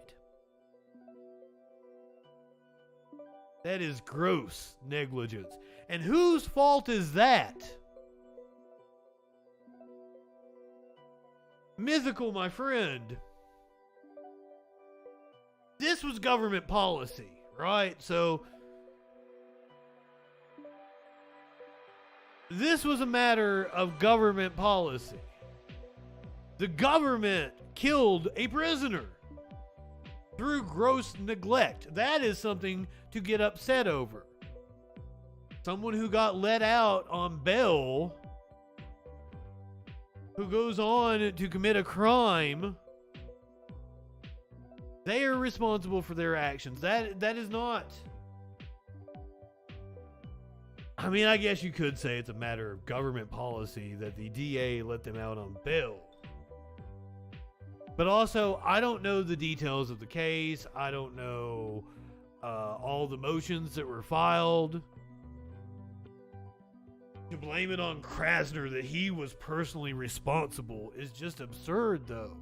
That is gross negligence. And whose fault is that? Mythical, my friend. This was government policy, right? So this was a matter of government policy. The government killed a prisoner through gross neglect. That is something to get upset over. Someone who got let out on bail, who goes on to commit a crime, they are responsible for their actions. That is not... I mean, I guess you could say it's a matter of government policy that the DA let them out on bail. But also, I don't know the details of the case. I don't know all the motions that were filed. To blame it on Krasner that he was personally responsible is just absurd, though.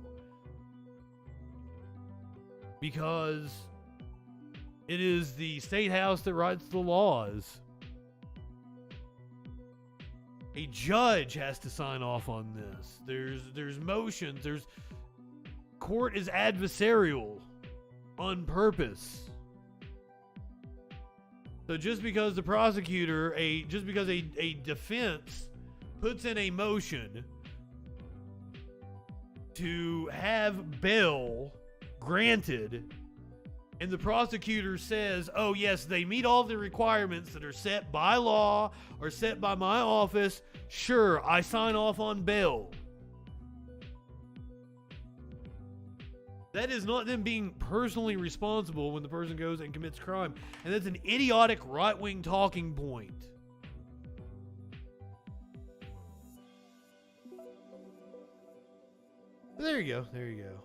Because it is the state house that writes the laws. A judge has to sign off on this. There's motions. Court is adversarial on purpose. So just because the prosecutor, just because a defense puts in a motion to have bail granted, and the prosecutor says, oh yes, they meet all the requirements that are set by law or set by my office, sure, I sign off on bail. That is not them being personally responsible when the person goes and commits crime. And that's an idiotic right-wing talking point. There you go. There you go.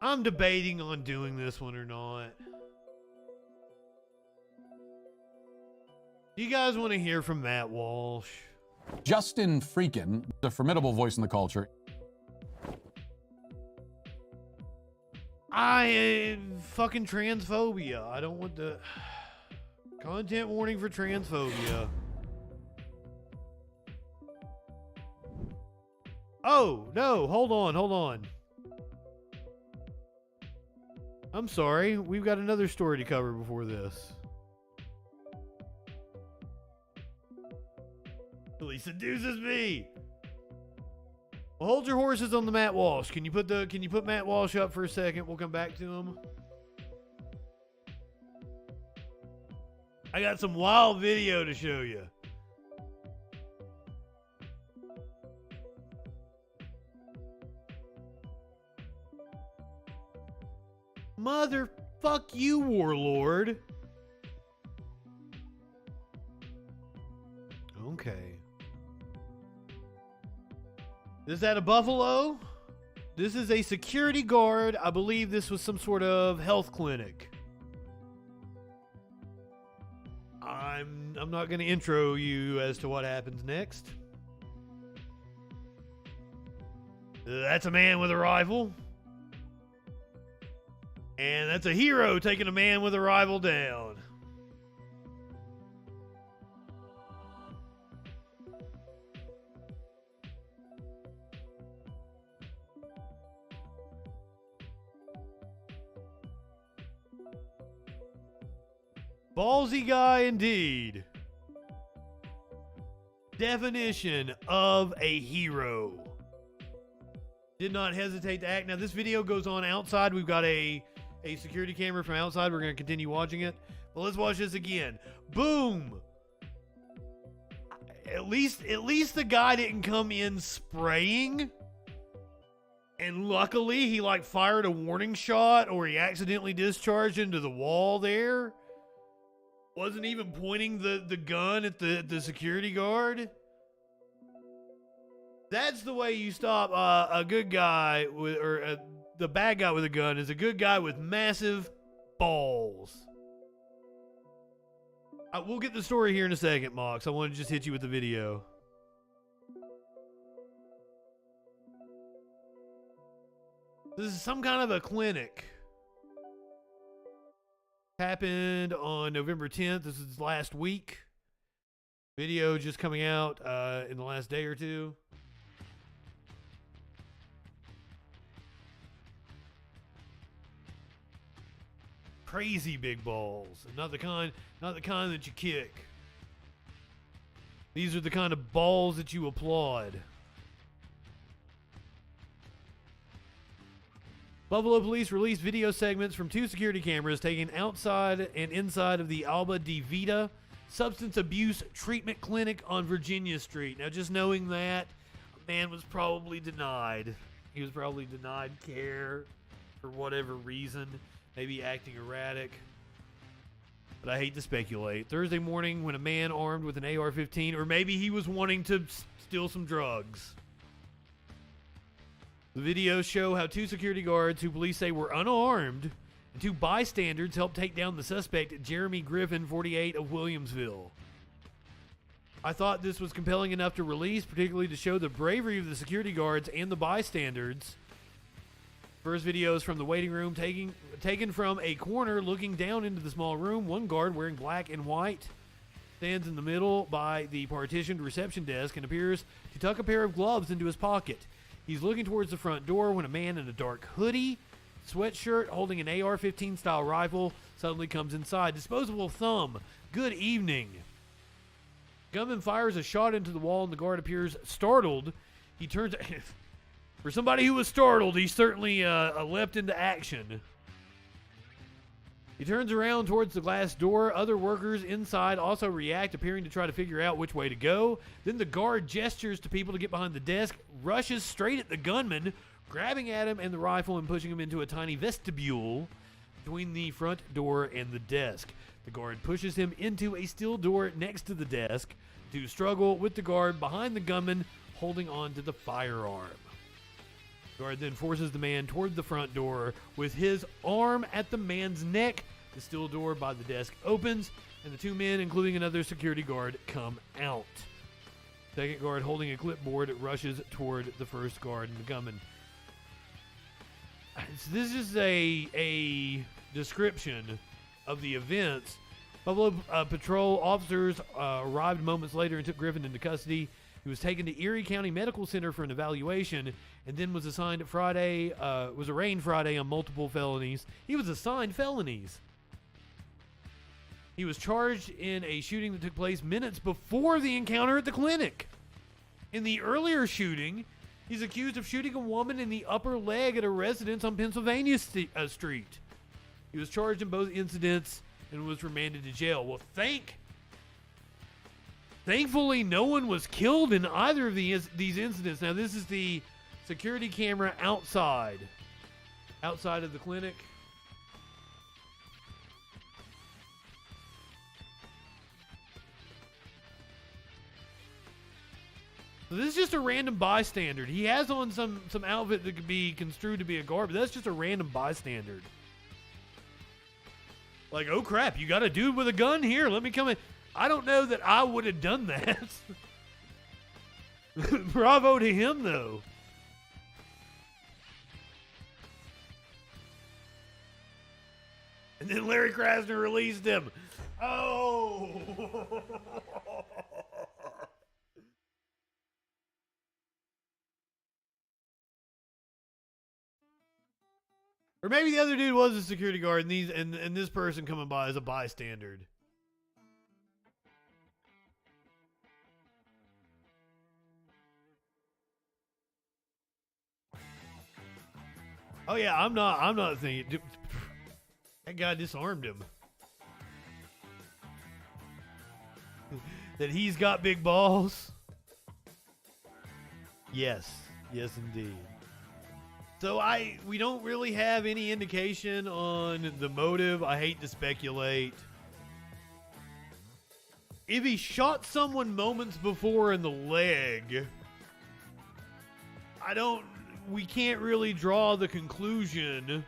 I'm debating on doing this one or not. Do you guys want to hear from Matt Walsh? Justin Freakin, the formidable voice in the culture. Fucking transphobia. I don't want the content warning for transphobia. Oh, no, hold on. I'm sorry, we've got another story to cover before this. He seduces me. Well, hold your horses on the Matt Walsh. Can you put Matt Walsh up for a second? We'll come back to him. I got some wild video to show you. Motherfuck you, warlord. Okay. Is that a Buffalo? This is a security guard. I believe this was some sort of health clinic. I'm not going to intro you as to what happens next. That's a man with a rifle. And that's a hero taking a man with a rifle down. Ballsy guy indeed. Definition of a hero. Did not hesitate to act. Now this video goes on outside. We've got a security camera from outside. We're going to continue watching it. But let's watch this again. Boom. At least the guy didn't come in spraying. And luckily he like fired a warning shot, or he accidentally discharged into the wall there. Wasn't even pointing the gun at the security guard. That's the way you stop a good guy with, the bad guy with a gun is a good guy with massive balls. We'll get the story here in a second, Mox. I want to just hit you with the video. This is some kind of a clinic. Happened on November 10th. This is last week. Video just coming out in the last day or two. Crazy big balls. Not the kind that you kick. These are the kind of balls that you applaud. Buffalo police released video segments from 2 security cameras taken outside and inside of the Alba de Vida substance abuse treatment clinic on Virginia Street. Now, just knowing that, a man was probably denied. He was probably denied care for whatever reason. Maybe acting erratic. But I hate to speculate. Thursday morning when a man armed with an AR-15, or maybe he was wanting to steal some drugs. The videos show how 2 security guards who police say were unarmed and 2 bystanders helped take down the suspect, Jeremy Griffin, 48, of Williamsville. I thought this was compelling enough to release, particularly to show the bravery of the security guards and the bystanders. First video is from the waiting room, taken from a corner looking down into the small room. One guard wearing black and white stands in the middle by the partitioned reception desk and appears to tuck a pair of gloves into his pocket. He's looking towards the front door when a man in a dark hoodie, sweatshirt, holding an AR-15 style rifle suddenly comes inside. Disposable thumb. Good evening. Gunman fires a shot into the wall and the guard appears startled. He turns... For somebody who was startled, he certainly leapt into action. He turns around towards the glass door. Other workers inside also react, appearing to try to figure out which way to go. Then the guard gestures to people to get behind the desk, rushes straight at the gunman, grabbing at him and the rifle and pushing him into a tiny vestibule between the front door and the desk. The guard pushes him into a steel door next to the desk to struggle with the guard behind the gunman holding on to the firearm. The guard then forces the man toward the front door with his arm at the man's neck. The steel door by the desk opens, and the two men, including another security guard, come out. Second guard, holding a clipboard, rushes toward the first guard and the gunman. So this is a description of the events. Buffalo patrol officers arrived moments later and took Griffin into custody. He was taken to Erie County Medical Center for an evaluation and then was assigned Friday, was arraigned Friday on multiple felonies. He was assigned felonies. He was charged in a shooting that took place minutes before the encounter at the clinic. In the earlier shooting, he's accused of shooting a woman in the upper leg at a residence on Pennsylvania Street. He was charged in both incidents and was remanded to jail. Well, thankfully, no one was killed in either of these incidents. Now, this is the security camera outside of the clinic. So this is just a random bystander. He has on some outfit that could be construed to be a guard, but that's just a random bystander. Like, oh crap, you got a dude with a gun here. Let me come in. I don't know that I would have done that. Bravo to him, though. And then Larry Krasner released him. Oh! Or maybe the other dude was a security guard, and this person coming by is a bystander. Oh yeah, I'm not thinking. That guy disarmed him. That he's got big balls. Yes indeed. So we don't really have any indication on the motive. I hate to speculate. If he shot someone moments before in the leg, we can't really draw the conclusion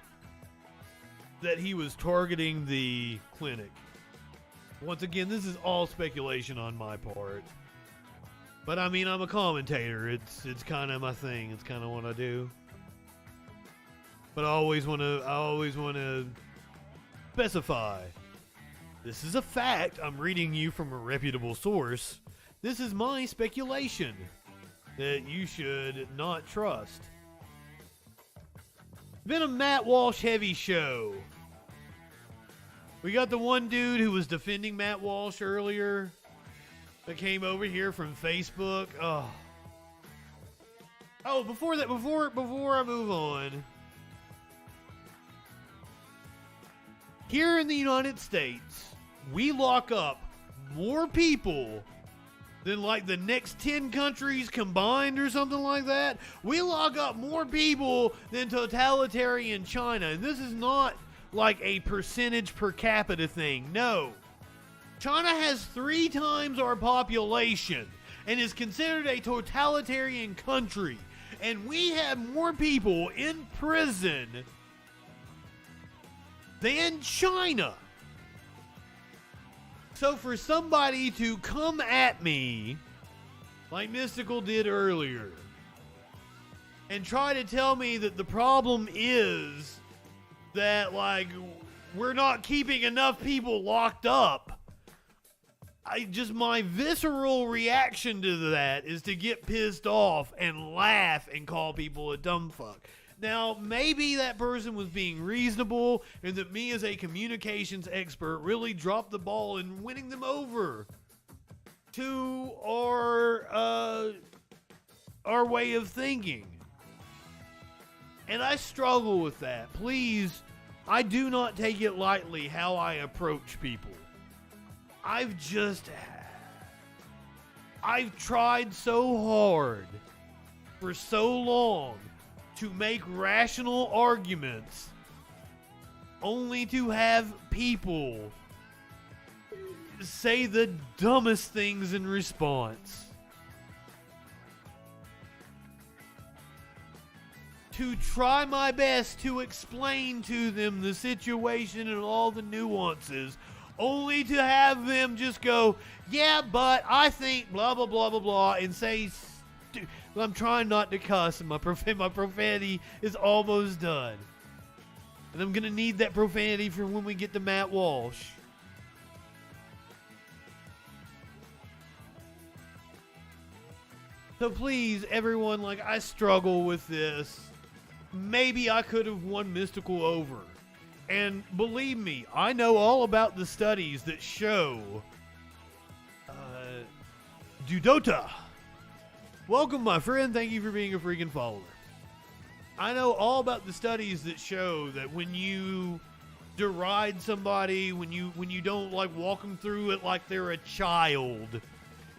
that he was targeting the clinic. Once again, this is all speculation on my part. But I mean, I'm a commentator. It's kind of my thing. It's kind of what I do. But I always want to specify. This is a fact. I'm reading you from a reputable source. This is my speculation that you should not trust. Been a Matt Walsh heavy show. We got the one dude who was defending Matt Walsh earlier that came over here from Facebook. Oh, before I move on. Here in the United States, we lock up more people than like the next 10 countries combined or something like that. We lock up more people than totalitarian China. And this is not like a percentage per capita thing. No. China has 3 times our population and is considered a totalitarian country. And we have more people in prison than China. So for somebody to come at me like Mystical did earlier and try to tell me that the problem is that like we're not keeping enough people locked up, my visceral reaction to that is to get pissed off and laugh and call people a dumb fuck. Now, maybe that person was being reasonable and that me as a communications expert really dropped the ball in winning them over to our way of thinking. And I struggle with that. Please, I do not take it lightly how I approach people. I've tried so hard for so long to make rational arguments only to have people say the dumbest things in response. To try my best to explain to them the situation and all the nuances, only to have them just go, yeah, but I think blah, blah, blah, blah, blah, and say, I'm trying not to cuss, and my profanity is almost done. And I'm going to need that profanity for when we get to Matt Walsh. So please, everyone, like, I struggle with this. Maybe I could have won Mystical over. And believe me, I know all about the studies that show Dudota. Welcome, my friend. Thank you for being a freaking follower. I know all about the studies that show that when you deride somebody, when you don't like walk them through it like they're a child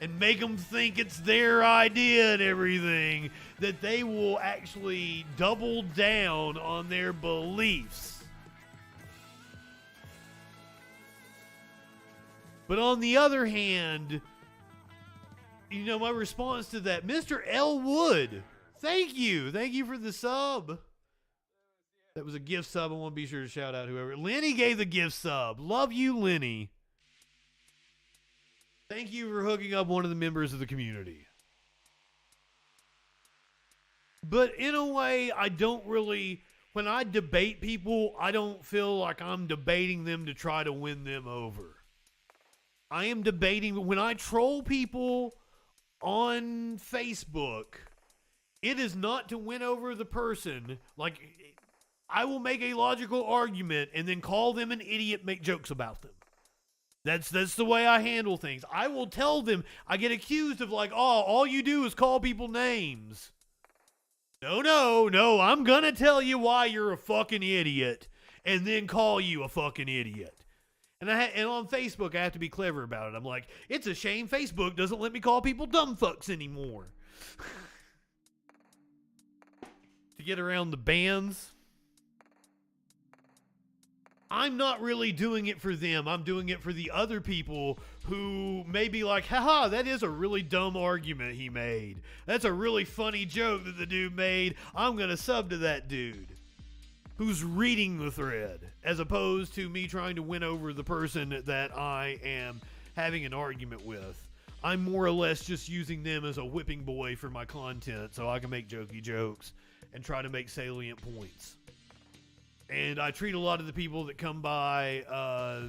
and make them think it's their idea and everything, that they will actually double down on their beliefs. But on the other hand, you know, my response to that, Mr. L. Wood, thank you. Thank you for the sub. That was a gift sub. I want to be sure to shout out whoever. Lenny gave the gift sub. Love you, Lenny. Thank you for hooking up one of the members of the community. But in a way, I don't really, when I debate people, I don't feel like I'm debating them to try to win them over. I am debating, when I troll people on Facebook, it is not to win over the person. Like, I will make a logical argument and then call them an idiot, make jokes about them. That's the way I handle things. I will tell them, I get accused of like, oh, all you do is call people names. No, I'm gonna tell you why you're a fucking idiot and then call you a fucking idiot. And on Facebook, I have to be clever about it. I'm like, it's a shame Facebook doesn't let me call people dumb fucks anymore. To get around the bans. I'm not really doing it for them. I'm doing it for the other people who may be like, haha, that is a really dumb argument he made. That's a really funny joke that the dude made. I'm going to sub to that dude who's reading the thread, as opposed to me trying to win over the person that I am having an argument with. I'm more or less just using them as a whipping boy for my content so I can make jokey jokes and try to make salient points. And I treat a lot of the people that come by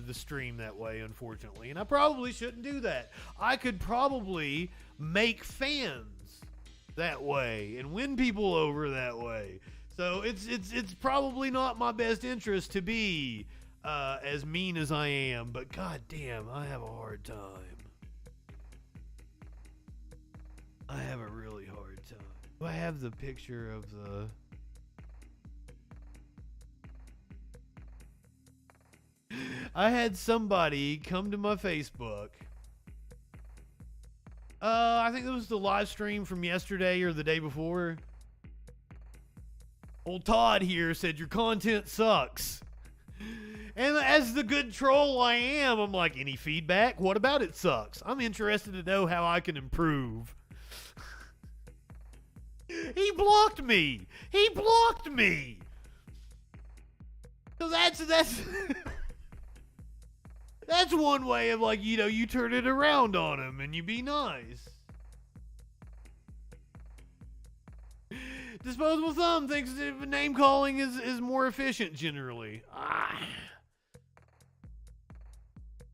the stream that way, unfortunately. And I probably shouldn't do that. I could probably make fans that way and win people over that way. So it's probably not my best interest to be as mean as I am. But goddamn, I have a hard time. I have a really hard time. Do I have the picture of the... I had somebody come to my Facebook. I think it was the live stream from yesterday or the day before. Old Todd here said, your content sucks. And as the good troll I am, I'm like, any feedback? What about it sucks? I'm interested to know how I can improve. He blocked me. He blocked me. So that's that's one way of like, you know, you turn it around on him and you be nice. Disposable Thumb thinks that name calling is more efficient generally.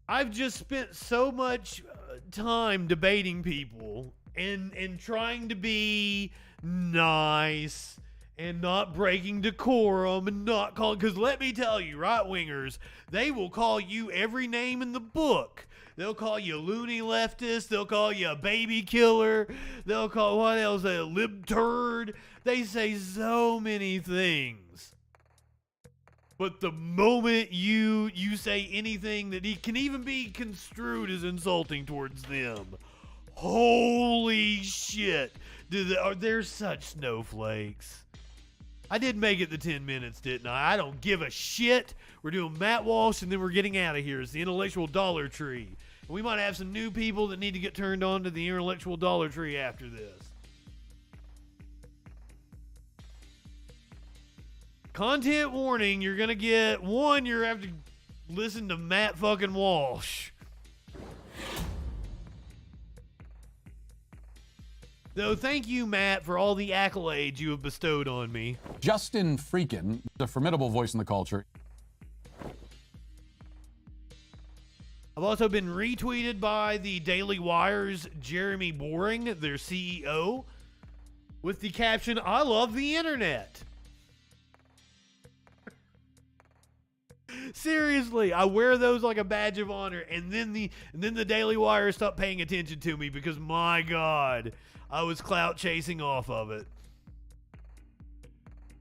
I've just spent so much time debating people and trying to be nice and not breaking decorum and not calling, because let me tell you, right-wingers, they will call you every name in the book. They'll call you a loony leftist. They'll call you a baby killer. They'll call, what else, a libturd. They say so many things. But the moment you say anything that can even be construed as insulting towards them, holy shit, they're such snowflakes. I did make it the 10 minutes, didn't I? I don't give a shit. We're doing Matt Walsh, and then we're getting out of here. It's the Intellectual Dollar Tree. And we might have some new people that need to get turned on to the Intellectual Dollar Tree after this. Content warning, you're going to get, one, you're going to have to listen to Matt fucking Walsh. So thank you, Matt, for all the accolades you have bestowed on me. Justin Freakin, a formidable voice in the culture. I've also been retweeted by the Daily Wire's Jeremy Boring, their CEO, with the caption, "I love the internet." Seriously, I wear those like a badge of honor, and then the Daily Wire stopped paying attention to me because, my God, I was clout chasing off of it.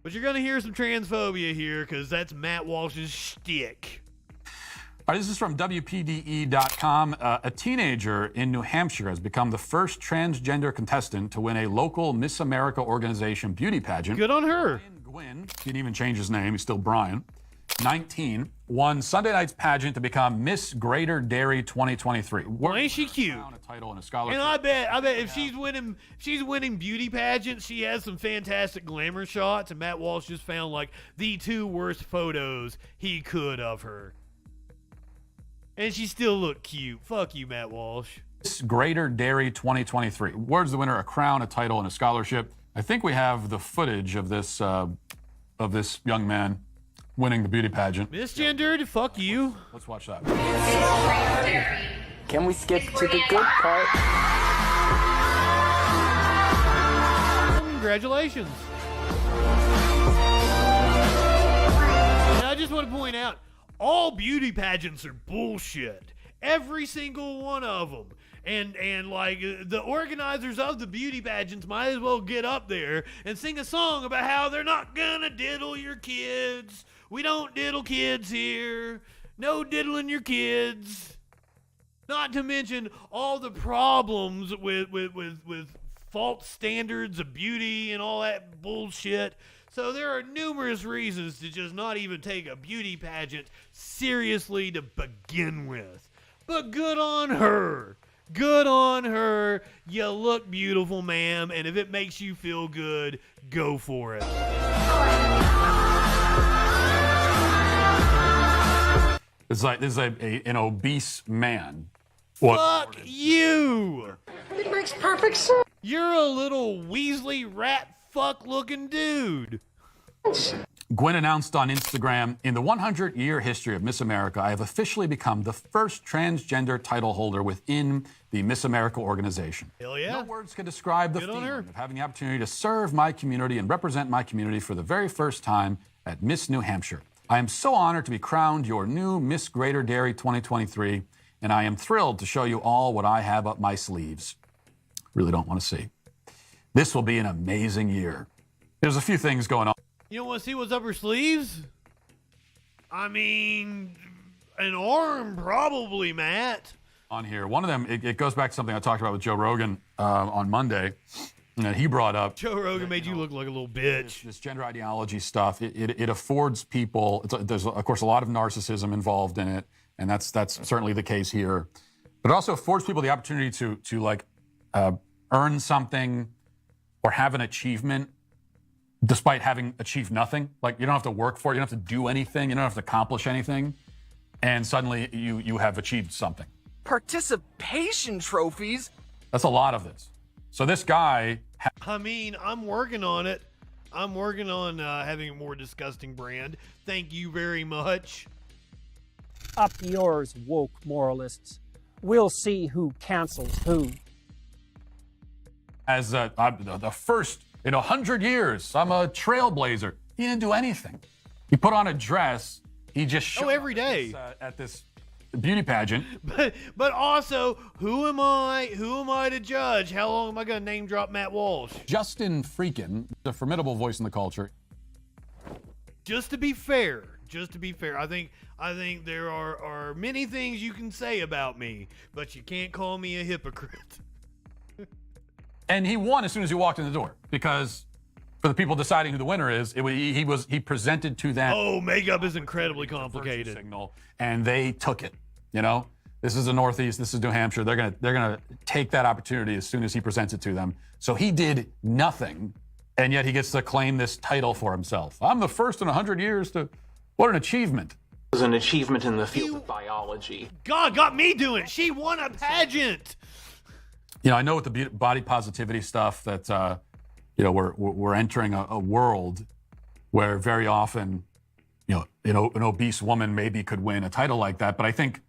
But you're gonna hear some transphobia here because that's Matt Walsh's shtick. All right, this is from WPDE.com. A teenager in New Hampshire has become the first transgender contestant to win a local Miss America organization beauty pageant. Good on her. Brian Gwynn, didn't even change his name, he's still Brian. 19, won Sunday night's pageant to become Miss Greater Dairy 2023. Well, ain't she cute? A title and a scholarship. And I bet if she's winning beauty pageants, she has some fantastic glamour shots, and Matt Walsh just found like the 2 worst photos he could of her. And she still looked cute. Fuck you, Matt Walsh. Miss Greater Dairy 2023. Awards the winner a crown, a title, and a scholarship. I think we have the footage of this young man winning the beauty pageant. Misgendered? Fuck you. Let's watch that. Can we skip to the good part? Congratulations. And I just want to point out, all beauty pageants are bullshit. Every single one of them. And like the organizers of the beauty pageants might as well get up there and sing a song about how they're not gonna diddle your kids. We don't diddle kids here. No diddling your kids. Not to mention all the problems with false standards of beauty and all that bullshit. So there are numerous reasons to just not even take a beauty pageant seriously to begin with. But good on her. Good on her. You look beautiful, ma'am, and if it makes you feel good, go for it. This is an obese man. Fuck you! It makes perfect sense. You're a little Weasley rat fuck looking dude. Gwen announced on Instagram, in the 100-year history of Miss America, I have officially become the first transgender title holder within the Miss America organization. Hell yeah. No words can describe the feeling of having the opportunity to serve my community and represent my community for the very first time at Miss New Hampshire. I am so honored to be crowned your new Miss Greater Dairy 2023, and I am thrilled to show you all what I have up my sleeves. Really don't want to see. This will be an amazing year. There's a few things going on. You don't want to see what's up her sleeves? I mean, an arm probably, Matt. On here. One of them, it goes back to something I talked about with Joe Rogan on Monday. And he brought up... Joe Rogan made you look like a little bitch. This gender ideology stuff, it affords people... There's, of course, a lot of narcissism involved in it, and that's certainly the case here. But it also affords people the opportunity to earn something or have an achievement despite having achieved nothing. Like, you don't have to work for it. You don't have to do anything. You don't have to accomplish anything. And suddenly you have achieved something. Participation trophies? That's a lot of this. So this guy... I mean, I'm working on it. I'm working on having a more disgusting brand. Thank you very much. Up yours, woke moralists. We'll see who cancels who. As the first... In 100 years, I'm a trailblazer. He didn't do anything. He put on a dress. He just showed every day at this beauty pageant. But also, who am I to judge? How long am I going to name drop Matt Walsh? Justin Freakin, a formidable voice in the culture. Just to be fair, I think there are many things you can say about me, but you can't call me a hypocrite. And he won as soon as he walked in the door, because for the people deciding who the winner is, he presented to them. Oh, makeup is incredibly complicated. Signal, and they took it. You know, this is the Northeast. This is New Hampshire. They're gonna take that opportunity as soon as he presents it to them. So he did nothing, and yet he gets to claim this title for himself. I'm the first in 100 years to. What an achievement! It was an achievement in the field of biology. God got me doing it. She won a pageant. You know, I know with the body positivity stuff that, you know, we're entering a world where very often, you know, an obese woman maybe could win a title like that. But I think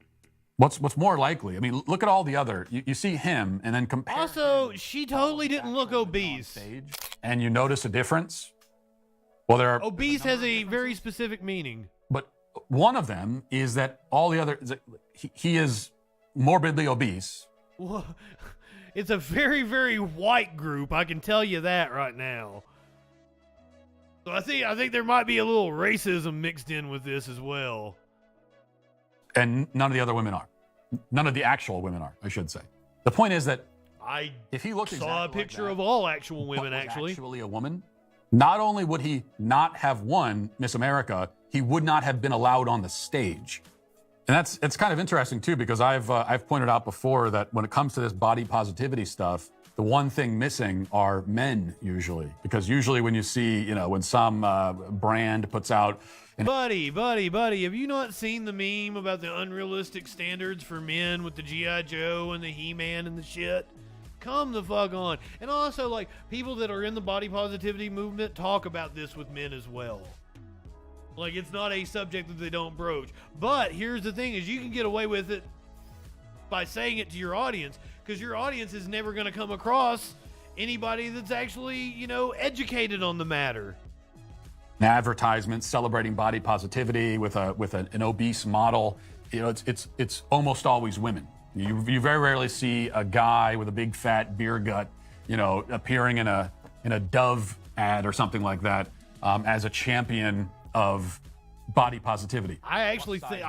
what's more likely, I mean, look at all the other, you see him and then compare. Also, she totally didn't look obese. And you notice a difference? Well, there are. Obese has a very specific meaning. But one of them is that all the other, he is morbidly obese. Well, it's a very, very white group. I can tell you that right now. So I think there might be a little racism mixed in with this as well. And none of the other women are. None of the actual women are, I should say. The point is that if he saw a picture of all actual women, actually a woman, not only would he not have won Miss America, he would not have been allowed on the stage. And it's kind of interesting too, because I've pointed out before that when it comes to this body positivity stuff, the one thing missing are men usually, because usually when you see, you know, when some brand puts out. Buddy, have you not seen the meme about the unrealistic standards for men with the G.I. Joe and the He-Man and the shit? Come the fuck on. And also, like, people that are in the body positivity movement talk about this with men as well. Like, it's not a subject that they don't broach. But here's the thing, is you can get away with it by saying it to your audience, because your audience is never going to come across anybody that's actually, you know, educated on the matter. An advertisement celebrating body positivity with an obese model, you know, it's almost always women. You very rarely see a guy with a big fat beer gut, you know, appearing in a Dove ad or something like that as a champion of body positivity. I actually think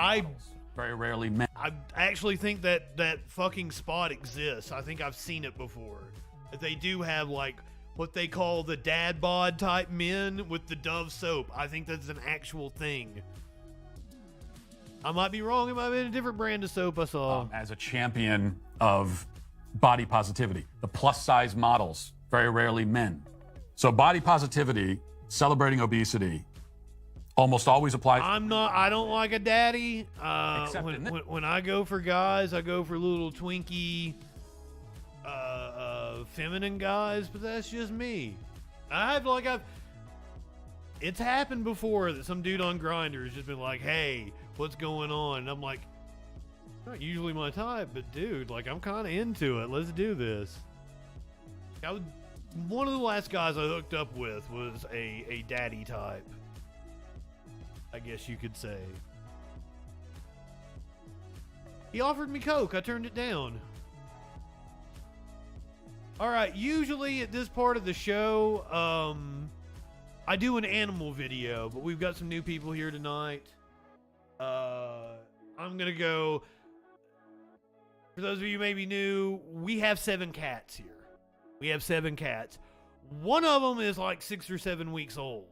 very rarely men. I actually think that fucking spot exists. I think I've seen it before. That they do have like what they call the dad bod type men with the Dove soap. I think that's an actual thing. I might be wrong. It might have been a different brand of soap I saw. As a champion of body positivity, the plus size models, very rarely men. So body positivity, celebrating obesity, almost always applies. I don't like a daddy. When I go for guys, I go for little twinky, feminine guys, but that's just me. It's happened before that some dude on Grindr has just been like, hey, what's going on? And I'm like, not usually my type, but dude, like, I'm kind of into it. Let's do this. One of the last guys I hooked up with was a daddy type, I guess you could say. He offered me coke. I turned it down. All right, usually at this part of the show, I do an animal video, but we've got some new people here tonight. I'm going to go, for those of you who may be new, we have 7 cats here. We have 7 cats. One of them is like 6 or 7 weeks old.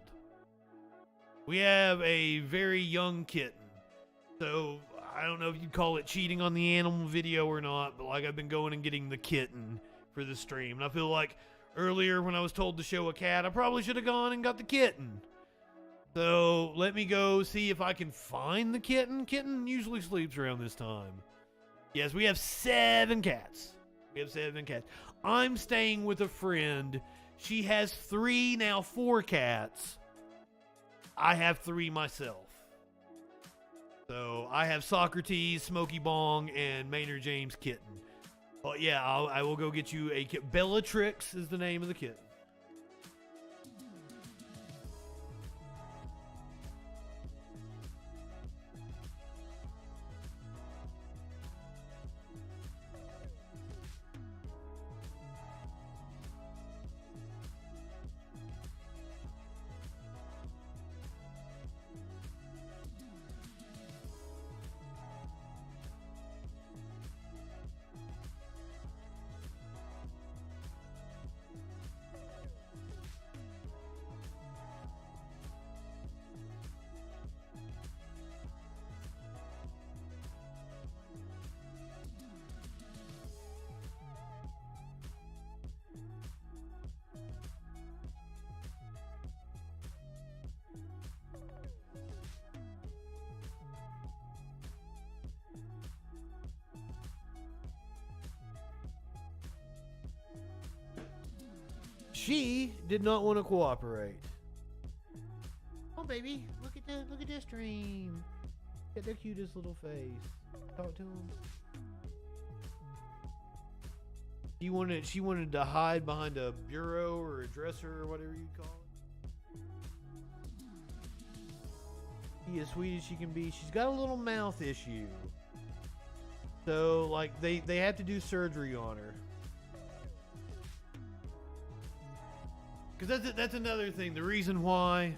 We have a very young kitten. So I don't know if you'd call it cheating on the animal video or not, but like I've been going and getting the kitten for the stream. And I feel like earlier when I was told to show a cat, I probably should have gone and got the kitten. So let me go see if I can find the kitten. Kitten usually sleeps around this time. Yes, we have 7 cats. We have 7 cats. I'm staying with a friend. She has 3, now 4 cats. I have 3 myself. So I have Socrates, Smokey Bong, and Maynard James Kitten. But yeah, I will go get you a kitten. Bellatrix is the name of the kitten. she did not want to cooperate. Oh, baby, look at this dream. Look at their cutest little face. Talk to him. She wanted to hide behind a bureau or a dresser or whatever you call it. She as sweet as she can be. She's got a little mouth issue. So, like, they have to do surgery on her. Because that's another thing. The reason why.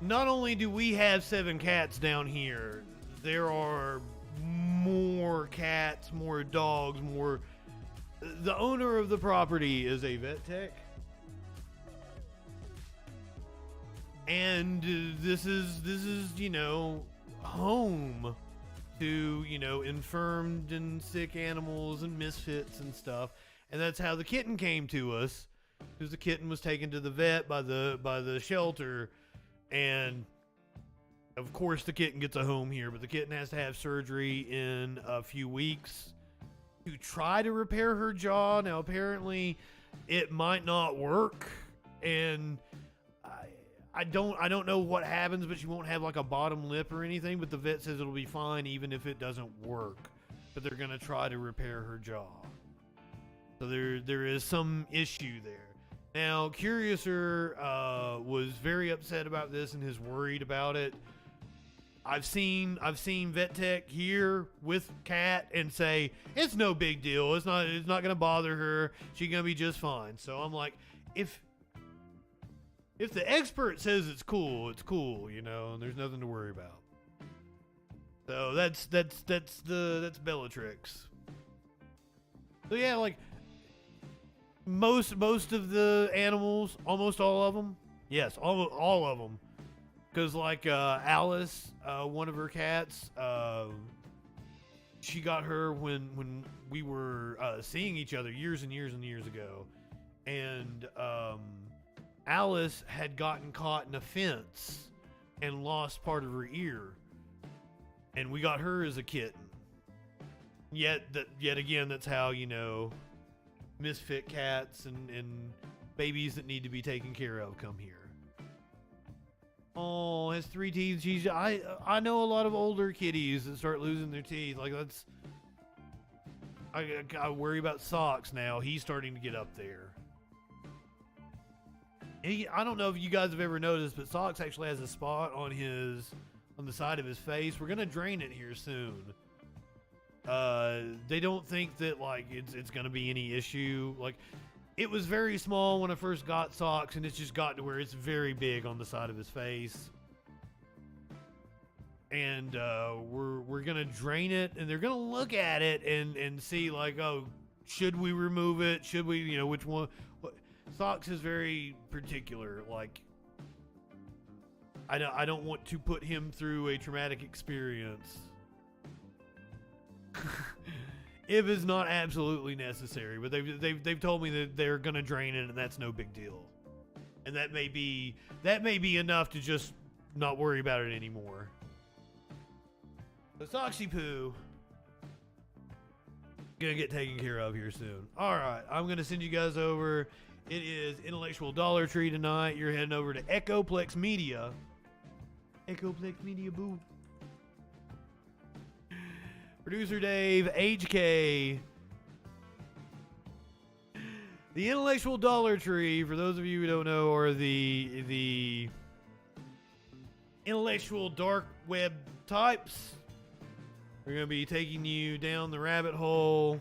Not only do we have 7 cats down here, there are more cats, more dogs, more. The owner of the property is a vet tech. And this is, you know, home to, you know, infirmed and sick animals and misfits and stuff. And that's how the kitten came to us. Because the kitten was taken to the vet by the shelter. And of course the kitten gets a home here, but the kitten has to have surgery in a few weeks to try to repair her jaw. Now apparently it might not work, and I don't know what happens, but she won't have like a bottom lip or anything, but the vet says it'll be fine even if it doesn't work. But they're gonna try to repair her jaw. So there is some issue there. Now, Curiouser was very upset about this and is worried about it. I've seen Vet Tech here with Kat and say it's no big deal. It's not going to bother her. She's going to be just fine. So I'm like, if the expert says it's cool, you know, and there's nothing to worry about. So that's Bellatrix. So yeah, like. Most of the animals, almost all of them, yes, all of them, because like Alice, one of her cats, she got her when we were seeing each other years and years and years ago, and Alice had gotten caught in a fence and lost part of her ear, and we got her as a kitten. Yet again, that's how, you know, misfit cats and babies that need to be taken care of come here. Oh, has 3 teeth. I know a lot of older kitties that start losing their teeth. Like that's. I worry about Socks now. He's starting to get up there. I don't know if you guys have ever noticed, but Socks actually has a spot on the side of his face. We're gonna drain it here soon. They don't think that like it's gonna be any issue. Like it was very small when I first got Socks, and it's just gotten to where it's very big on the side of his face. And we're gonna drain it, and they're gonna look at it and see like, oh, should we remove it? Should we, you know, which one? Socks is very particular. Like I don't want to put him through a traumatic experience. If it's not absolutely necessary, but they've told me that they're gonna drain it, and that's no big deal, and that may be enough to just not worry about it anymore. So Soxy Poo gonna get taken care of here soon. All right, I'm gonna send you guys over. It is Intellectual Dollar Tree tonight. You're heading over to Echoplex Media. Echoplex Media, boo. Producer Dave, HK. The Intellectual Dollar Tree, for those of you who don't know, are the intellectual dark web types. We're going to be taking you down the rabbit hole.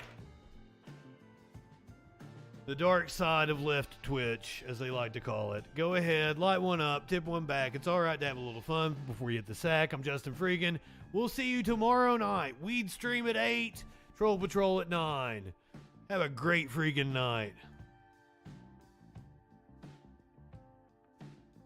The dark side of left Twitch, as they like to call it. Go ahead, light one up, tip one back. It's all right to have a little fun before you hit the sack. I'm Justin Freakin. We'll see you tomorrow night. Weed Stream at 8, Troll Patrol at 9. Have a great freaking night.